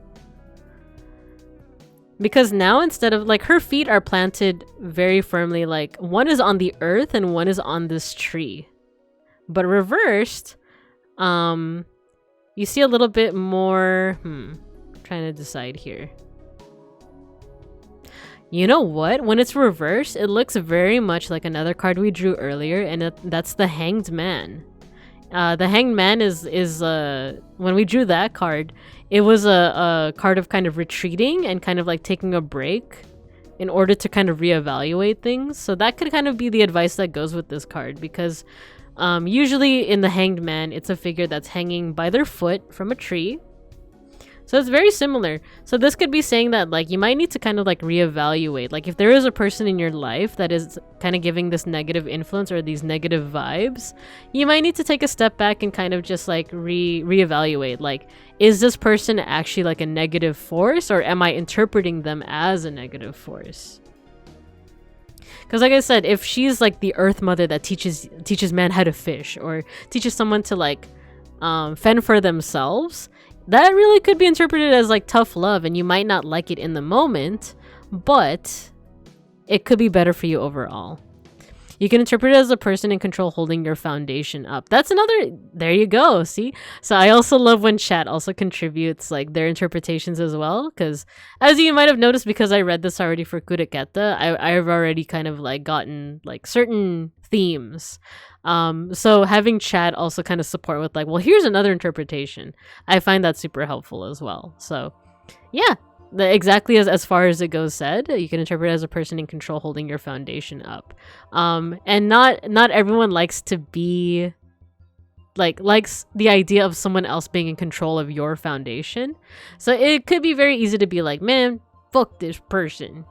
Because now, instead of like, her feet are planted very firmly, like one is on the earth and one is on this tree. But reversed, you see a little bit more, trying to decide here. You know what? When it's reversed, it looks very much like another card we drew earlier, and that's the Hanged Man. The Hanged Man is when we drew that card, it was a card of kind of retreating and kind of like taking a break in order to kind of reevaluate things. So that could kind of be the advice that goes with this card, because usually in the Hanged Man, it's a figure that's hanging by their foot from a tree. So it's very similar. So this could be saying that like you might need to kind of like reevaluate. Like if there is a person in your life that is kind of giving this negative influence or these negative vibes, you might need to take a step back and kind of just like reevaluate. Like, is this person actually like a negative force, or am I interpreting them as a negative force? Because like I said, if she's like the Earth Mother that teaches man how to fish, or teaches someone to like fend for themselves, that really could be interpreted as like tough love, and you might not like it in the moment, but it could be better for you overall. You can interpret it as a person in control holding your foundation up. That's another, there you go, see? So I also love when chat also contributes like their interpretations as well, because as you might have noticed, because I read this already for Kureketa, I've already kind of like gotten like certain themes. So having chat also kind of support with like, well, here's another interpretation. I find that super helpful as well. So yeah, exactly as far as it goes said, you can interpret it as a person in control holding your foundation up. And not everyone likes to be likes the idea of someone else being in control of your foundation. So it could be very easy to be like, man, fuck this person.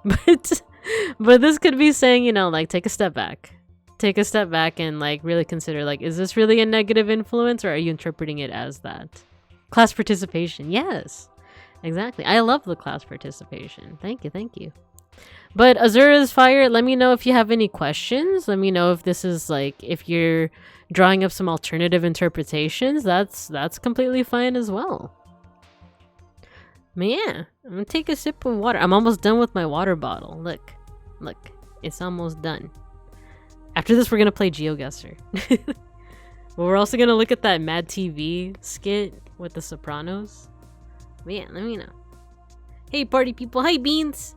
But this could be saying, you know, like, take a step back and like really consider, like, is this really a negative influence, or are you interpreting it as that? Class participation, yes, exactly. I love the class participation. Thank you. But Azura's Fire, let me know if you have any questions. Let me know if this is like, if you're drawing up some alternative interpretations. That's completely fine as well. But yeah, I'm gonna take a sip of water. I'm almost done with my water bottle. Look, it's almost done. After this, we're gonna play GeoGuessr. But we're also gonna look at that Mad TV skit with the Sopranos. But yeah, let me know. Hey, party people. Hi, Beans.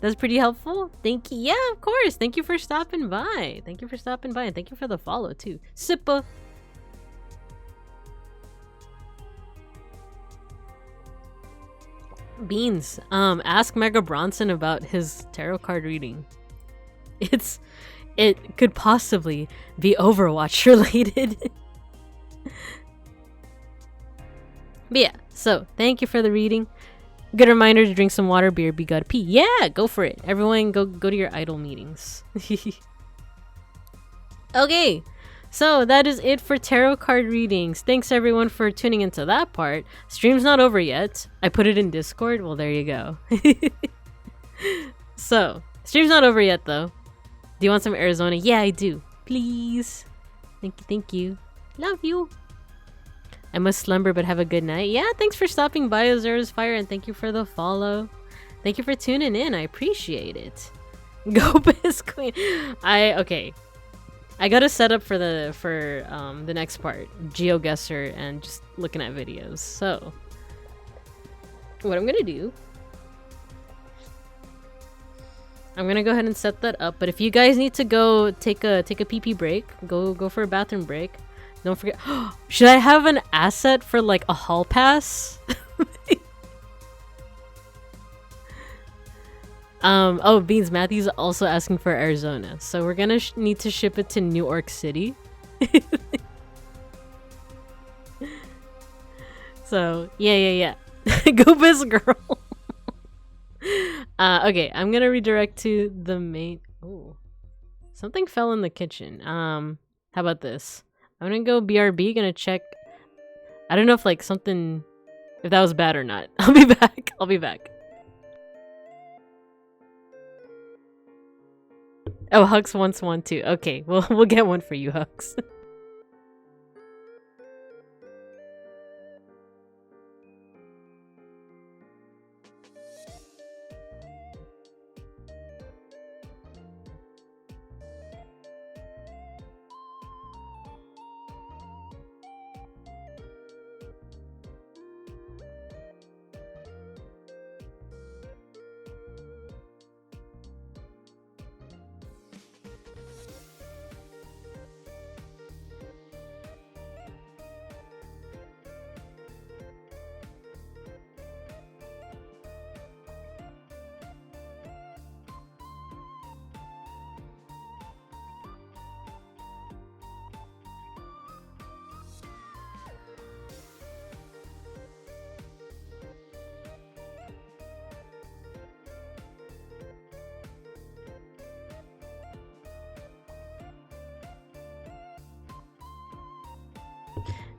That's pretty helpful. Thank you. Yeah, of course. Thank you for stopping by. Thank you for stopping by, and thank you for the follow too. Sippa. Beans. Ask Mega Bronson about his tarot card reading. It could possibly be Overwatch related. But yeah, so thank you for the reading. Good reminder to drink some water, beer, be gotta pee. Yeah, go for it. Everyone go to your idol meetings. Okay, so that is it for tarot card readings. Thanks everyone for tuning into that part. Stream's not over yet. I put it in Discord. Well, there you go. So, stream's not over yet though. Do you want some Arizona? Yeah, I do. Please. Thank you. Love you. I must slumber, but have a good night. Yeah, thanks for stopping by, Azura's Fire, and thank you for the follow. Thank you for tuning in. I appreciate it. Go Biz Queen. Okay. I got a setup for the next part, GeoGuessr, and just looking at videos. So, what I'm gonna do, I'm gonna go ahead and set that up. But if you guys need to go take a pee break, go for a bathroom break. Don't forget. Should I have an asset for like a hall pass? Oh, Beans, Matthew's also asking for Arizona, so we're gonna need to ship it to New York City. So yeah. Go Biz girl. Okay, I'm gonna redirect to the main. Oh, something fell in the kitchen. How about this? I'm gonna go BRB, gonna check. I don't know if like something, if that was bad or not. I'll be back. Oh, Hux wants one too. Okay, we'll get one for you, Hux.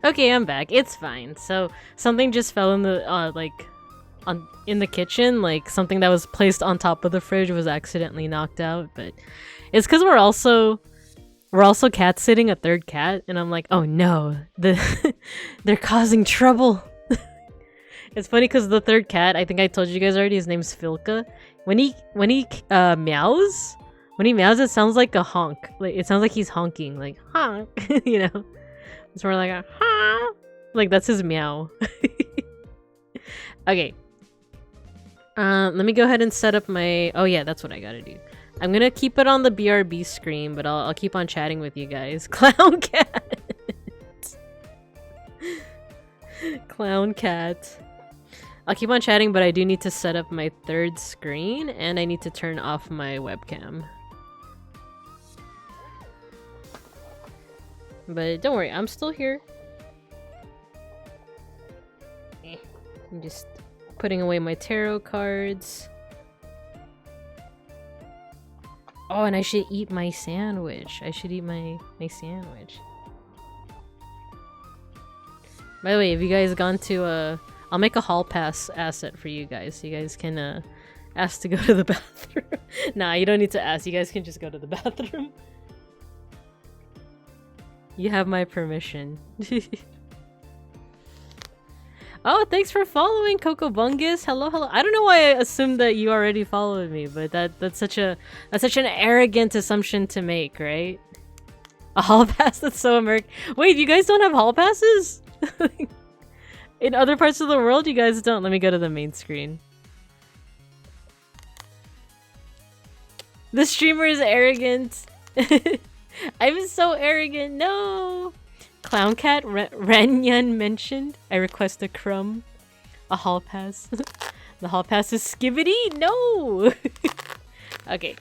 Okay, I'm back. It's fine. So something just fell in the in the kitchen. Like something that was placed on top of the fridge was accidentally knocked out. But it's because we're also cat sitting a third cat, and I'm like, oh no, they're causing trouble. It's funny because the third cat, I think I told you guys already, his name's Filka. When he meows, it sounds like a honk. Like it sounds like he's honking, like honk, you know. It's more like a huh. Like that's his meow. Okay. Let me go ahead and set up my. Oh yeah, that's what I gotta do. I'm gonna keep it on the BRB screen, but I'll keep on chatting with you guys. Clown cat. Clown cat. I'll keep on chatting, but I do need to set up my third screen, and I need to turn off my webcam. But don't worry, I'm still here. I'm just putting away my tarot cards. Oh, and I should eat my sandwich. I should eat my sandwich. By the way, have you guys gone to I'll make a hall pass asset for you guys, so you guys can Ask to go to the bathroom. Nah, you don't need to ask. You guys can just go to the bathroom. You have my permission. Oh, thanks for following, Coco Bungus. Hello, hello. I don't know why I assumed that you already followed me, but that's such an arrogant assumption to make, right? A hall pass? That's so American. Wait, you guys don't have hall passes? In other parts of the world, you guys don't. Let me go to the main screen. The streamer is arrogant. I'm so arrogant. No. Clown Cat Renyan mentioned. I request a crumb. A hall pass. The hall pass is Skibbity? No! Okay.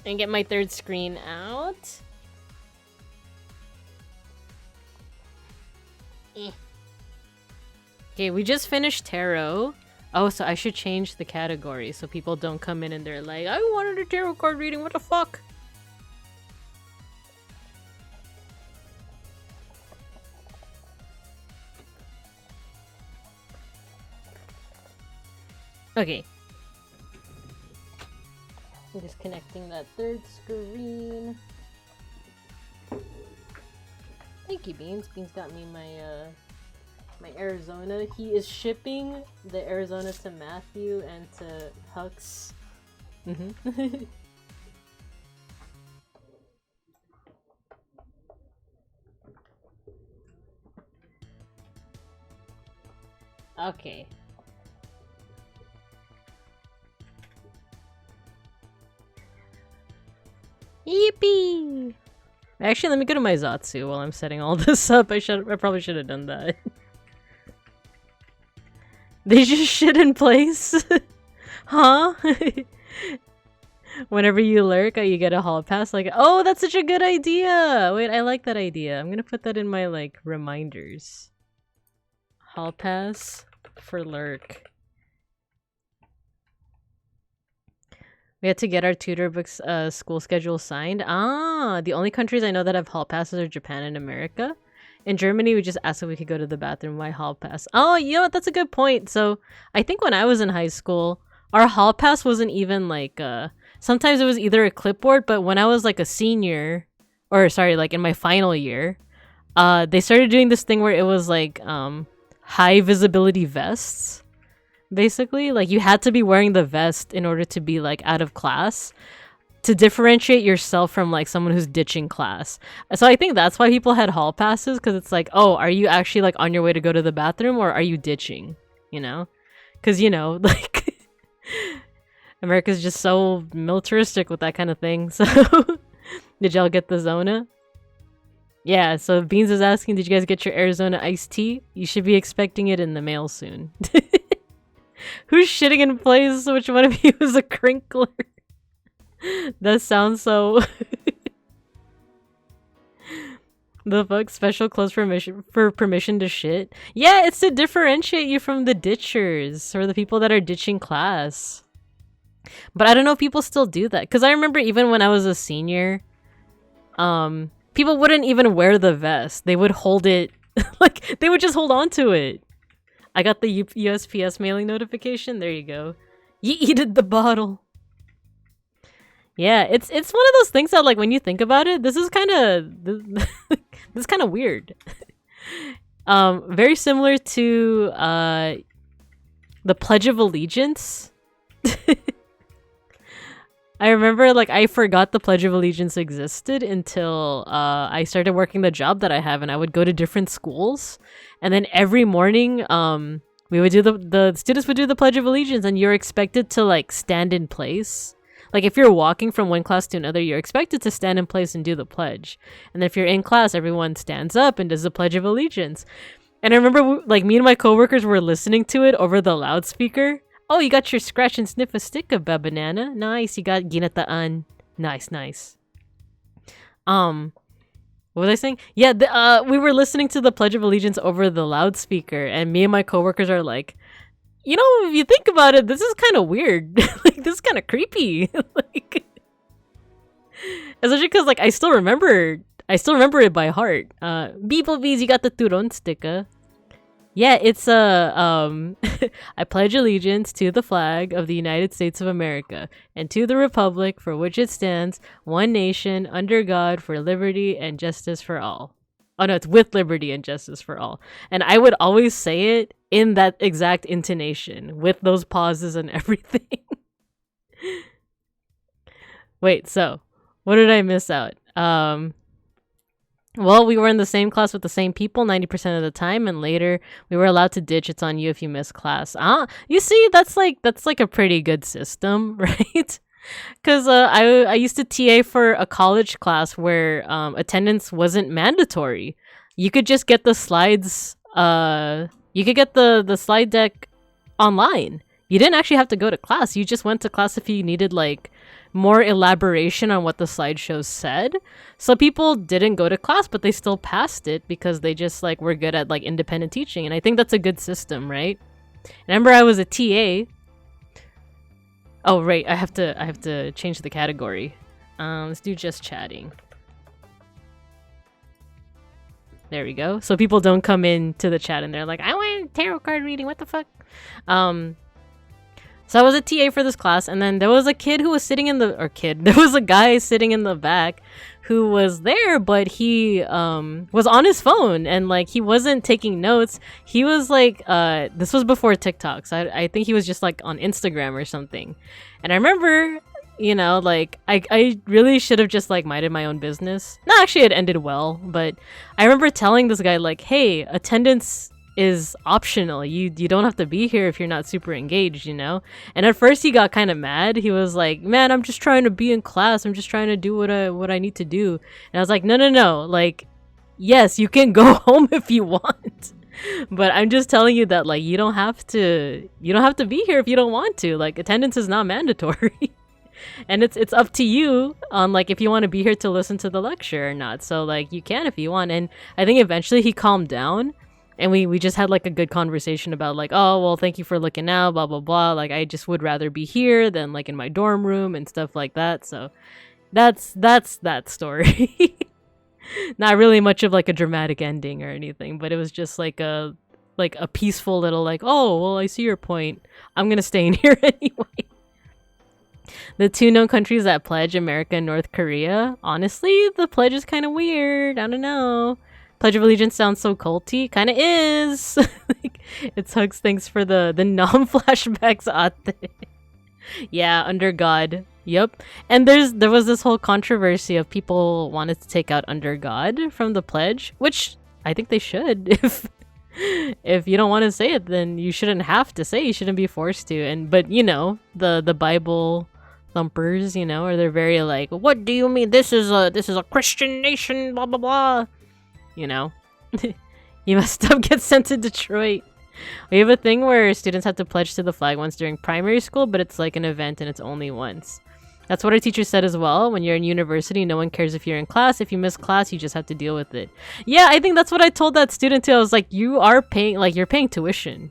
And get my third screen out. Okay, we just finished tarot. Oh, so I should change the category so people don't come in and they're like, I wanted a tarot card reading, what the fuck? Okay. I'm just connecting that third screen. Thank you, Beans. Beans got me my my Arizona. He is shipping the Arizona to Matthew and to Hux. Okay. Yippee! Actually, let me go to my Zatsu while I'm setting all this up. I probably should have done that. They just shit in place? Huh? Whenever you lurk, you get a hall pass. Like, oh, that's such a good idea! Wait, I like that idea. I'm gonna put that in my, like, reminders. Hall pass for lurk. We had to get our tutor books school schedule signed. Ah, the only countries I know that have hall passes are Japan and America. In Germany, we just asked if we could go to the bathroom. Why hall pass? Oh, you know what? That's a good point. So I think when I was in high school, our hall pass wasn't even like sometimes it was either a clipboard, but when I was like a senior, or sorry, like in my final year, they started doing this thing where it was like high visibility vests. Basically, like you had to be wearing the vest in order to be like out of class to differentiate yourself from like someone who's ditching class. So I think that's why people had hall passes, because it's like, oh, are you actually like on your way to go to the bathroom or are you ditching? You know, because you know, like America's just so militaristic with that kind of thing. So did y'all get the Zona? Yeah, so Beans is asking, did you guys get your Arizona iced tea? You should be expecting it in the mail soon. Who's shitting in place? Which one of you is a crinkler? That sounds so... The fuck? Special clothes for permission to shit? Yeah, it's to differentiate you from the ditchers, or the people that are ditching class. But I don't know if people still do that. Because I remember even when I was a senior, people wouldn't even wear the vest. They would hold it... like, they would just hold on to it. I got the USPS mailing notification. There you go. You eated the bottle. Yeah, it's one of those things that, like, when you think about it, this is kind of this is kind of weird. Very similar to the Pledge of Allegiance. I remember, like, I forgot the Pledge of Allegiance existed until I started working the job that I have, and I would go to different schools, and then every morning, we would do the students would do the Pledge of Allegiance, and you're expected to like stand in place. Like if you're walking from one class to another, you're expected to stand in place and do the pledge. And then if you're in class, everyone stands up and does the Pledge of Allegiance. And I remember, like, me and my coworkers were listening to it over the loudspeaker. Oh, you got your scratch and sniff a stick of banana. Nice. You got ginataan. Nice, nice. What was I saying? Yeah, we were listening to the Pledge of Allegiance over the loudspeaker, and me and my coworkers are like, you know, if you think about it, this is kind of weird. Like, this is kind of creepy. Like, especially because, like, I still remember it by heart. Beeplebees, you got the Turon sticker. Yeah, it's a I pledge allegiance to the flag of the United States of America and to the republic for which it stands, one nation, under God, for liberty and justice for all. Oh no, it's with liberty and justice for all. And I would always say it in that exact intonation with those pauses and everything. Wait, so what did I miss out? Well, we were in the same class with the same people 90% of the time, and later we were allowed to ditch. It's on you if you miss class. You see, that's like a pretty good system, right? Because I used to TA for a college class where attendance wasn't mandatory. You could just get the slides. You could get the slide deck online. You didn't actually have to go to class. You just went to class if you needed like more elaboration on what the slideshow said. So people didn't go to class, but they still passed it because they just like were good at like independent teaching. And I think that's a good system, right? Remember, I was a TA. Oh right, I have to change the category. Let's do just chatting. There we go. So people don't come into the chat and they're like, I want tarot card reading. What the fuck? So I was a TA for this class, and then there was a kid who was sitting in the there was a guy sitting in the back who was there, but he was on his phone and like he wasn't taking notes. He was like this was before TikTok, so I think he was just like on Instagram or something. And I remember, you know, like I really should have just like minded my own business. No, actually it ended well, but I remember telling this guy like, hey, attendance is optional. You don't have to be here if you're not super engaged, you know? And at first he got kind of mad. He was like, man, I'm just trying to be in class. I'm just trying to do what I need to do. And I was like, no. Like, yes, you can go home if you want. But I'm just telling you that like you don't have to be here if you don't want to. Like, attendance is not mandatory. And it's up to you on like if you want to be here to listen to the lecture or not. So like you can if you want. And I think eventually he calmed down. And we just had like a good conversation about like, oh, well, thank you for looking out, blah, blah, blah. Like, I just would rather be here than like in my dorm room and stuff like that. So that's that story. Not really much of like a dramatic ending or anything, but it was just like a peaceful little like, oh, well, I see your point. I'm going to stay in here anyway. The two known countries that pledge, America and North Korea. Honestly, the pledge is kind of weird. I don't know. Pledge of Allegiance sounds so culty. Kind of is. Like, it's Hugs. Thanks for the non-flashbacks ate. Yeah, under God. Yep. And there was this whole controversy of people wanted to take out under God from the pledge, which I think they should. If you don't want to say it, then you shouldn't have to say. You shouldn't be forced to. But you know, the Bible thumpers, you know, or they're very like, what do you mean? This is a Christian nation, blah blah blah. You know, you messed up, get sent to Detroit. We have a thing where students have to pledge to the flag once during primary school, but it's like an event and it's only once. That's what our teacher said as well. When you're in university, no one cares if you're in class. If you miss class, you just have to deal with it. Yeah, I think that's what I told that student too. I was like, you are paying, like, you're paying tuition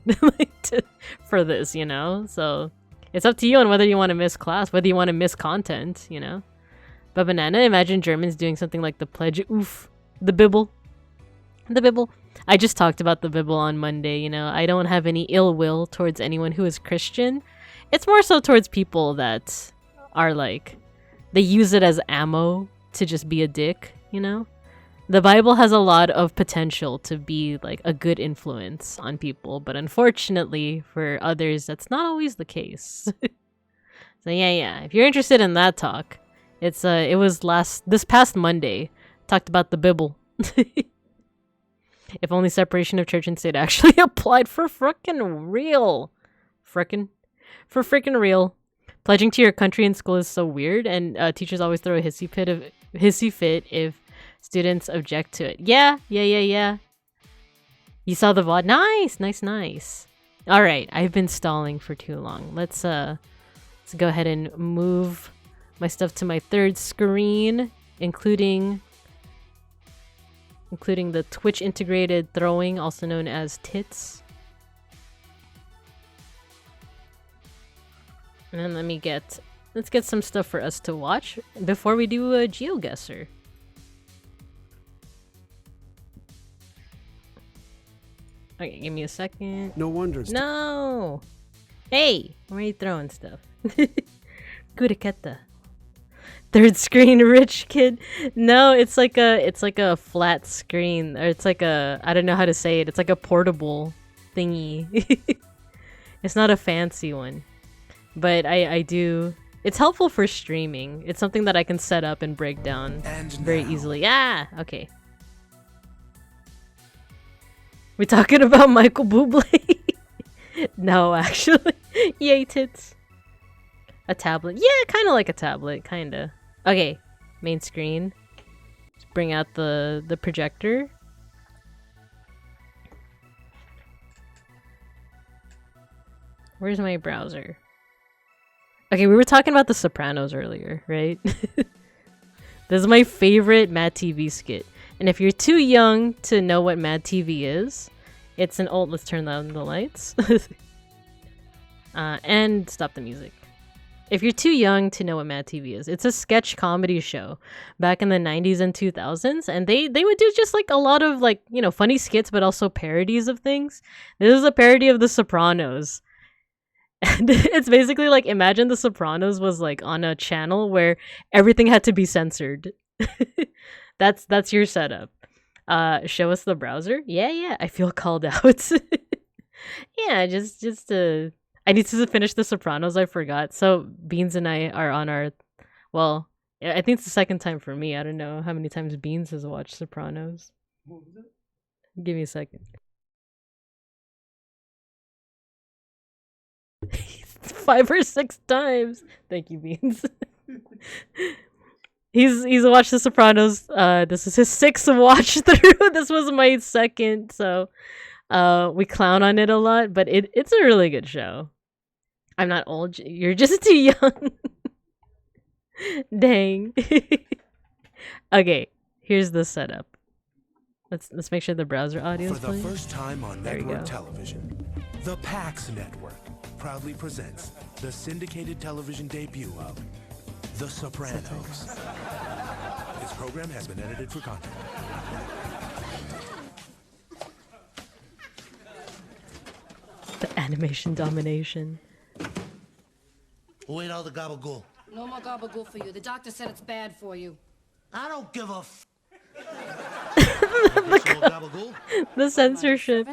for this, you know? So it's up to you on whether you want to miss class, whether you want to miss content, you know? But banana, imagine Germans doing something like the pledge. Oof. The Bible. The Bible. I just talked about the Bible on Monday, you know. I don't have any ill will towards anyone who is Christian. It's more so towards people that are like, they use it as ammo to just be a dick, you know. The Bible has a lot of potential to be like a good influence on people, but unfortunately for others, that's not always the case. So yeah. If you're interested in that talk, it was this past Monday. Talked about the Bible. If only separation of church and state actually applied for frickin' real. For frickin' real. Pledging to your country in school is so weird, and teachers always throw a hissy fit if students object to it. Yeah. You saw the VOD? Nice. All right, I've been stalling for too long. Let's go ahead and move my stuff to my third screen, including the Twitch integrated throwing, also known as tits. And then let's get some stuff for us to watch before we do a Okay, give me a second. No wonder. No! Hey! Why are you throwing stuff? Kuriketa. Third screen rich kid. No, it's like a flat screen. Or it's like a, I don't know how to say it. It's like a portable thingy. It's not a fancy one. But I do, it's helpful for streaming. It's something that I can set up and break down very easily. Ah, okay. We talking about Michael Bublé? No, actually. Yay tits. A tablet. Yeah, kind of like a tablet, kind of. Okay, main screen. Let's bring out the projector. Where's my browser? Okay, we were talking about The Sopranos earlier, right? This is my favorite Mad TV skit. And if you're too young to know what Mad TV is, it's an old... Let's turn down the lights. And stop the music. If you're too young to know what Mad TV is, it's a sketch comedy show back in the 90s and 2000s. And they would do just like a lot of like, you know, funny skits, but also parodies of things. This is a parody of The Sopranos. And it's basically like, imagine The Sopranos was like on a channel where everything had to be censored. That's your setup. Show us the browser. Yeah, I feel called out. Yeah, just I need to finish The Sopranos. I forgot. So Beans and I are on our, well, I think it's the second time for me. I don't know how many times Beans has watched Sopranos. What was it? Give me a second. 5 or 6 times. Thank you, Beans. He's watched The Sopranos. This is his 6th watch through. This was my 2nd, so we clown on it a lot, but it's a really good show. I'm not old. You're just too young. Dang. Okay, here's the setup. Let's make sure the browser audio is playing. For the first time on network television, the PAX Network proudly presents the syndicated television debut of The Sopranos. This program has been edited for content. The animation domination. Who ate all the gabagool? No more gabagool for you. The doctor said it's bad for you. I don't give a The censorship.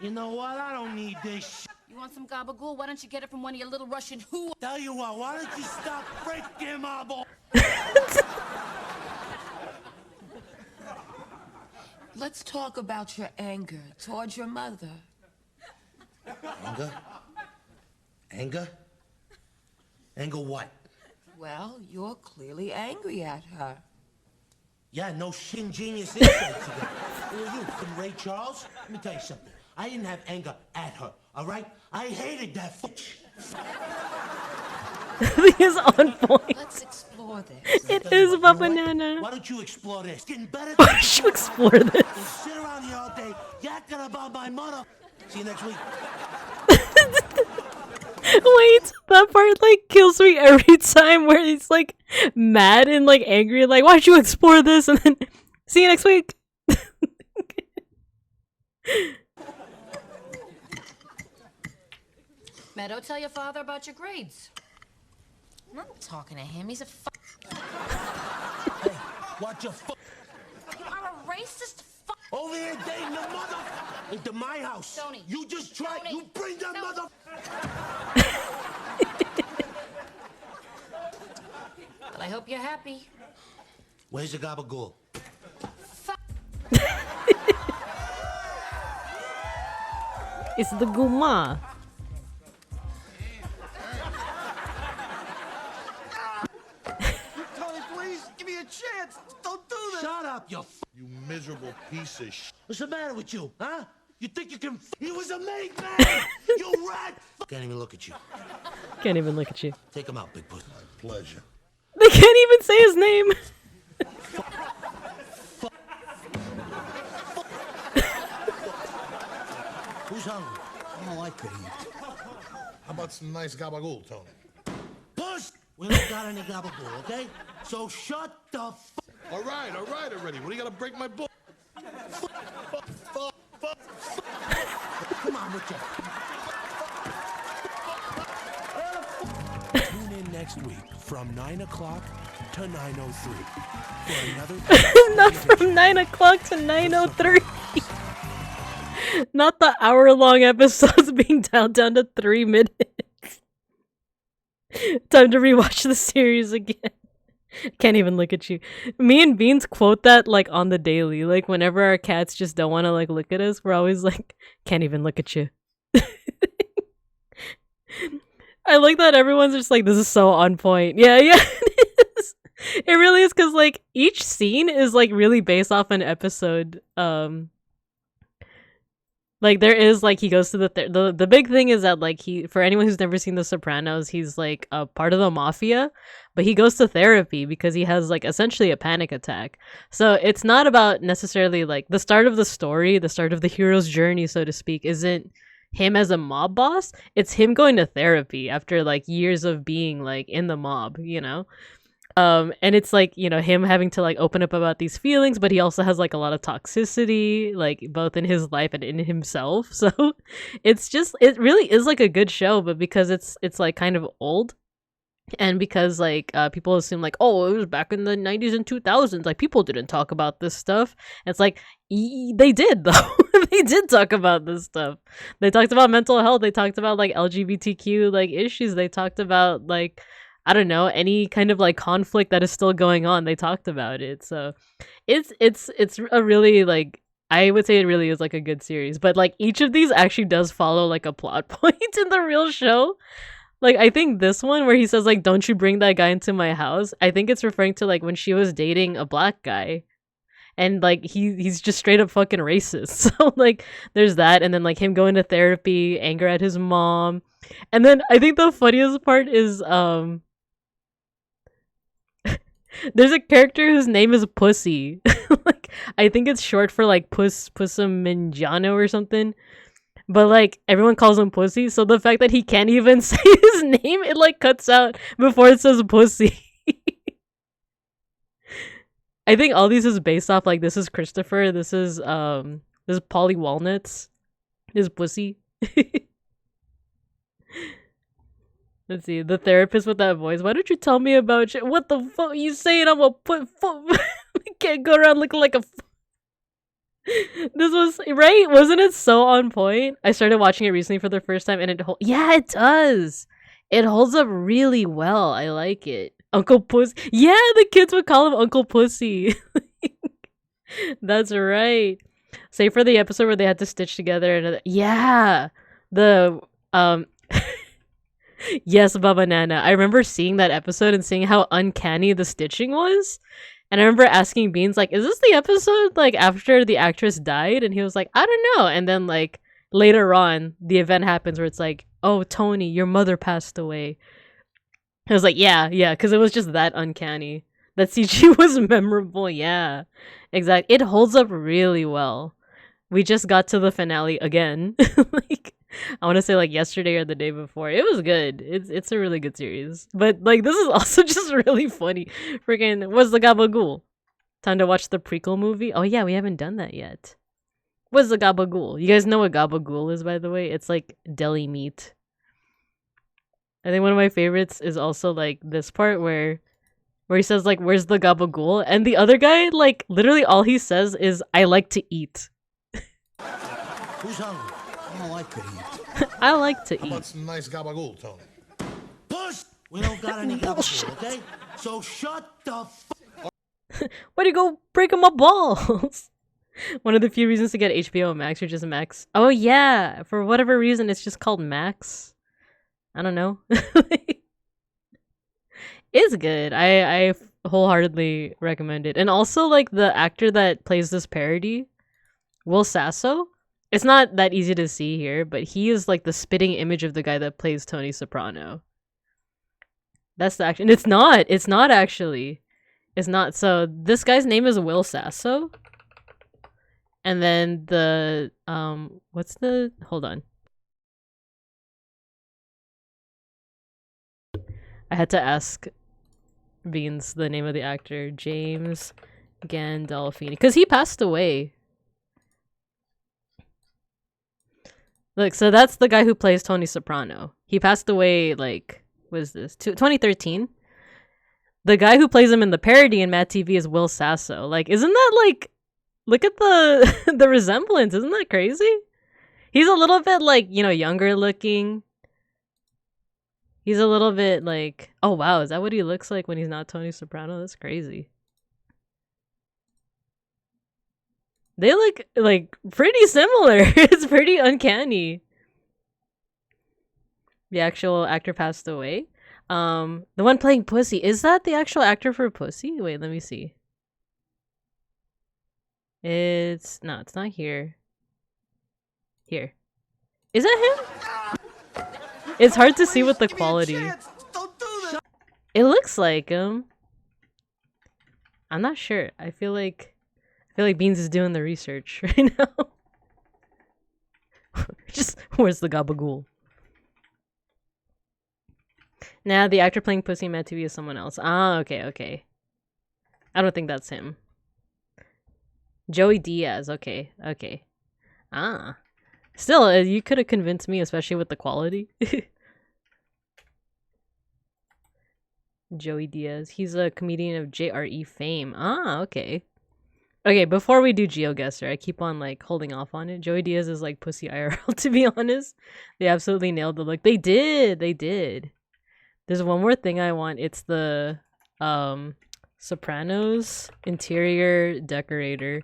You know what? I don't need this. You want some gabagool? Why don't you get it from one of your little Russian who? Tell you what, why don't you stop breaking my ball? Let's talk about your anger towards your mother. Anger? Anger? Anger what? Well, you're clearly angry at her. Yeah, no shin genius insight today. Who are you, from Ray Charles? Let me tell you something. I didn't have anger at her, all right? I hated that bitch. He is on point. Let's explore this. It is Baba Nana. Why don't you explore this? Getting better. Why don't you explore this? And sit around here all day yakking about my mother. See you next week. Wait, that part like kills me every time where he's like mad and like angry, like, why don't you explore this? And then see you next week. Meadow, tell your father about your grades. I'm not talking to him. He's a Hey, watch your You are a racist over here dating the mother into my house. Tony. You just try. Tony. You bring that No. mother. Well, I hope you're happy. Where's the gabagool? It's the Guma. Tony, please, give me a chance. Don't do this. Shut up, you miserable piece of sh**. What's the matter with you, huh? You think you can He was a made man! You rat! Can't even look at you. Can't even look at you. Take him out, big pussy. Pleasure. They can't even say his name. Who's hungry? All I could eat. How about some nice gabagool, Tony? Puss! We don't got any gabagool, okay? So shut the All right already. What do you gotta break my bull? Come on with you. Tune in next week from 9 o'clock to 9:03 for another. Not from 9 o'clock to 9:03. Not the hour-long episodes being dialed down to 3 minutes. Time to rewatch the series again. Can't even look at you. Me and Beans quote that like on the daily. Like whenever our cats just don't want to like look at us, we're always like, can't even look at you. I like that everyone's just like, this is so on point. Yeah, it is. It really is, because like each scene is like really based off an episode. Like there is like he goes to the big thing is that like he, for anyone who's never seen The Sopranos, he's like a part of the mafia, but he goes to therapy because he has like essentially a panic attack. So it's not about necessarily like the start of the story, the start of the hero's journey, so to speak, isn't him as a mob boss. It's him going to therapy after like years of being like in the mob, you know? And it's like, you know, him having to like open up about these feelings, but he also has like a lot of toxicity, like both in his life and in himself. So it's just, it really is like a good show, but because it's like kind of old, and because like people assume like, oh, it was back in the 90s and 2000s, like people didn't talk about this stuff. And it's like, they did though. They did talk about this stuff. They talked about mental health, they talked about like LGBTQ like issues, they talked about like, I don't know, any kind of like conflict that is still going on. They talked about it. So it's a really like, I would say it really is like a good series, but like each of these actually does follow like a plot point in the real show. Like I think this one where he says like, don't you bring that guy into my house, I think it's referring to like when she was dating a black guy, and like he's just straight up fucking racist. So like there's that, and then like him going to therapy, anger at his mom. And then I think the funniest part is there's a character whose name is Pussy. Like I think it's short for like Pussaminjano or something. But like everyone calls him Pussy, so the fact that he can't even say his name, it like cuts out before it says Pussy. I think all these is based off like, this is Christopher, this is Polly Walnuts, this is Pussy. Let's see, the therapist with that voice. Why don't you tell me about you? What the fuck are you saying? I'm gonna put I can't go around looking like a This was right, wasn't it so on point? I started watching it recently for the first time, and yeah, it does. It holds up really well. I like it. Uncle Pussy. Yeah, the kids would call him Uncle Pussy. That's right. Say for the episode where they had to stitch together another. Yeah, the yes, Baba Nana. I remember seeing that episode and seeing how uncanny the stitching was. And I remember asking Beans, like, is this the episode, like, after the actress died? And he was like, I don't know. And then, like, later on, the event happens where it's like, oh, Tony, your mother passed away. I was like, yeah, because it was just that uncanny. That CG was memorable, yeah. Exactly. It holds up really well. We just got to the finale again. Like, I want to say like yesterday or the day before. It was good. It's a really good series. But like this is also just really funny. Freaking, what's the Gabagool? Time to watch the prequel movie? Oh yeah, we haven't done that yet. What's the Gabagool? You guys know what Gabagool is, by the way? It's like deli meat. I think one of my favorites is also like this part where he says like, where's the Gabagool? And the other guy, like literally all he says is, I like to eat. Who's hungry? I don't like to eat. I like to How eat. about some nice gabagool, Tony? Push! We don't got any gabagool, okay? So shut the Why do you go breaking my balls? One of the few reasons to get HBO Max or just Max. Oh yeah, for whatever reason it's just called Max. I don't know. It's good. I wholeheartedly recommend it. And also like the actor that plays this parody, Will Sasso. It's not that easy to see here, but he is like the spitting image of the guy that plays Tony Soprano. That's the actor. And it's not actually. It's not. So this guy's name is Will Sasso. And then the hold on. I had to ask Beans the name of the actor, James Gandolfini, because he passed away. Look, so that's the guy who plays Tony Soprano. He passed away, like, what is this? 2013? The guy who plays him in the parody in Mad TV is Will Sasso. Like, isn't that, like, look at the the resemblance. Isn't that crazy? He's a little bit, like, you know, younger looking. He's a little bit, like, oh, wow. Is that what he looks like when he's not Tony Soprano? That's crazy. They look, like, pretty similar. It's pretty uncanny. The actual actor passed away. The one playing Pussy. Is that the actual actor for Pussy? Wait, let me see. It's not here. Here. Is that him? It's hard to see with the quality. It looks like him. I'm not sure. I feel like Beans is doing the research right now. Just where's the gabagool? Nah, the actor playing Pussy in Mad TV is someone else. Ah, okay. I don't think that's him. Joey Diaz. Okay. Ah. Still, you could have convinced me, especially with the quality. Joey Diaz. He's a comedian of JRE fame. Ah, okay. Okay, before we do GeoGuessr, I keep on, like, holding off on it. Joey Diaz is, like, Pussy IRL, to be honest. They absolutely nailed the look. They did. There's one more thing I want. It's the, Sopranos interior decorator.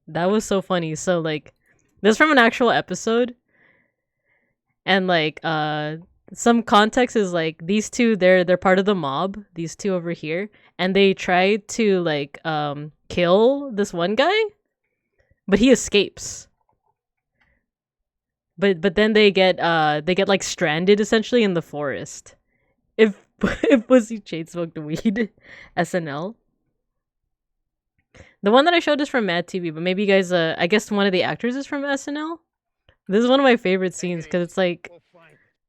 That was so funny. So, like, this is from an actual episode. And, like, some context is, like, these two, they're part of the mob. These two over here. And they try to, like, kill this one guy. But he escapes. But then they get like stranded essentially in the forest. If Pussy chain smoked weed, SNL. The one that I showed is from Mad TV, but maybe you guys I guess one of the actors is from SNL. This is one of my favorite scenes because it's like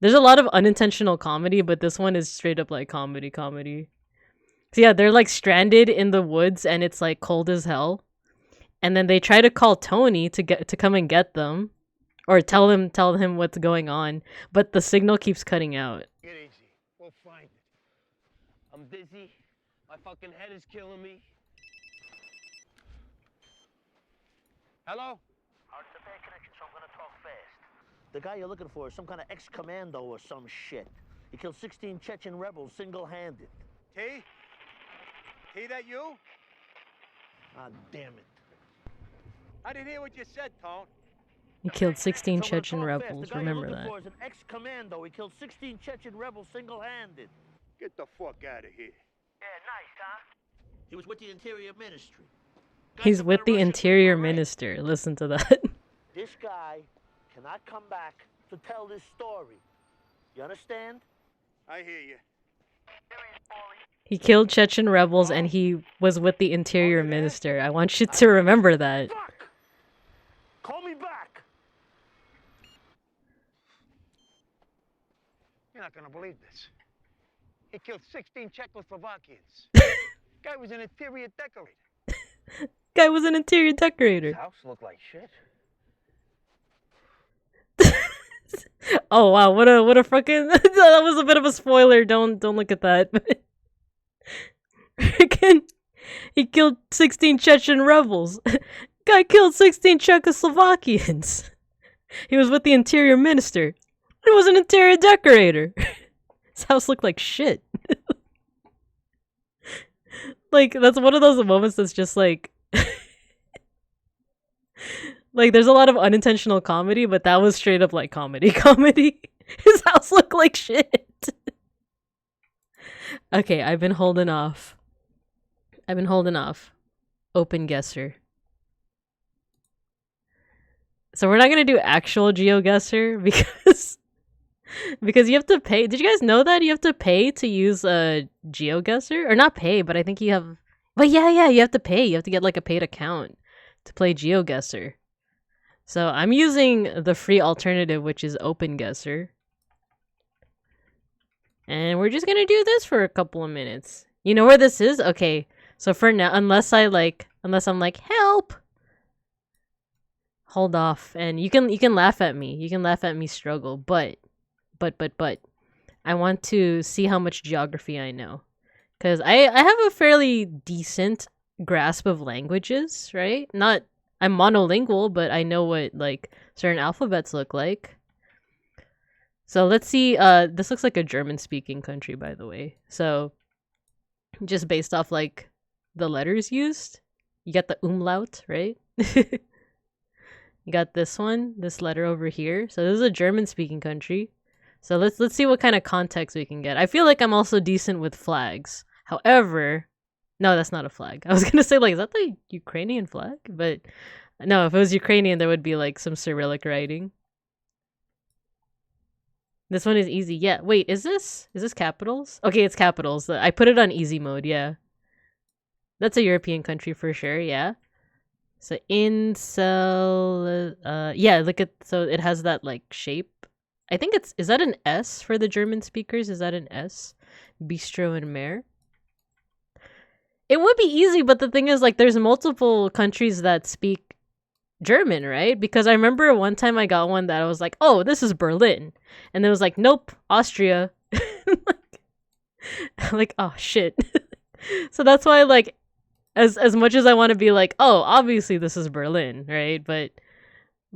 there's a lot of unintentional comedy, but this one is straight up like comedy. So yeah, they're like stranded in the woods and it's like cold as hell. And then they try to call Tony to come and get them. Or tell him what's going on, but the signal keeps cutting out. Get easy. We'll find it. I'm busy. My fucking head is killing me. Hello? It's a bad connection, so I'm gonna talk fast. The guy you're looking for is some kind of ex-commando or some shit. He killed 16 Chechen rebels single-handed. T? T, that you? Ah, damn it. I didn't hear what you said, Tone. He killed 16 So I'm gonna Chechen talk fast. rebels. The guy Remember you're that. looking for is an ex-commando. He killed 16 Chechen rebels single-handed. Get the fuck out of here. Yeah, nice, huh? He was with the Interior Ministry. He's with the Interior Minister. Listen to that. This guy cannot come back to tell this story. You understand? I hear you. He killed Chechen rebels and he was with the Interior Minister. I want you to remember that. Fuck! Call me back! You're not gonna believe this. He killed 16 Czechoslovakians. Guy was an interior decorator. Guy was an interior decorator. His house looked like shit. Oh wow, what a fucking that was a bit of a spoiler. Don't look at that. Freaking he killed 16 Chechen rebels. Guy killed 16 Czechoslovakians. He was with the Interior Minister. He was an interior decorator. His house looked like shit. Like, that's one of those moments that's just like... like, there's a lot of unintentional comedy, but that was straight up like comedy. His house looked like shit. Okay, I've been holding off. OPENGUESSR. So we're not gonna do actual GeoGuessr because you have to pay. Did you guys know that you have to pay to use a GeoGuessr? Or not pay, but I think you have. But yeah, you have to pay. You have to get like a paid account to play GeoGuessr. So I'm using the free alternative, which is OPENGUESSR. And we're just gonna do this for a couple of minutes. You know where this is? Okay. So for now, unless I'm like, help. hold off, and you can laugh at me. You can laugh at me struggle, but I want to see how much geography I know, because I have a fairly decent grasp of languages, right? Not I'm monolingual, but I know what like certain alphabets look like. So let's see. This looks like a German-speaking country, by the way. So just based off like the letters used, you got the umlaut, right? You got this one, this letter over here. So this is a German-speaking country. So let's see what kind of context we can get. I feel like I'm also decent with flags. However, no, that's not a flag. I was gonna say like, is that the Ukrainian flag? But no, if it was Ukrainian, there would be like some Cyrillic writing. This one is easy. Yeah. Wait, is this capitals? Okay, it's capitals. I put it on easy mode. Yeah. That's a European country for sure. Yeah. So yeah, look at, so it has that like shape. I think is that an S for the German speakers? Is that an S? Bistro and Mer. It would be easy, but the thing is like there's multiple countries that speak German, right? Because I remember one time I got one that I was like, oh, this is Berlin. And it was like, nope, Austria. like, oh shit. So that's why like as much as I want to be like, oh, obviously this is Berlin, right? But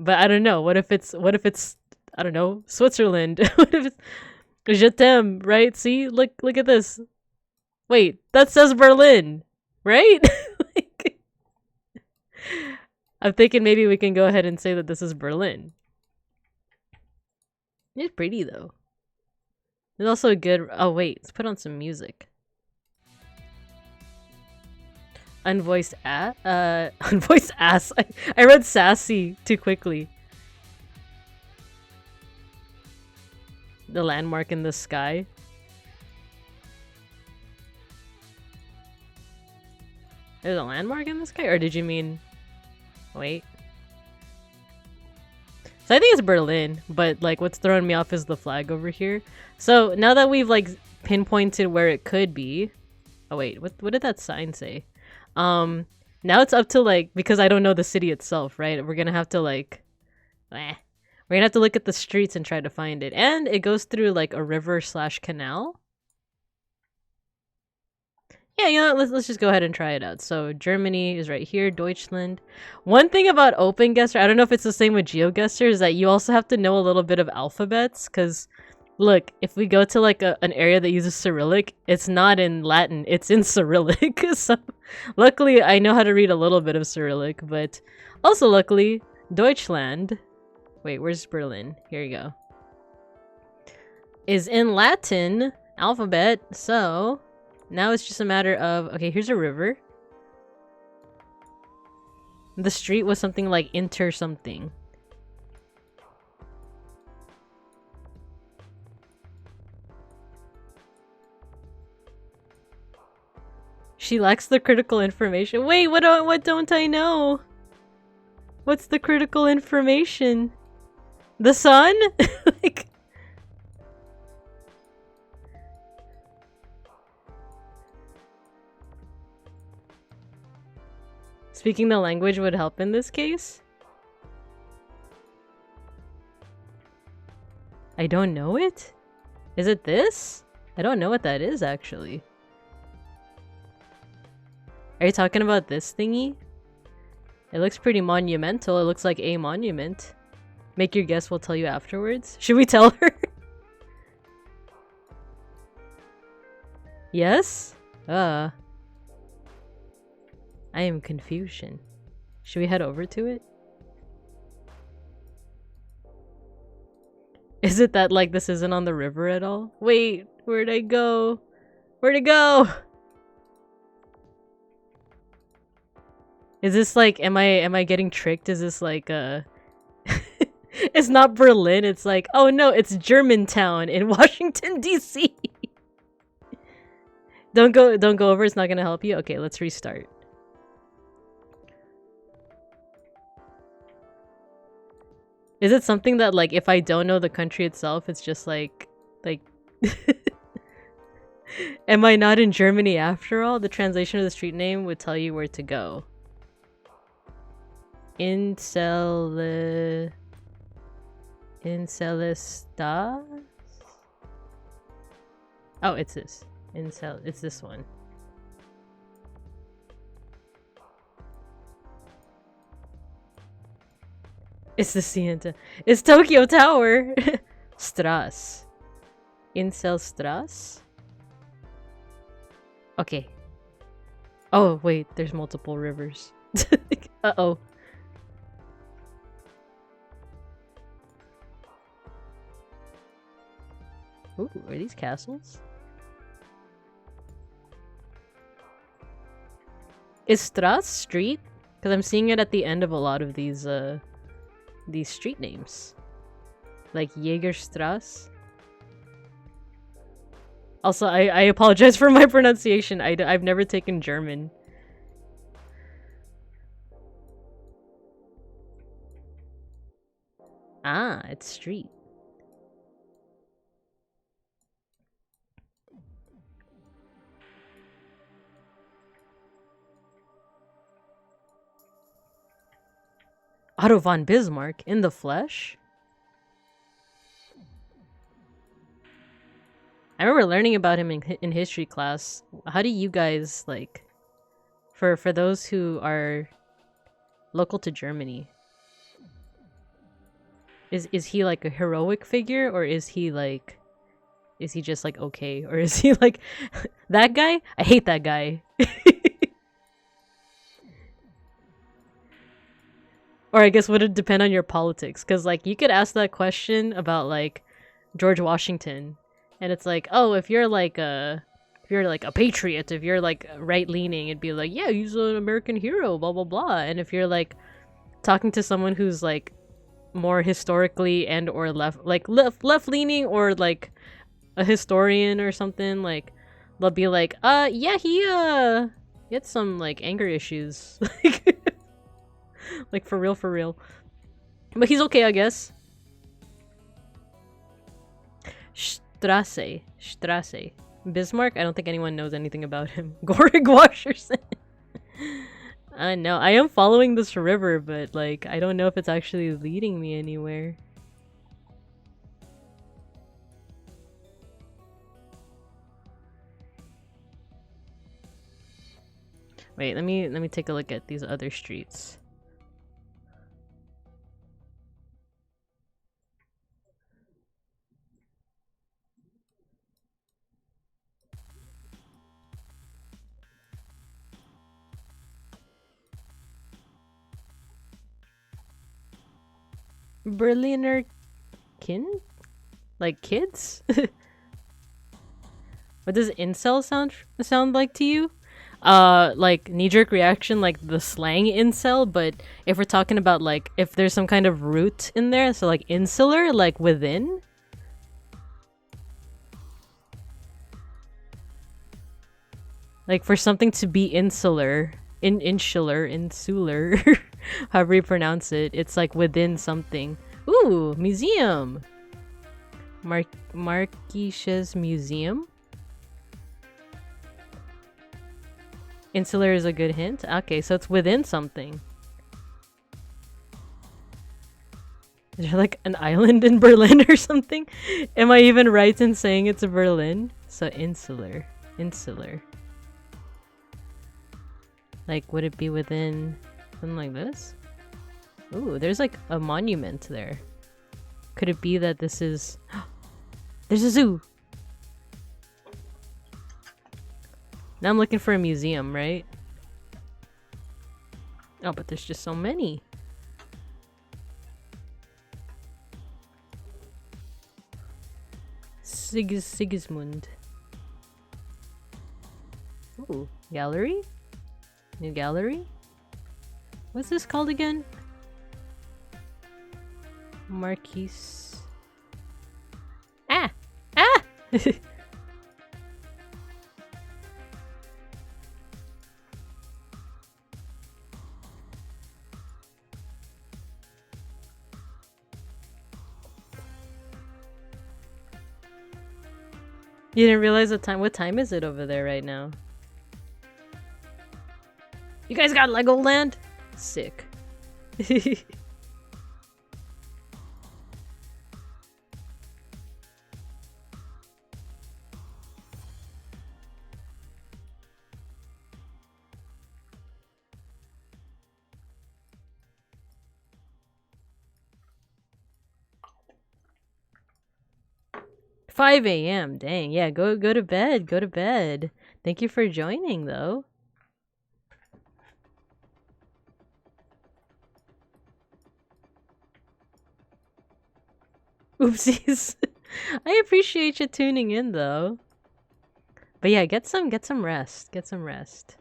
I don't know. What if it's I don't know, Switzerland? What if it's Je t'aime, right? See, look at this. Wait, that says Berlin, right? Like, I'm thinking maybe we can go ahead and say that this is Berlin. It's pretty though. There's also a good. Oh wait, let's put on some music. Unvoiced unvoiced ass. I read sassy too quickly. The landmark in the sky. There's a landmark in the sky, or did you mean? Wait. So I think it's Berlin, but like what's throwing me off is the flag over here. So now that we've like pinpointed where it could be. Oh wait, what did that sign say? Now it's up to like, because I don't know the city itself, right? We're gonna have to like, we're gonna have to look at the streets and try to find it. And it goes through like a river/canal. Yeah, you know what? Let's just go ahead and try it out. So Germany is right here, Deutschland. One thing about OpenGuessr, I don't know if it's the same with GeoGuessr, is that you also have to know a little bit of alphabets, because look, if we go to like an area that uses Cyrillic, it's not in Latin, it's in Cyrillic. So luckily I know how to read a little bit of Cyrillic, but also luckily Deutschland, wait, where's Berlin? Here you go, is in Latin alphabet. So now it's just a matter of, okay, here's a river. The street was something like Inter something. She lacks the critical information. Wait, what don't I know? What's the critical information? The sun? Like, speaking the language would help in this case? I don't know it? Is it this? I don't know what that is actually. Are you talking about this thingy? It looks pretty monumental. It looks like a monument. Make your guess, we'll tell you afterwards. Should we tell her? Yes? I am confusion. Should we head over to it? Is it that like this isn't on the river at all? Wait, where'd I go? Where'd it go? Is this like, am I getting tricked? Is this like it's not Berlin, it's like, oh no, it's Germantown in Washington DC. Don't go over, it's not gonna help you. Okay, let's restart. Is it something that like if I don't know the country itself, it's just like am I not in Germany after all? The translation of the street name would tell you where to go. Incelista? Oh, it's this. It's this one. It's the Sienta. It's Tokyo Tower. Strass. Incel Strass? Okay. Oh, wait, there's multiple rivers. Uh-oh. Ooh, are these castles? Is Strass street? Because I'm seeing it at the end of a lot of these street names. Like Jägerstrasse. Also, I apologize for my pronunciation. I've never taken German. Ah, it's street. Otto von Bismarck in the flesh? I remember learning about him in history class. How do you guys, like, for those who are local to Germany, is he like a heroic figure, or is he just like okay, or is he like that guy? I hate that guy. Or I guess would it depend on your politics? Because like you could ask that question about like George Washington, and it's like, oh, if you're like a patriot, if you're like right leaning, it'd be like, yeah, he's an American hero, blah blah blah. And if you're like talking to someone who's like more historically and or left leaning, or like a historian or something, like they'll be like, yeah, he had some like anger issues. Like for real. But he's okay, I guess. Strasse. Bismarck? I don't think anyone knows anything about him. Gorig Washerson. I know. I am following this river, but like I don't know if it's actually leading me anywhere. Wait, let me take a look at these other streets. Berliner Kind? Like kids? What does incel sound like to you? Like knee-jerk reaction, like the slang incel, but if we're talking about like if there's some kind of root in there, so like insular, like within. Like for something to be insular, insular, however you pronounce it, it's like within something. Ooh, museum. Marquis's Museum. Insular is a good hint. Okay, so it's within something. Is there like an island in Berlin or something? Am I even right in saying it's Berlin? So insular. Like, would it be within something like this? Ooh, there's like a monument there. Could it be that this is... There's a zoo! Now I'm looking for a museum, right? Oh, but there's just so many. Sigismund. Ooh, gallery? New gallery? What's this called again? Marquise. Ah! You didn't realize the time? What time is it over there right now? You guys got Legoland? Sick. 5 a.m. Dang, yeah, go to bed. Go to bed. Thank you for joining, though. Oopsies. I appreciate you tuning in, though. But yeah, get some rest. Get some rest.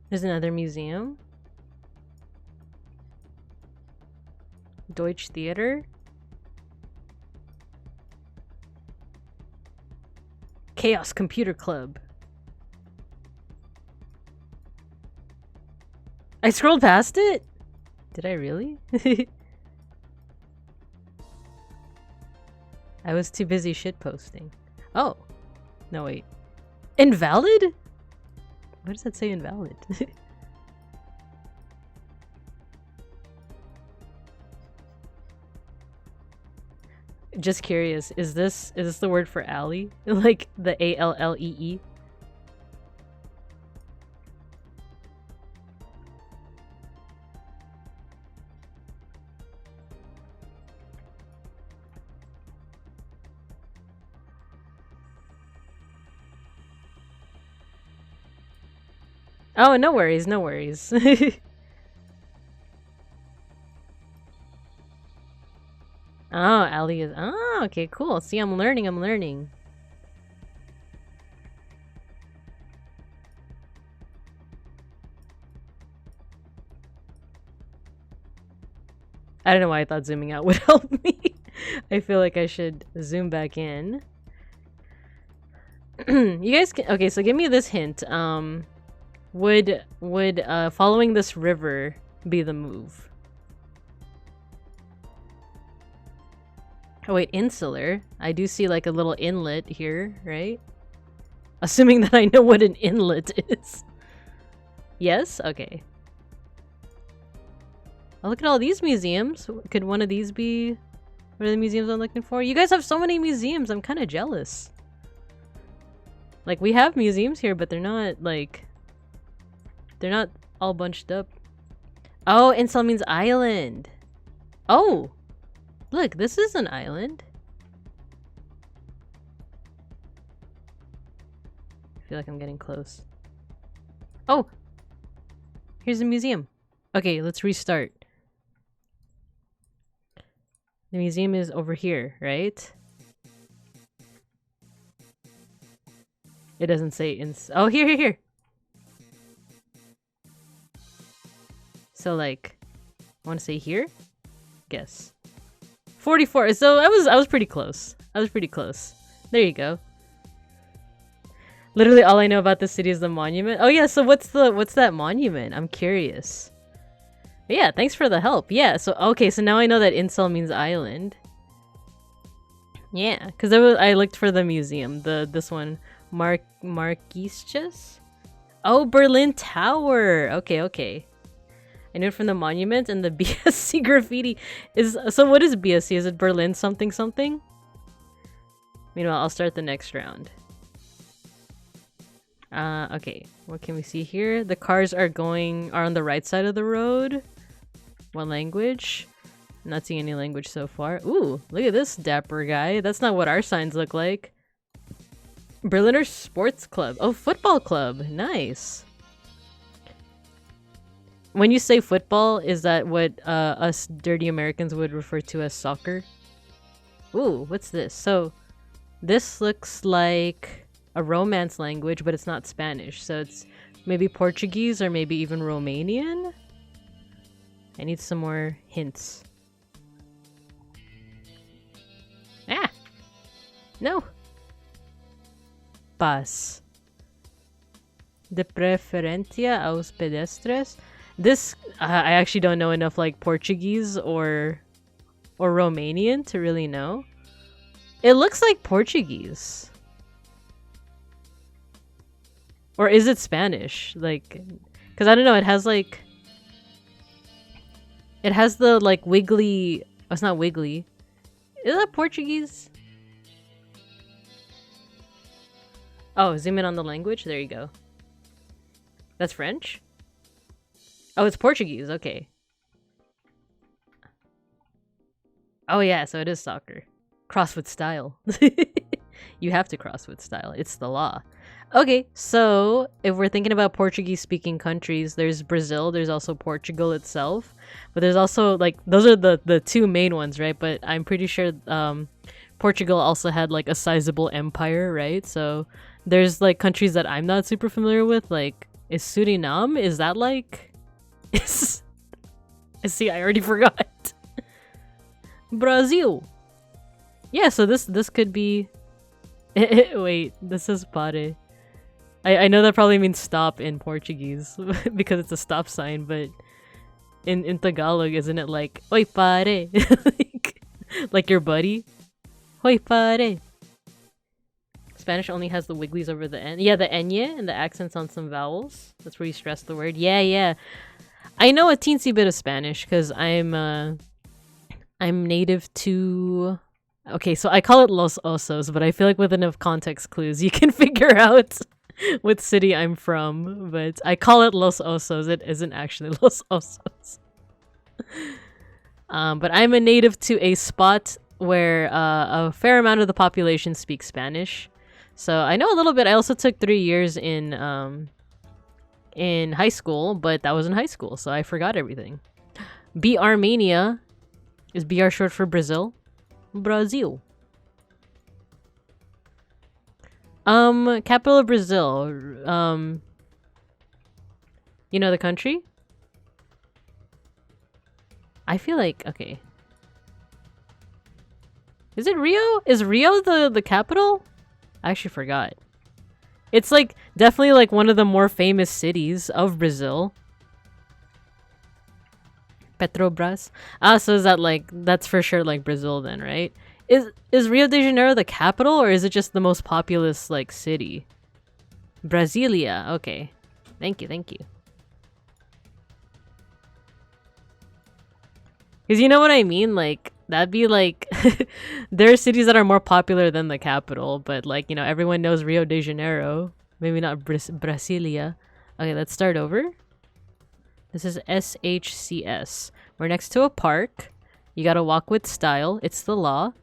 There's another museum. Deutsch Theater. Chaos Computer Club. I scrolled past it? Did I really? I was too busy shitposting. Oh. No, wait. Invalid? Why does that say invalid? Just curious, is this the word for alley? Like the A-L-L-E-E? Oh, no worries, no worries. Oh, alley is... Oh, okay, cool. See, I'm learning, I'm learning. I don't know why I thought zooming out would help me. I feel like I should zoom back in. You guys can... Okay, so give me this hint. Would following this river be the move? Oh wait, insular. I do see like a little inlet here, right? Assuming that I know what an inlet is. Yes? Okay. Oh, look at all these museums. Could one of these be one of the museums I'm looking for? You guys have so many museums. I'm kind of jealous. Like, we have museums here, but they're not, like... They're not all bunched up. Oh, insel means island. Oh! Look, this is an island. I feel like I'm getting close. Oh! Here's a museum. Okay, let's restart. The museum is over here, right? It doesn't say oh, here. So, like, I want to say here? Guess. 44. So I was pretty close. I was pretty close. There you go. Literally all I know about this city is the monument. Oh yeah, so what's that monument? I'm curious. But yeah, thanks for the help. Yeah, so okay, so now I know that incel means island. Yeah, because I looked for the museum. This one. Marquisches? Oh, Berlin Tower. Okay. I knew it from the monument and the BSC graffiti is... So what is BSC? Is it Berlin something something? Meanwhile, I'll start the next round. Okay. What can we see here? The cars are on the right side of the road. What language? I'm not seeing any language so far. Ooh, look at this dapper guy. That's not what our signs look like. Berliner Sports Club. Oh, football club. Nice. When you say football, is that what us dirty Americans would refer to as soccer? Ooh, what's this? So, this looks like a Romance language, but it's not Spanish. So it's maybe Portuguese or maybe even Romanian? I need some more hints. Ah! No! Paz. De preferencia aos pedestres. This, I actually don't know enough like Portuguese or or Romanian to really know. It looks like Portuguese. Or is it Spanish? Like, because I don't know, it has like... It has the like wiggly... Oh, it's not wiggly. Is that Portuguese? Oh, zoom in on the language. There you go. That's French? Oh, it's Portuguese. Okay. Oh yeah, so it is soccer. Cross with style. You have to cross with style. It's the law. Okay, so if we're thinking about Portuguese-speaking countries, there's Brazil, there's also Portugal itself. But there's also, like, those are the two main ones, right? But I'm pretty sure Portugal also had, like, a sizable empire, right? So there's, like, countries that I'm not super familiar with, like, is Suriname? Is that, like... See, I already forgot. Brazil! Yeah, so this could be... Wait, this is pare. I know that probably means stop in Portuguese because it's a stop sign, but in Tagalog, isn't it like oi pare? like your buddy? Oi pare. Spanish only has the wigglies over the N. Yeah, the enye and the accents on some vowels. That's where you stress the word. Yeah. I know a teensy bit of Spanish because I'm native to... Okay, so I call it Los Osos, but I feel like with enough context clues, you can figure out what city I'm from. But I call it Los Osos. It isn't actually Los Osos. But I'm a native to a spot where a fair amount of the population speaks Spanish. So I know a little bit. I also took 3 years in high school, but that was in high school, so I forgot everything. Armenia. Is BR short for Brazil? Brazil. Capital of Brazil. You know the country? I feel like, okay. Is it Rio? Is Rio the capital? I actually forgot. It's like definitely like one of the more famous cities of Brazil. Petrobras. So is that like, that's for sure like Brazil then, right? Is Rio de Janeiro the capital or is it just the most populous like city? Brasilia. Okay. Thank you. Because you know what I mean? Like, that'd be like... there are cities that are more popular than the capital, but like, you know, everyone knows Rio de Janeiro. Maybe not Brasilia. Okay, let's start over. This is SHCS. We're next to a park. You gotta walk with style. It's the law.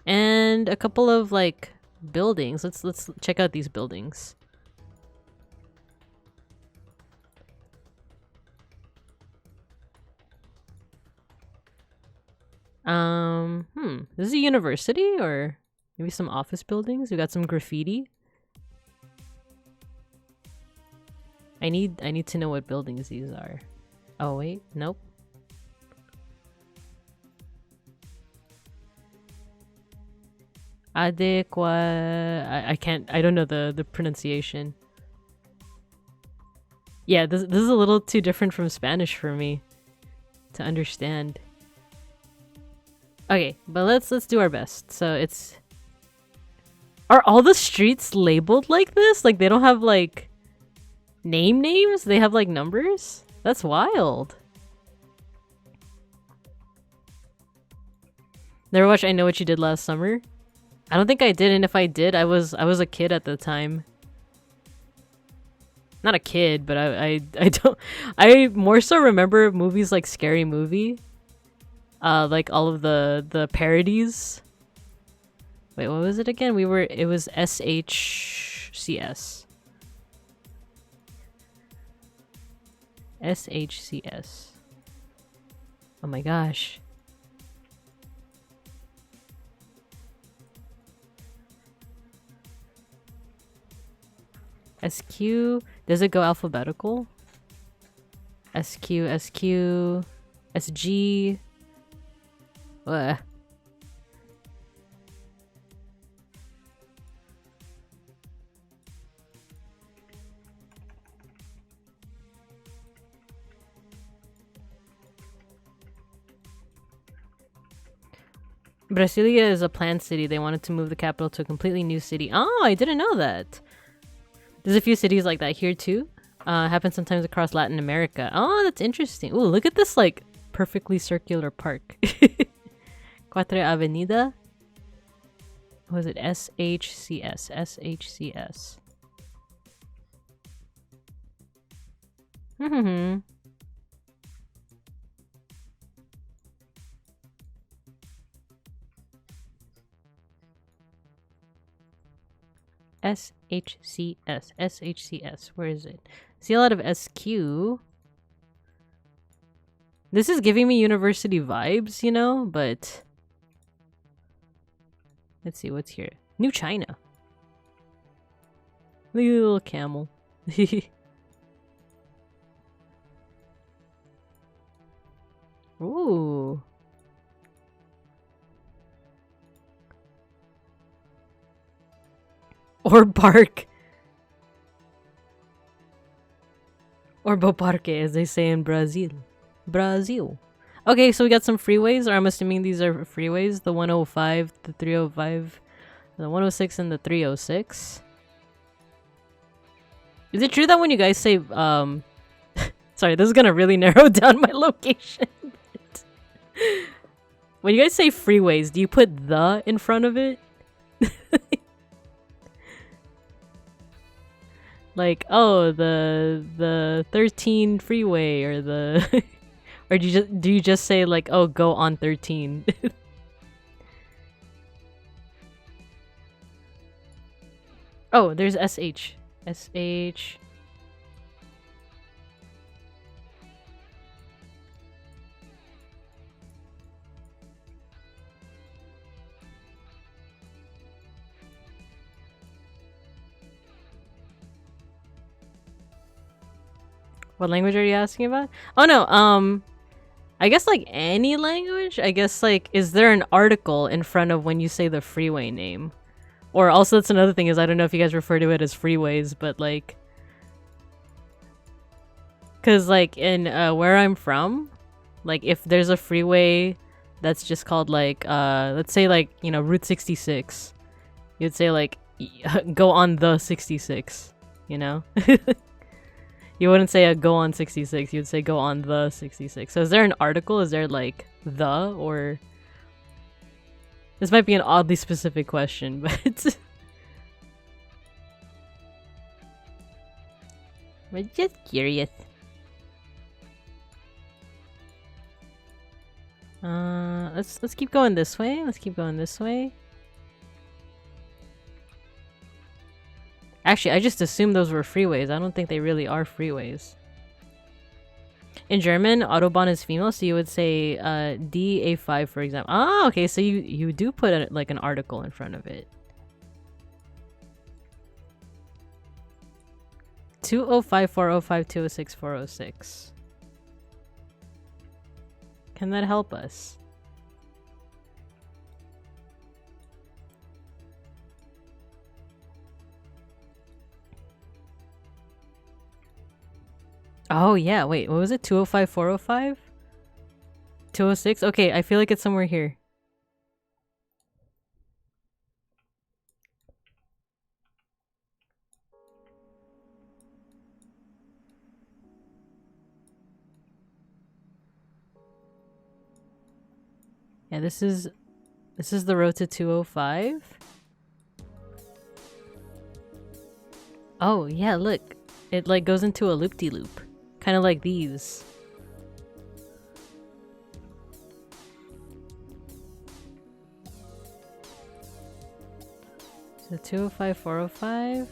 And a couple of, like, buildings. Let's check out these buildings. This is a university or maybe some office buildings. We got some graffiti. I need to know what buildings these are. Oh wait, nope. I can't, I don't know the pronunciation. Yeah, this is a little too different from Spanish for me to understand. Okay, but let's do our best. So it's... Are all the streets labeled like this? Like they don't have like names? They have like numbers? That's wild. Never watched I Know What You Did Last Summer? I don't think I did, and if I did, I was a kid at the time. Not a kid, but I don't... I more so remember movies like Scary Movie. Like all of the parodies. Wait, what was it again? It was SHCS. SHCS. Oh my gosh. SQ, does it go alphabetical? SQ, SG. Ugh. Brasilia is a planned city. They wanted to move the capital to a completely new city. Oh, I didn't know that. There's a few cities like that here too. Happens sometimes across Latin America. Oh, that's interesting. Ooh, look at this like perfectly circular park. Cuatro Avenida. What was it? SHCS. SHCS. Mm-hmm. SHCS. SHCS. Where is it? See a lot of SQ. This is giving me university vibes, you know, but let's see what's here. New China. Little camel. Ooh. Or bark. Or Boparque, as they say in Brazil. Brazil. Okay, so we got some freeways, or I'm assuming these are freeways. The 105, the 305, the 106, and the 306. Is it true that when you guys say, sorry, this is gonna really narrow down my location. When you guys say freeways, do you put the in front of it? Like, oh, the 13 freeway, or the or do you just say like, oh, go on 13? Oh, there's SH. SH. What language are you asking about? Oh no, I guess like any language. I guess like, is there an article in front of when you say the freeway name? Or also, that's another thing, is I don't know if you guys refer to it as freeways, but like, cause like in where I'm from, like if there's a freeway that's just called like let's say like, you know, Route 66, you'd say like go on the 66, you know. You wouldn't say go on 66, you'd say go on the 66. So is there an article? Is there like the, or this might be an oddly specific question, but we're just curious. Let's keep going this way. Let's keep going this way. Actually, I just assumed those were freeways. I don't think they really are freeways. In German, Autobahn is female, so you would say DA5, for example. Ah, okay, so you do put like an article in front of it. 205, 405, 206, 406. Can that help us? Oh yeah, wait, what was it? 205, 405? 206? Okay, I feel like it's somewhere here. Yeah, this is the road to 205. Oh yeah, look. It like goes into a loop-de-loop. Kind of like these. So 205, 405.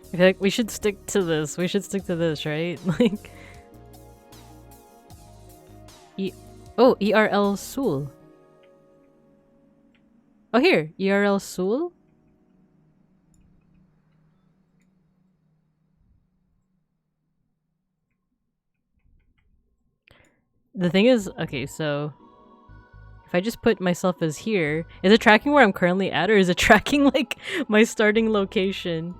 I feel like we should stick to this. We should stick to this, right? Like, oh, ERL Sul. Oh, here, ERL Sul. The thing is, okay, so if I just put myself as here, is it tracking where I'm currently at, or is it tracking like my starting location?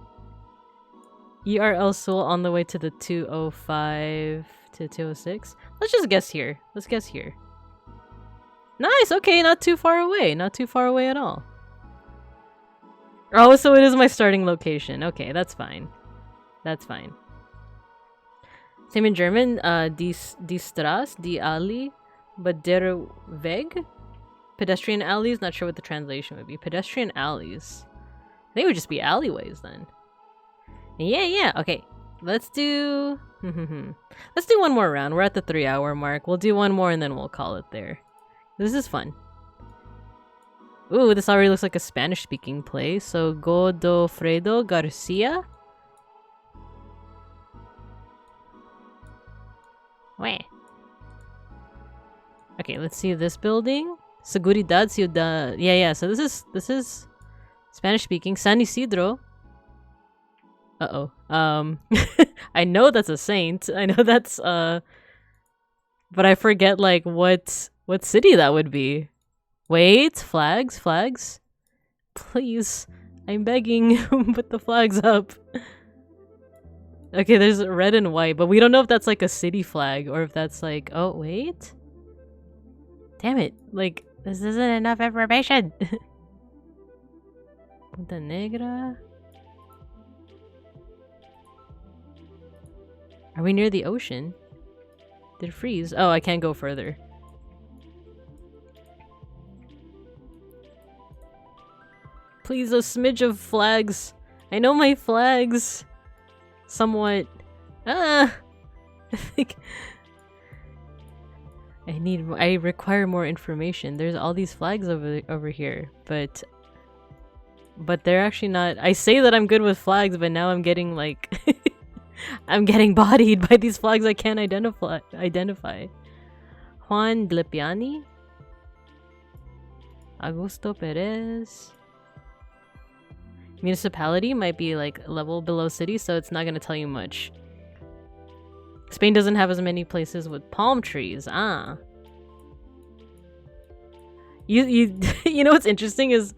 ERL Seoul on the way to the 205 to 206. Let's just guess here. Let's guess here. Nice, okay, not too far away. Not too far away at all. Oh, so it is my starting location. Okay, that's fine. That's fine. Same in German. Die Straße, die Allee, but der Weg? Pedestrian alleys? Not sure what the translation would be. Pedestrian alleys. I think it would just be alleyways then. Yeah, okay. Let's do... Let's do one more round. We're at the 3-hour mark. We'll do one more and then we'll call it there. This is fun. Ooh, this already looks like a Spanish-speaking place. So, Godofredo Garcia? Wah. Okay, let's see this building. Seguridad Ciudad. Yeah, so this is Spanish-speaking. San Isidro. Uh-oh. I know that's a saint. I know that's, but I forget, like, what city that would be. Wait, flags? Please. I'm begging. Put the flags up. Okay, there's red and white, but we don't know if that's, like, a city flag, or if that's, like... Oh, wait? Damn it. Like, this isn't enough information. Punta Negra... Are we near the ocean? Did it freeze? Oh, I can't go further. Please, a smidge of flags. I know my flags. Somewhat. I think... I require more information. There's all these flags over here, but they're actually not... I say that I'm good with flags, but now I'm getting, like... I'm getting bodied by these flags I can't identify. Juan Dlepiani? Augusto Perez? Municipality might be like a level below city, so it's not going to tell you much. Spain doesn't have as many places with palm trees. Ah. You know what's interesting is...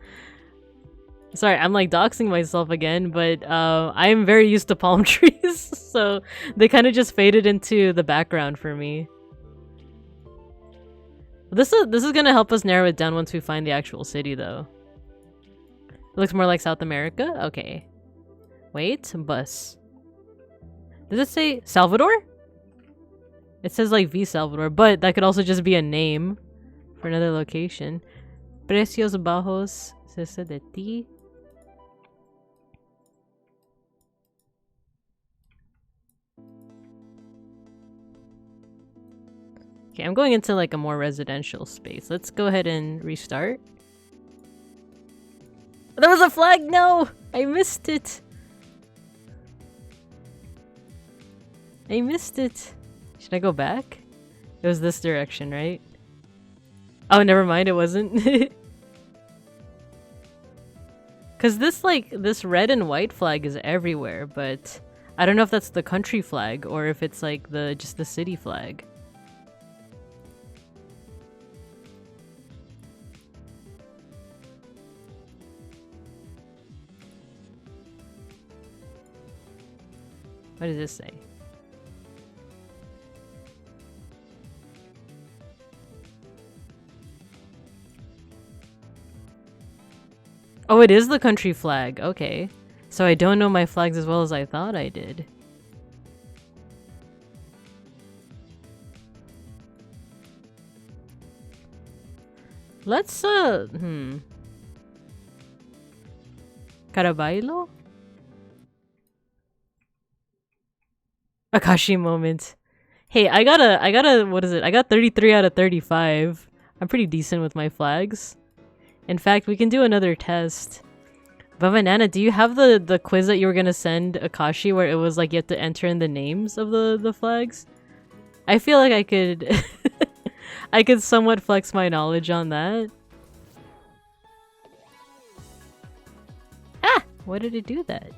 Sorry, I'm like doxing myself again, but I am very used to palm trees, so they kind of just faded into the background for me. This is gonna help us narrow it down once we find the actual city, though. It looks more like South America? Okay. Wait, bus. Does it say Salvador? It says like V Salvador, but that could also just be a name for another location. Precios bajos, cese de ti. Okay, I'm going into like a more residential space. Let's go ahead and restart. There was a flag! No! I missed it! I missed it! Should I go back? It was this direction, right? Oh, never mind, it wasn't. Cause this red and white flag is everywhere, but I don't know if that's the country flag or if it's like just the city flag. What does this say? Oh, it is the country flag. Okay. So I don't know my flags as well as I thought I did. Let's, Caraballo? Akashi moment. Hey, I got what is it? I got 33 out of 35. I'm pretty decent with my flags. In fact, we can do another test. But Banana, do you have the quiz that you were gonna send Akashi where it was like you have to enter in the names of the flags? I feel like I could I could somewhat flex my knowledge on that. Ah! Why did it do that?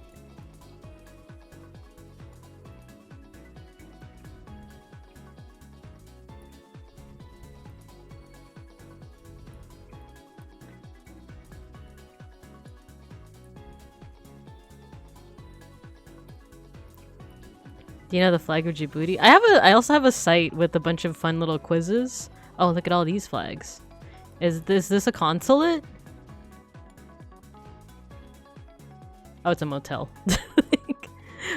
Do you know the flag of Djibouti? I also have a site with a bunch of fun little quizzes. Oh, look at all these flags. Is this a consulate? Oh, it's a motel.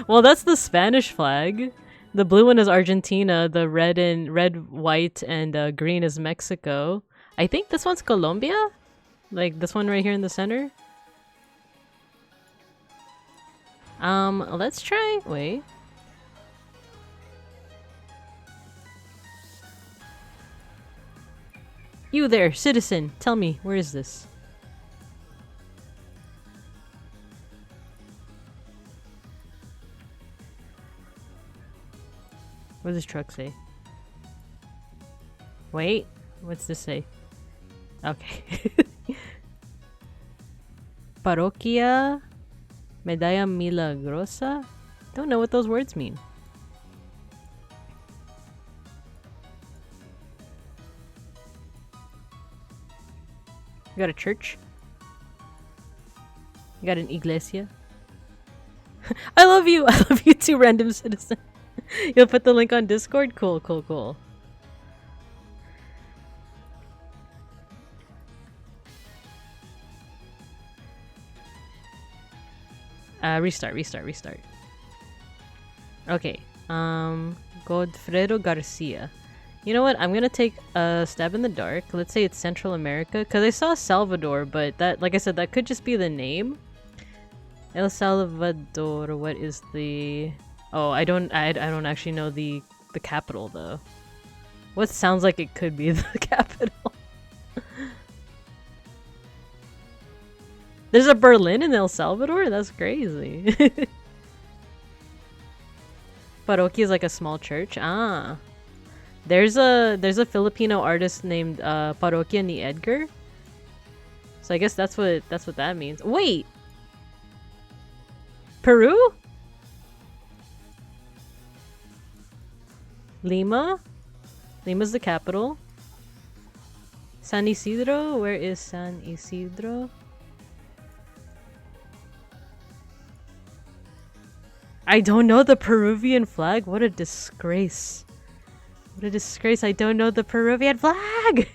Well, that's the Spanish flag. The blue one is Argentina. The red, white, and green is Mexico. I think this one's Colombia. Like this one right here in the center. Let's try. Wait. You there, citizen. Tell me, where is this? What does this truck say? Wait, what's this say? Okay. Parroquia Medalla Milagrosa? Don't know what those words mean. You got a church? You got an iglesia? I love you! I love you too, random citizen. You'll put the link on Discord? Cool, cool, cool. Restart. Okay. Godfredo Garcia. You know what? I'm gonna take a stab in the dark. Let's say it's Central America, because I saw Salvador, but that, like I said, that could just be the name. El Salvador. What is the? Oh, I don't actually know the capital though. What sounds like it could be the capital? There's a Berlin in El Salvador? That's crazy. Parroquia is like a small church. Ah. There's a Filipino artist named Parroquia ni Edgar. So I guess that's what that means. Wait. Peru? Lima? Lima's the capital. San Isidro? Where is San Isidro? I don't know the Peruvian flag. What a disgrace. What a disgrace. I don't know the Peruvian flag.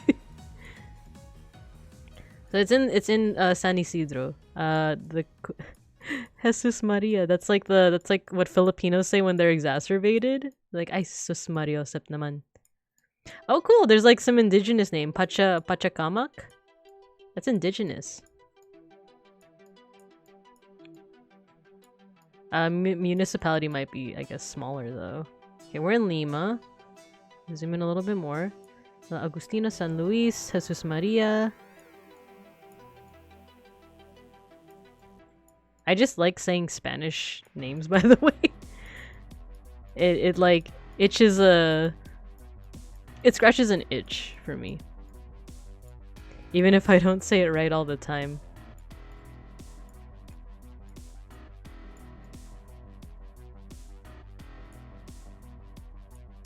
So it's in San Isidro. The Jesus Maria. That's like what Filipinos say when they're exacerbated. Like ay sus Mario sep naman. Oh cool. There's like some indigenous name. Pachacamac. That's indigenous. Municipality might be, I guess, smaller though. Okay, we're in Lima. Zoom in a little bit more. Agustino, San Luis, Jesus Maria. I just like saying Spanish names, by the way. It like itches it scratches an itch for me. Even if I don't say it right all the time.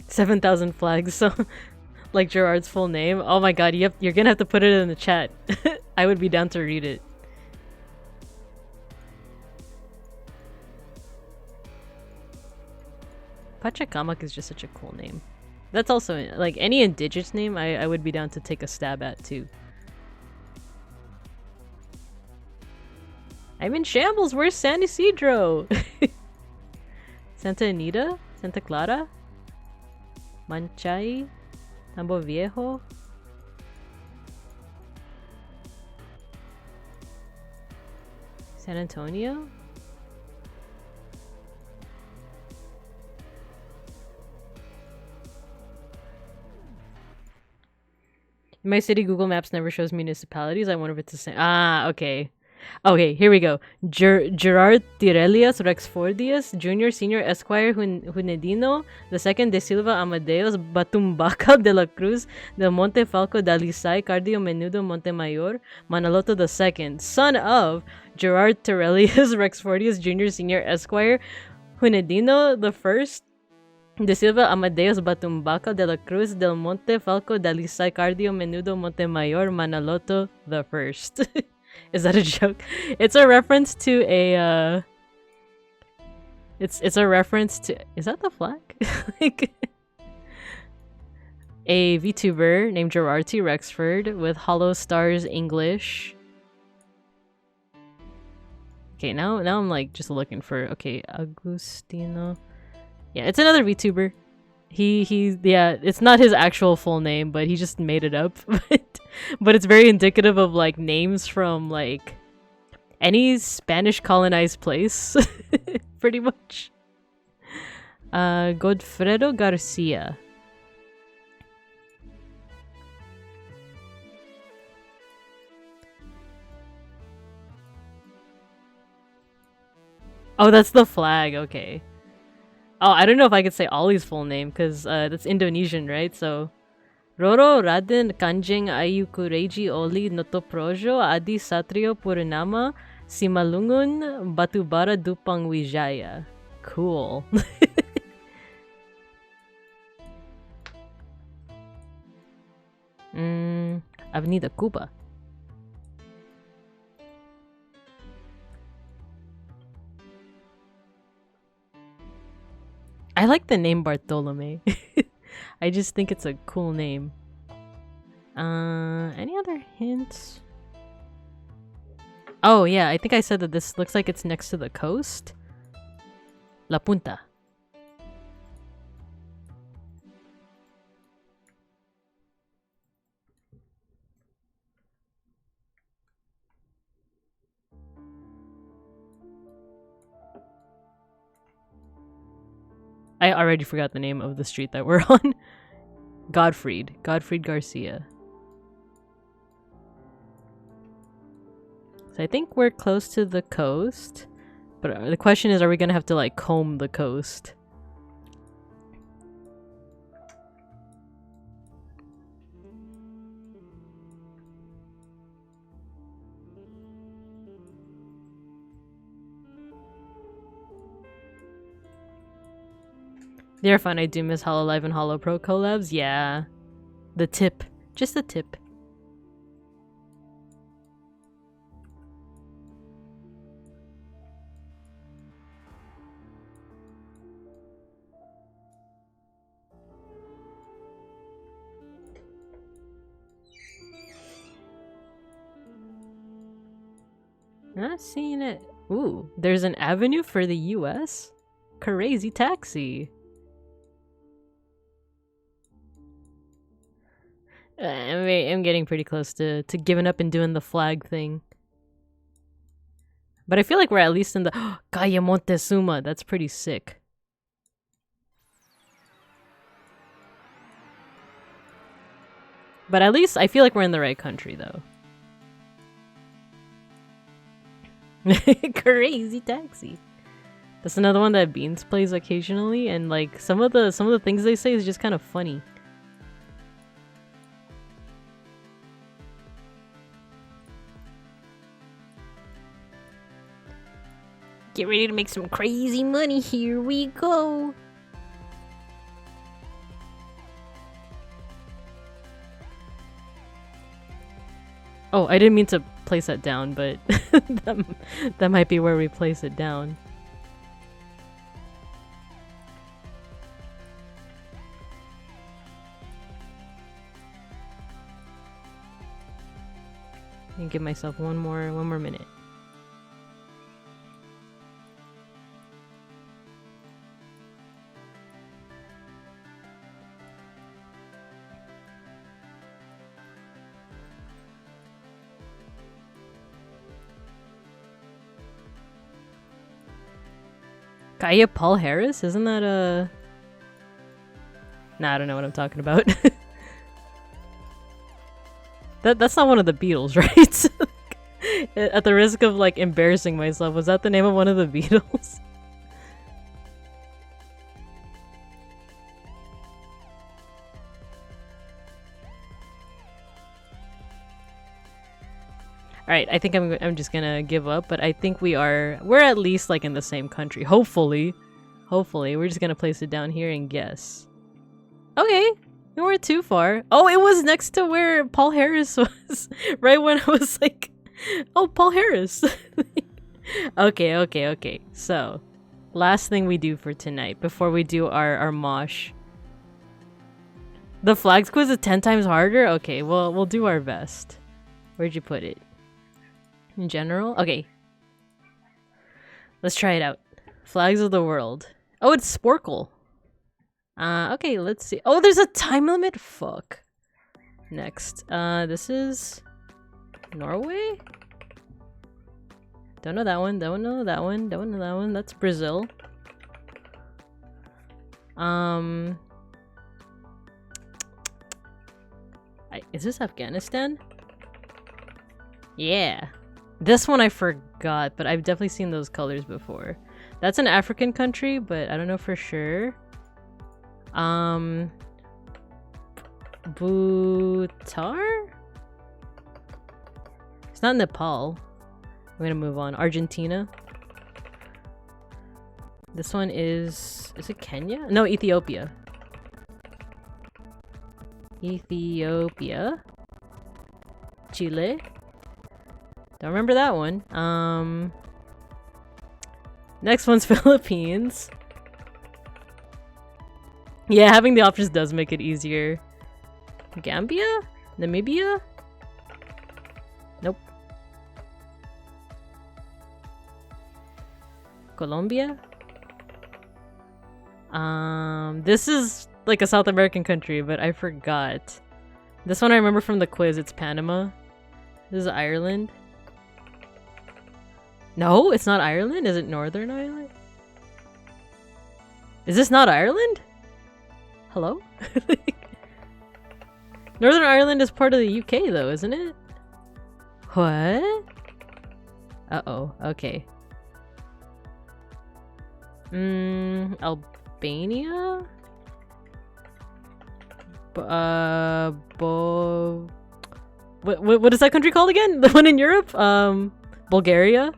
7,000 flags, so like Gerard's full name. Oh my god, you're gonna have to put it in the chat. I would be down to read it. Pachacamac is just such a cool name. That's also, like, any indigenous name I would be down to take a stab at too. I'm in shambles. Where's San Isidro? Santa Anita? Santa Clara? Manchay? Tambo Viejo? San Antonio? In my city, Google Maps never shows municipalities. I wonder if it's the same. Ah, okay. Okay, here we go. Gerard Tirelias Rexfordias, Jr., Senior Esquire Hunedino, the second de Silva Amadeus Batumbaca de la Cruz del Monte Falco Dalisay Cardio Menudo Montemayor Manaloto II, son of Gerard Tirelias Rexfordias, Jr., Senior Esquire Hunedino the first de Silva Amadeus Batumbaca de la Cruz del Monte Falco Dalisay Cardio Menudo Montemayor Manaloto the first. Is that a joke? It's a reference to It's a reference to, is that the flag? Like, a VTuber named Gerard T. Rexford with Hollow Stars English. Okay, now I'm like just looking for, okay, Agustino. Yeah, it's another VTuber. Yeah, it's not his actual full name, but he just made it up. But it's very indicative of like names from like any Spanish colonized place, pretty much. Godfredo Garcia. Oh, that's the flag. Okay. Oh, I don't know if I could say Ollie's full name because that's Indonesian, right? So, Roro Raden Kanjeng Ayu Kureji Oli Noto Projo Adi Satrio Purnama Simalungun Batubara Dupang Wijaya. Cool. Avenida Cuba. I like the name Bartolome. I just think it's a cool name. Any other hints? Oh yeah, I think I said that this looks like it's next to the coast. La Punta. I already forgot the name of the street that we're on. Godfried Garcia. So I think we're close to the coast. But the question is, are we gonna have to like comb the coast? They're fun. I do miss HoloLive and HoloPro collabs. Yeah. The tip. Just the tip. Not seeing it. Ooh, there's an avenue for the US? Crazy taxi. I'm getting pretty close to giving up and doing the flag thing. But I feel like we're at least in the Calle Montezuma. That's pretty sick. But at least I feel like we're in the right country though. Crazy taxi. That's another one that Beans plays occasionally, and like some of the things they say is just kind of funny. Get ready to make some crazy money. Here we go. Oh, I didn't mean to place that down, but that might be where we place it down. And give myself one more minute. Kaya Paul Harris? Isn't that a... Nah, I don't know what I'm talking about. That's not one of the Beatles, right? At the risk of like embarrassing myself, was that the name of one of the Beatles? Alright, I think I'm just gonna give up, but I think we're at least like in the same country. Hopefully. Hopefully. We're just gonna place it down here and guess. Okay. We weren't too far. Oh, it was next to where Paul Harris was. Right when I was like, oh, Paul Harris. Okay. So, Last thing we do for tonight before we do our mosh. The flags quiz is 10 times harder? Okay, well, we'll do our best. Where'd you put it? In general? Okay. Let's try it out. Flags of the world. Oh, it's Sporkle. Okay, let's see. Oh, there's a time limit? Fuck. Next. This is Norway? Don't know that one. Don't know that one. Don't know that one. That's Brazil. Is this Afghanistan? Yeah. This one I forgot, but I've definitely seen those colors before. That's an African country, but I don't know for sure. Bhutar? It's not Nepal. I'm gonna move on. Argentina. This one is it Kenya? No, Ethiopia. Ethiopia. Chile. Don't remember that one. Next one's Philippines. Yeah, having the options does make it easier. Gambia? Namibia? Nope. Colombia? This is like a South American country, but I forgot. This one I remember from the quiz, it's Panama. This is Ireland. No, it's not Ireland? Is it Northern Ireland? Is this not Ireland? Hello? Northern Ireland is part of the UK though, isn't it? What? Uh-oh, okay. Albania? What is that country called again? The one in Europe? Bulgaria?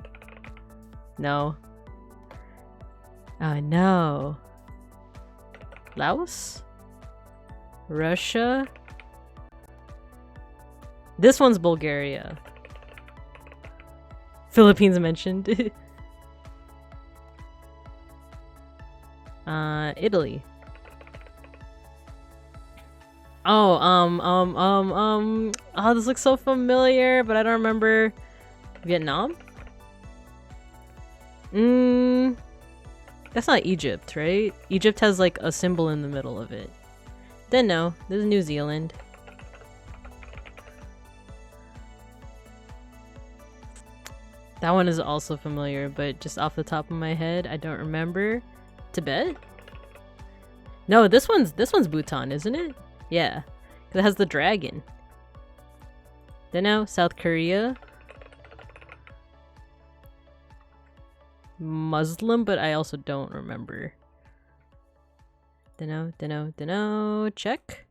No. Oh no. Laos? Russia? This one's Bulgaria. Philippines mentioned. Italy. Oh, oh, this looks so familiar, but I don't remember. Vietnam? That's not Egypt, right? Egypt has like a symbol in the middle of it. Then no, this is New Zealand. That one is also familiar, but just off the top of my head, I don't remember. Tibet? No, this one's Bhutan, isn't it? Yeah, because it has the dragon. Then now, South Korea. Muslim, but I also don't remember. Dunno. Czech?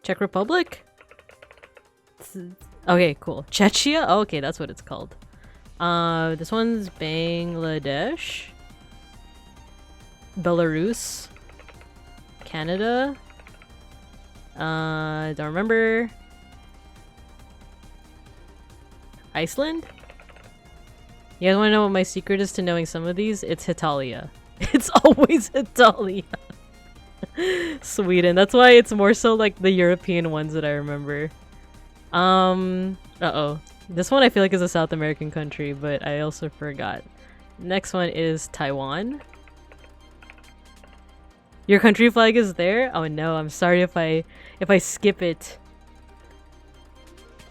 Czech Republic? Okay, cool. Czechia? Oh, okay, that's what it's called. This one's Bangladesh. Belarus. Canada. Don't remember. Iceland? You guys want to know what my secret is to knowing some of these? It's Hitalia. It's always Hitalia. Sweden. That's why it's more so like the European ones that I remember. Uh-oh. This one I feel like is a South American country, but I also forgot. Next one is Taiwan. Your country flag is there? Oh no, I'm sorry if I skip it.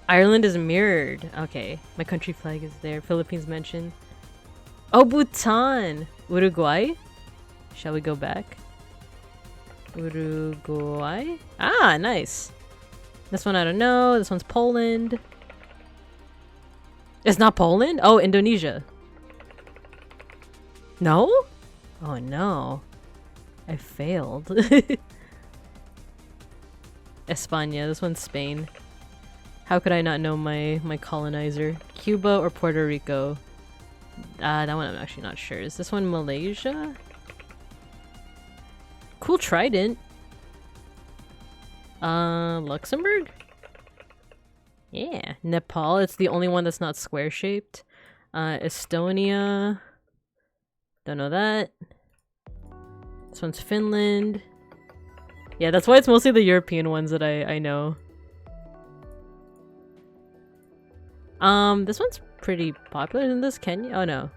Ireland is mirrored. Okay, my country flag is there. Philippines mentioned. Oh, Bhutan! Uruguay? Shall we go back? Uruguay? Ah, nice. This one I don't know. This one's Poland. It's not Poland? Oh, Indonesia. No? Oh no. I failed. España. This one's Spain. How could I not know my colonizer? Cuba or Puerto Rico? That one I'm actually not sure. Is this one Malaysia? Cool trident. Luxembourg? Yeah. Nepal. It's the only one that's not square shaped. Estonia. Don't know that. This one's Finland. Yeah, that's why it's mostly the European ones that I know. This one's pretty popular. Isn't this Kenya? Oh no.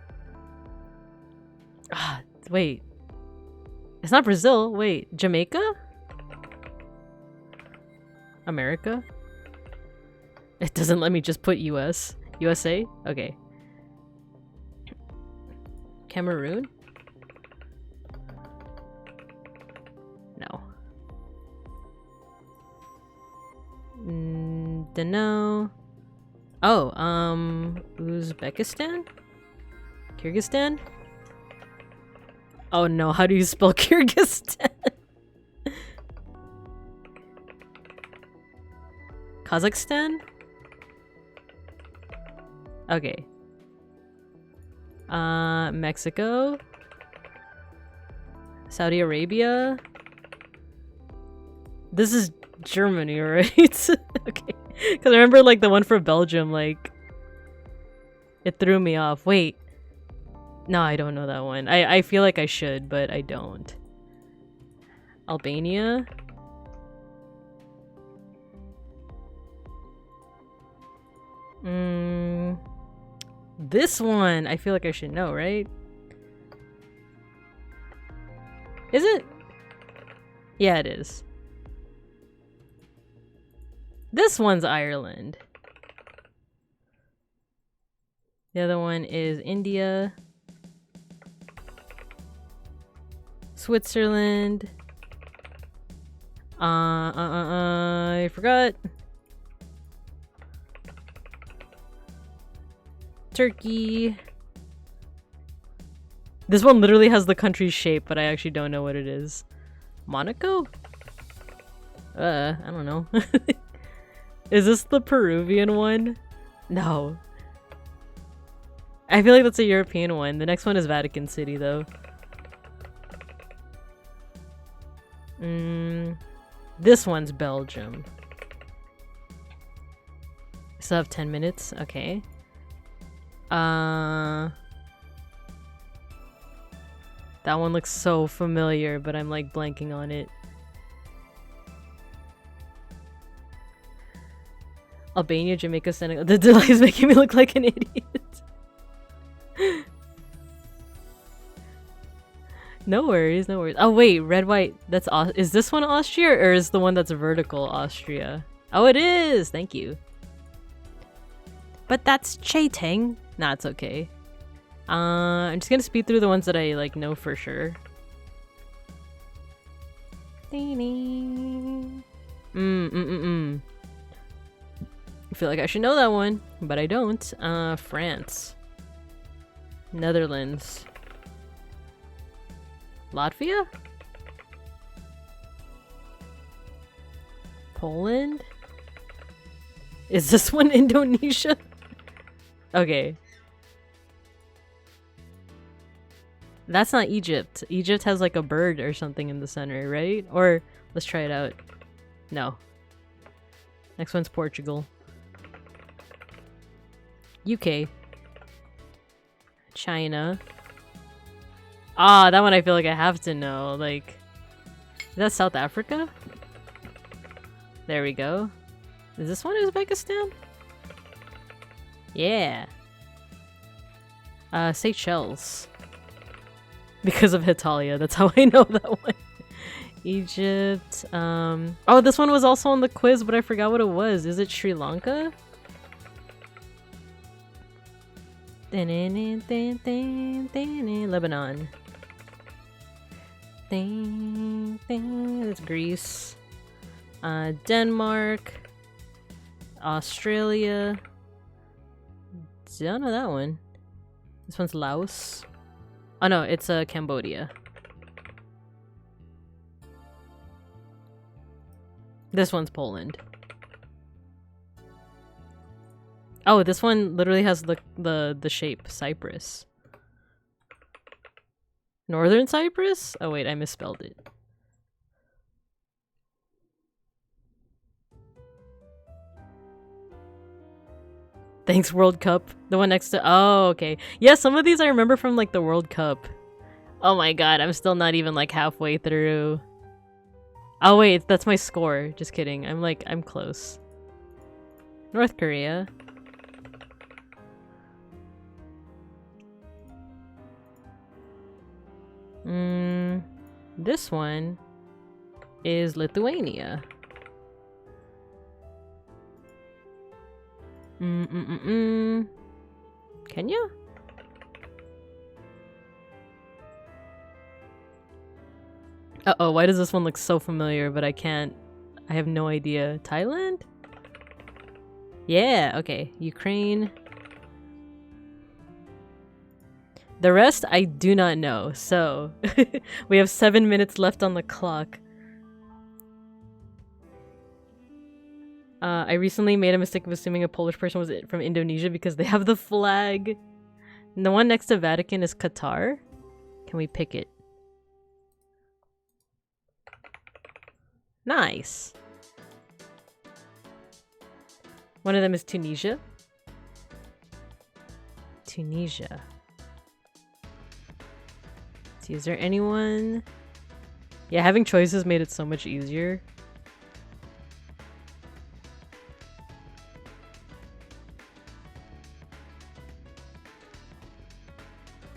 Ah, wait. It's not Brazil. Wait, Jamaica? America? It doesn't let me just put US. USA? Okay. Cameroon? No. Dunno. Oh, Uzbekistan? Kyrgyzstan? Oh no, how do you spell Kyrgyzstan? Kazakhstan? Okay. Mexico? Saudi Arabia? This is Germany, right? Okay. Because I remember, like, the one for Belgium, like, it threw me off. Wait. No, I don't know that one. I feel like I should, but I don't. Albania? This one, I feel like I should know, right? Is it? Yeah, it is. This one's Ireland. The other one is India. Switzerland. I forgot. Turkey. This one literally has the country's shape, but I actually don't know what it is. Monaco? I don't know. Is this the Peruvian one? No. I feel like that's a European one. The next one is Vatican City, though. This one's Belgium. Still have 10 minutes? Okay. That one looks so familiar, but I'm like blanking on it. Albania, Jamaica, Senegal. The delay is making me look like an idiot. No worries, no worries. Oh wait, red, white. That's is this one Austria or is the one that's vertical Austria? Oh, it is. Thank you. But that's cheating. Nah, it's okay. I'm just gonna speed through the ones that I like know for sure. I feel like I should know that one, but I don't. France. Netherlands. Latvia? Poland? Is this one Indonesia? Okay. That's not Egypt. Egypt has like a bird or something in the center, right? Or let's try it out. No. Next one's Portugal. UK. China. Ah, that one I feel like I have to know. Like, is that South Africa? There we go. Is this one Uzbekistan? Yeah. Seychelles. Because of Hitalia, that's how I know that one. Egypt. Oh, this one was also on the quiz, but I forgot what it was. Is it Sri Lanka? Lebanon. That's Greece. Denmark. Australia. Don't know that one. This one's Laos. Oh no, it's Cambodia. This one's Poland. Oh, this one literally has the shape Cyprus. Northern Cyprus? Oh wait, I misspelled it. Thanks, World Cup. The one next to... Oh, okay. Yeah, some of these I remember from, like, the World Cup. Oh my god, I'm still not even, like, halfway through. Oh, wait, that's my score. Just kidding. I'm close. North Korea. This one is Lithuania. Kenya? Uh-oh, why does this one look so familiar, but I have no idea. Thailand? Yeah, okay. Ukraine. The rest, I do not know, so we have 7 minutes left on the clock. I recently made a mistake of assuming a Polish person was from Indonesia because they have the flag. And the one next to Vatican is Qatar. Can we pick it? Nice. One of them is Tunisia. Tunisia. Let's see, is there anyone? Yeah, having choices made it so much easier.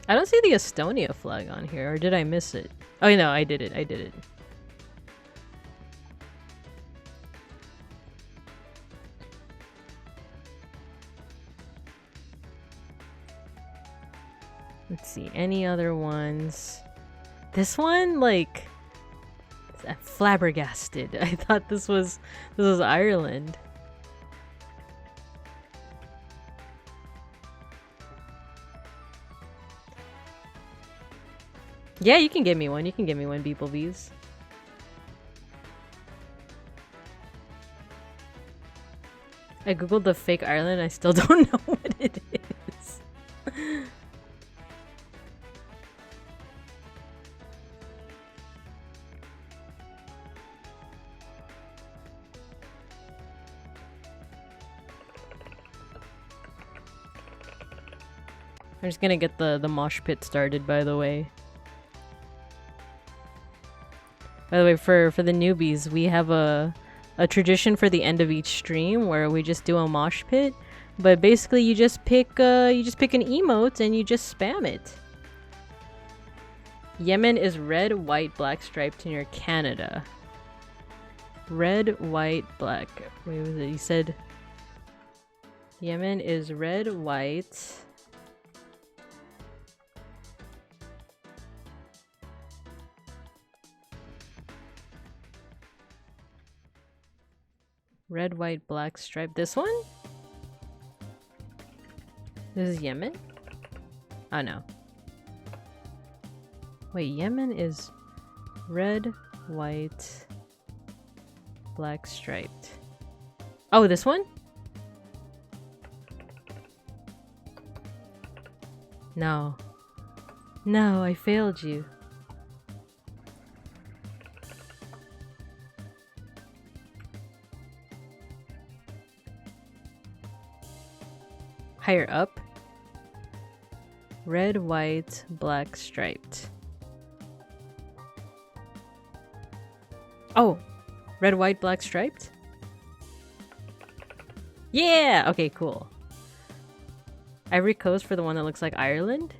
I don't see the Estonia flag on here, or did I miss it? Oh no, I did it. Let's see, any other ones? This one, like, flabbergasted. I thought this was Ireland. Yeah, you can give me one. You can give me one, beeplebees. I googled the fake Ireland. I still don't know what it is. I'm just gonna get the mosh pit started, by the way. By the way, for the newbies, we have a tradition for the end of each stream where we just do a mosh pit, but basically you just pick an emote and you just spam it. Yemen is red, white, black striped near Canada. Red, white, black. Wait, what was it? You said Yemen is red, white. Red, white, black stripe. This one? This is Yemen? Oh no. Wait, Yemen is red, white, black striped. Oh, this one? No. No, I failed you. Higher up. Red, white, black striped. Oh, red, white, black striped? Yeah! Okay, cool. Ivory Coast for the one that looks like Ireland.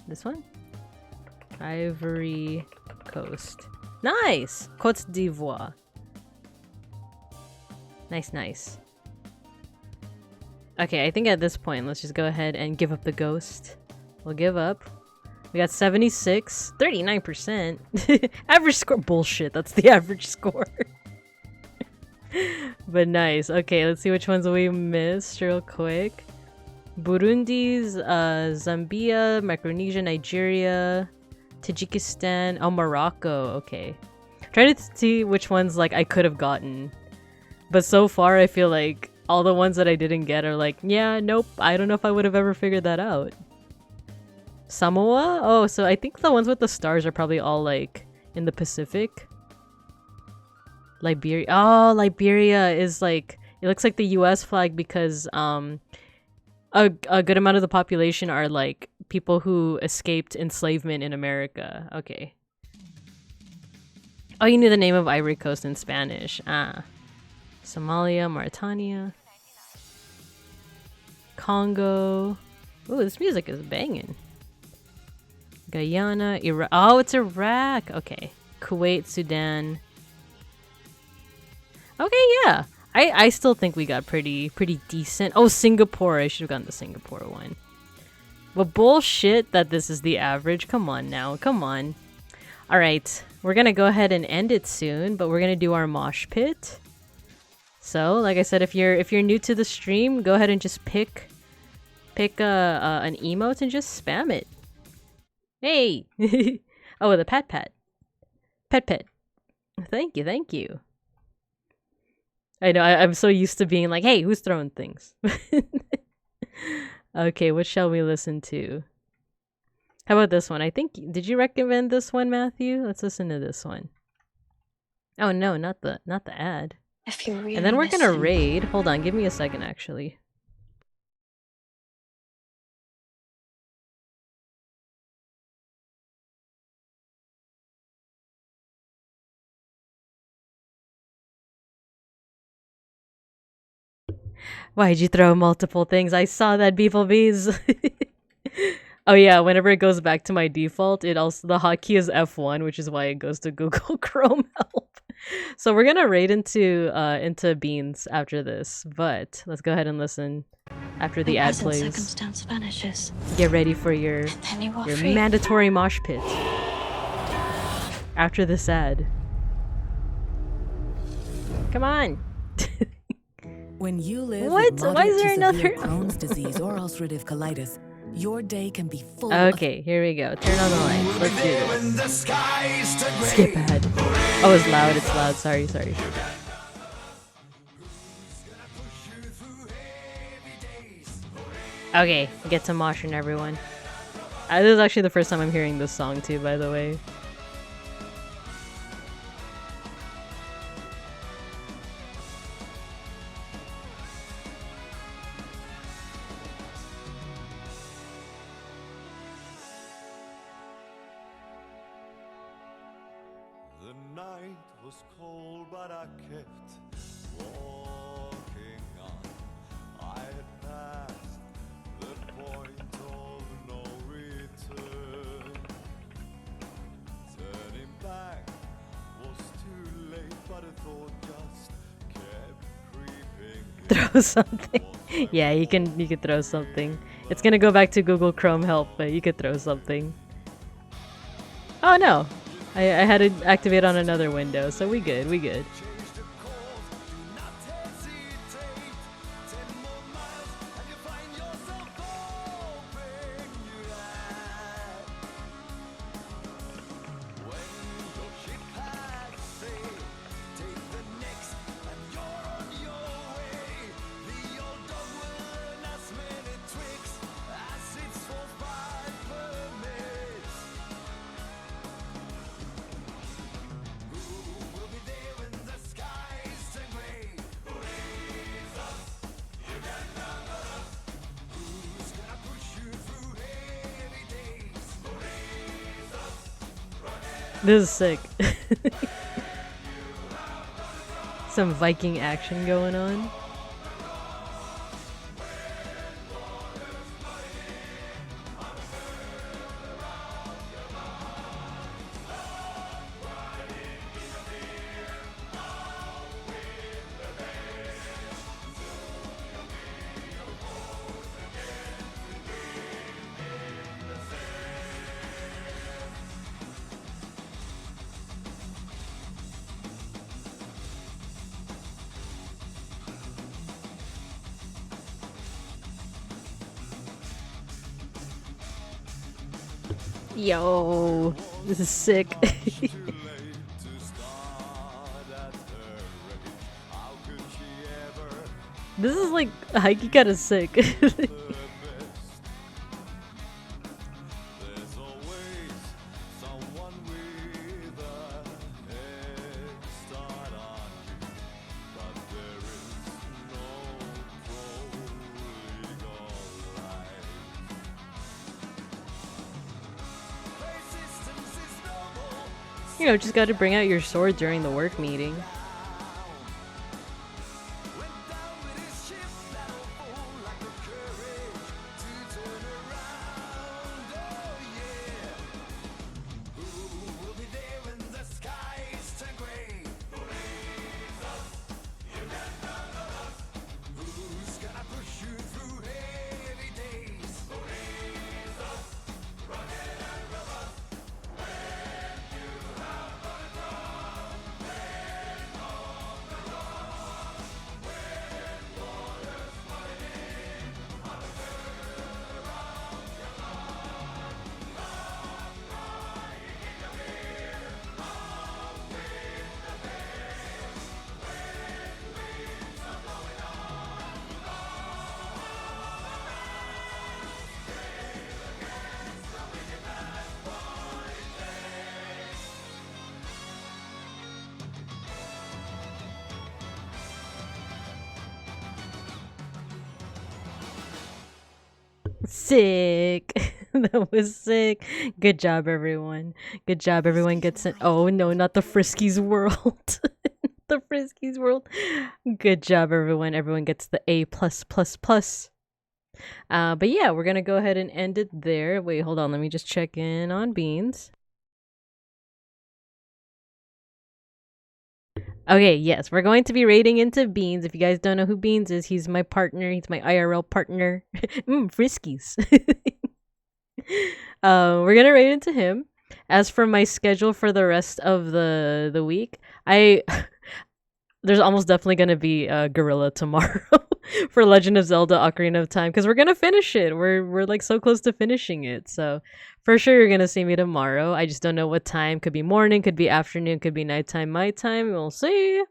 This one? Ivory Coast. Nice! Côte d'Ivoire. Nice, nice. Okay, I think at this point, let's just go ahead and give up the ghost. We'll give up. We got 76, 39%. Average score. Bullshit, that's the average score. But nice. Okay, let's see which ones we missed real quick. Burundi's, Zambia, Micronesia, Nigeria, Tajikistan, oh, Morocco. Okay. Trying to see which ones, like, I could have gotten. But so far, I feel like all the ones that I didn't get are like, yeah, nope, I don't know if I would have ever figured that out. Samoa? Oh, so I think the ones with the stars are probably all, like, in the Pacific. Liberia. Oh, Liberia is, like, It looks like the US flag because a good amount of the population are like people who escaped enslavement in America. Okay. Oh, you knew the name of Ivory Coast in Spanish. Ah. Somalia, Mauritania, Congo. Ooh, this music is banging. Guyana, Iraq. Oh, it's Iraq. Okay. Kuwait, Sudan. Okay, yeah. I still think we got pretty decent. Oh, Singapore. I should have gotten the Singapore one. But bullshit that this is the average. Come on now. Come on. All right. We're going to go ahead and end it soon, but we're going to do our mosh pit. So, like I said, if you're new to the stream, go ahead and just pick an emote and just spam it. Hey. Oh, the pat. Pet. Thank you. I know, I'm so used to being like, hey, who's throwing things? Okay, what shall we listen to? How about this one? I think, did you recommend this one, Matthew? Let's listen to this one. Oh no, not the ad. If you really And then we're miss gonna him. raid. Hold on, give me a second, actually. Why'd you throw multiple things? I saw that, beeplebees. Oh yeah, whenever it goes back to my default, it also the hotkey is F1, which is why it goes to Google Chrome help. So we're gonna raid into Beans after this, but let's go ahead and listen after the ad plays. Circumstance vanishes. Get ready for your Then you are free. mandatory mosh pit after this ad. Come on. When you live What? with Why is there moderate to severe another- Crohn's disease or ulcerative colitis, your day can be full Okay, here we go. Turn on the lights. Let's do this. Skip ahead. Oh, it's loud. It's loud. Sorry. Okay, get to moshing, everyone. This is actually the first time I'm hearing this song too, by the way. The night was cold, but I kept walking on. I had passed the point of no return. Turning back was too late, but a thought just kept creeping. Throw something. Yeah, you can throw something. It's gonna go back to Google Chrome help, but you could throw something. Oh no. I had to activate on another window, so we good. This is sick. Some Viking action going on. Yo, this is sick. This is like Heike kinda sick. You know, just got to bring out your sword during the work meeting. Sick. That was sick. Good job, everyone. Good job, everyone gets it. Oh no, not the Friskies world. The Friskies world. Good job, everyone. Everyone gets the A+++. But yeah, we're gonna go ahead and end it there. Wait, hold on. Let me just check in on Beans. Okay, yes, we're going to be raiding into Beans. If you guys don't know who Beans is, he's my partner. He's my IRL partner. Friskies. We're gonna raid into him. As for my schedule for the rest of the week, there's almost definitely gonna be a gorilla tomorrow for Legend of Zelda: Ocarina of Time because we're gonna finish it. We're like so close to finishing it, so for sure you're gonna see me tomorrow. I just don't know what time. Could be morning, could be afternoon, could be nighttime. My time, we'll see.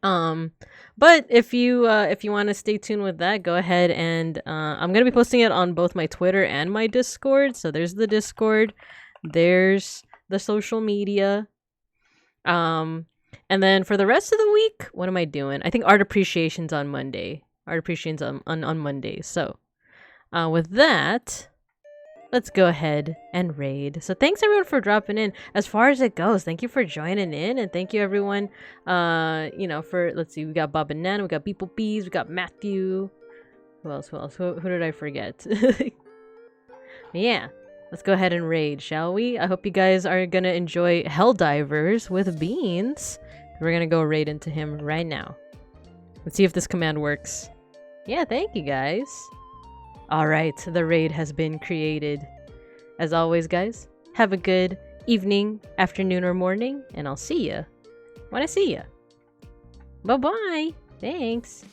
But if you want to stay tuned with that, go ahead and I'm gonna be posting it on both my Twitter and my Discord. So there's the Discord, there's the social media. And then for the rest of the week, what am I doing? I think Art Appreciation's on Monday. Art Appreciation's on Monday. So with that, let's go ahead and raid. So thanks everyone for dropping in. As far as it goes, thank you for joining in, and thank you everyone. You know, for let's see, we got Bob and Nan, we got beeplebees, we got Matthew. Who else? Who did I forget? Yeah, let's go ahead and raid, shall we? I hope you guys are gonna enjoy Helldivers with Beans. We're gonna go raid into him right now. Let's see if this command works. Yeah, thank you guys. Alright, the raid has been created. As always, guys, have a good evening, afternoon, or morning, and I'll see ya when I see ya. Bye-bye. Thanks.